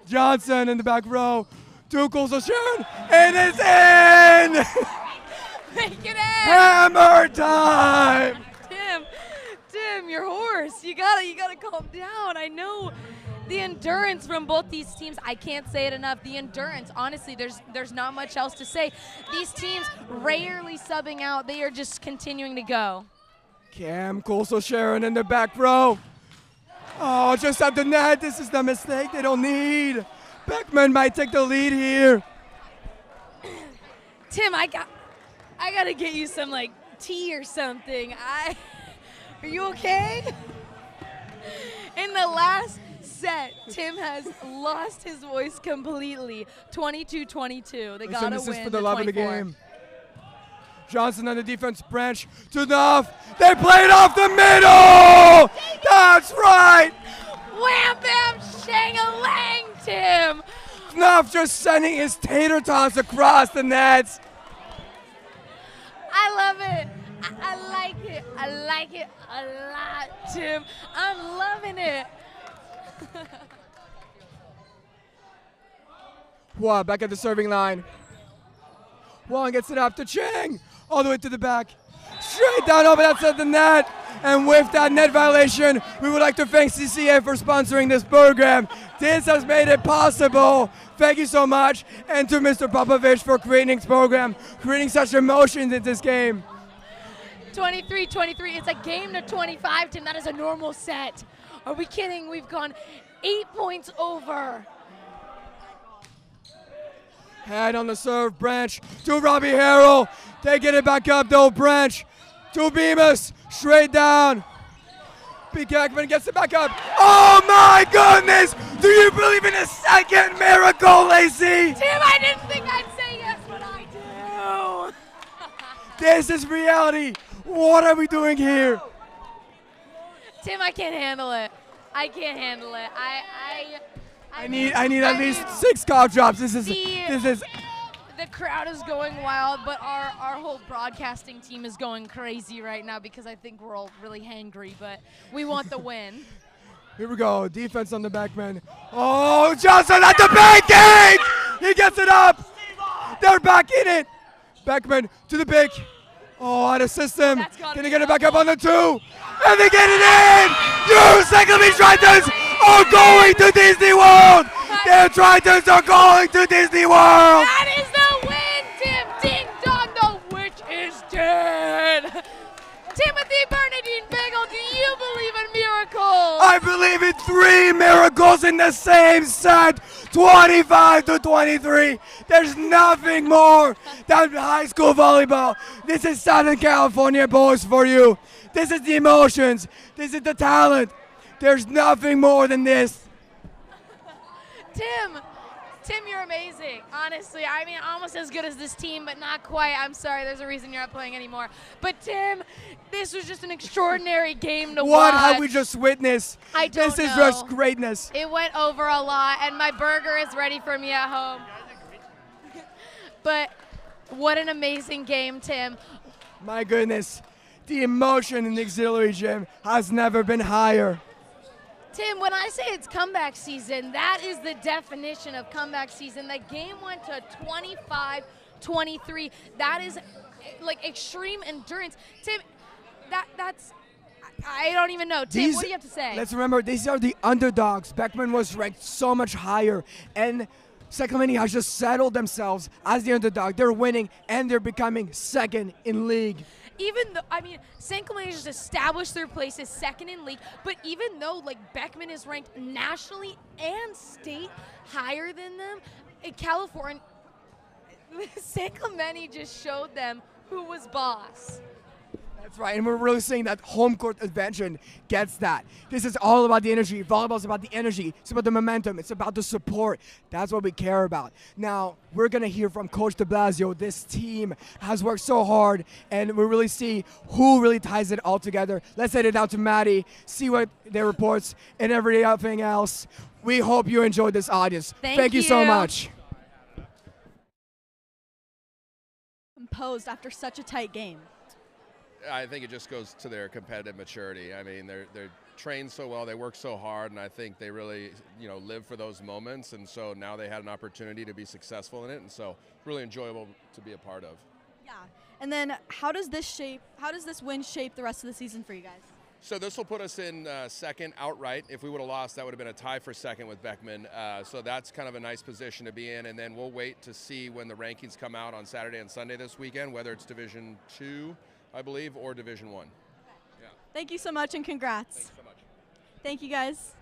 Johnson in the back row. 2 goals of Sharon. And it's in! Make it in! Hammer time! Tim, you're hoarse. You gotta calm down. I know the endurance from both these teams. I can't say it enough. The endurance, honestly, there's not much else to say. These teams rarely subbing out. They are just continuing to go. Cam Coastal Sharon in the back row. Oh, just at the net. This is the mistake they don't need. Beckman might take the lead here. Tim, I gotta get you some like tea or something. Are you okay? In the last set, Tim has lost his voice completely. 22-22. They gotta this win. is for the love of the 24. game. Johnson on the defense branch to Nuff. They played off the middle. That's right. Wham bam shang-a-lang, Tim. Nuff just sending his tater tots across the nets. I love it. I like it. I like it a lot, Tim. I'm loving it. Wow, back at the serving line. Wong gets it up to Chang. All the way to the back. Straight down over that side of the net. And with that net violation, we would like to thank CCA for sponsoring this program. This has made it possible. Thank you so much. And to Mr. Popovich for creating this program, creating such emotions in this game. 23-23. It's a game to 25, Tim. That is a normal set. Are we kidding? We've gone 8 points over. Head on the serve, Branch to Robbie Harrell. They get it back up though, Branch to Bemis, straight down. B. Beckman gets it back up. Oh my goodness! Do you believe in a second miracle, Lacey? Tim, I didn't think I'd say yes, but I do. This is reality. What are we doing here? Tim, I can't handle it. I can't handle it. I need at least 6 cough drops. This is the crowd is going wild, but our whole broadcasting team is going crazy right now because I think we're all really hangry, but we want the win. Here we go. Defense on the Beckman. Oh, Johnson at the back gate! He gets it up. They're back in it. Beckman to the big. Oh, out of system. Gonna get it back up on the 2. And they get it in! You Clemente Tritons are going to Disney World! Their Tritons are going to Disney World! That is the win, Tim! Ding dong, the witch is dead! Timothy Bernadine Bagel, do you believe in miracles? I believe in 3 miracles in the same set! 25-23. There's nothing more than high school volleyball. This is Southern California boys for you. This is the emotions. This is the talent. There's nothing more than this. Tim, you're amazing. Honestly, I mean, almost as good as this team, but not quite. I'm sorry, there's a reason you're not playing anymore. But Tim, this was just an extraordinary game to watch. What have we just witnessed? I don't know. This is just greatness. It went over a lot, and my burger is ready for me at home. But what an amazing game, Tim. My goodness, the emotion in the auxiliary gym has never been higher. Tim, when I say it's comeback season, that is the definition of comeback season. The game went to 25-23. That is like extreme endurance. Tim, that's I don't even know. Tim, what do you have to say? Let's remember, these are the underdogs. Beckman was ranked so much higher, and Clemente has just settled themselves as the underdog. They're winning, and they're becoming second in league. Even though, I mean, St. Clemente just established their place as second in league, but even though, like, Beckman is ranked nationally and state higher than them, in California, St. Clemente just showed them who was boss. That's right, and we're really seeing that home court advantage gets that. This is all about the energy. Volleyball is about the energy. It's about the momentum. It's about the support. That's what we care about. Now, we're going to hear from Coach de Blasio. This team has worked so hard, and we really see who really ties it all together. Let's head it out to Maddie, see what their reports and everything else. We hope you enjoyed this audience. Thank you so you. much. composed after such a tight game? I think it just goes to their competitive maturity. I mean, they're trained so well, they work so hard, and I think they really, live for those moments. And so now they had an opportunity to be successful in it, and so really enjoyable to be a part of. Yeah. And then how does this win shape the rest of the season for you guys? So this will put us in second outright. If we would have lost, that would have been a tie for second with Beckman. So that's kind of a nice position to be in. And then we'll wait to see when the rankings come out on Saturday and Sunday this weekend, whether it's Division II, I believe, or Division I. Thank you so much and congrats. Thanks so much. Thank you guys.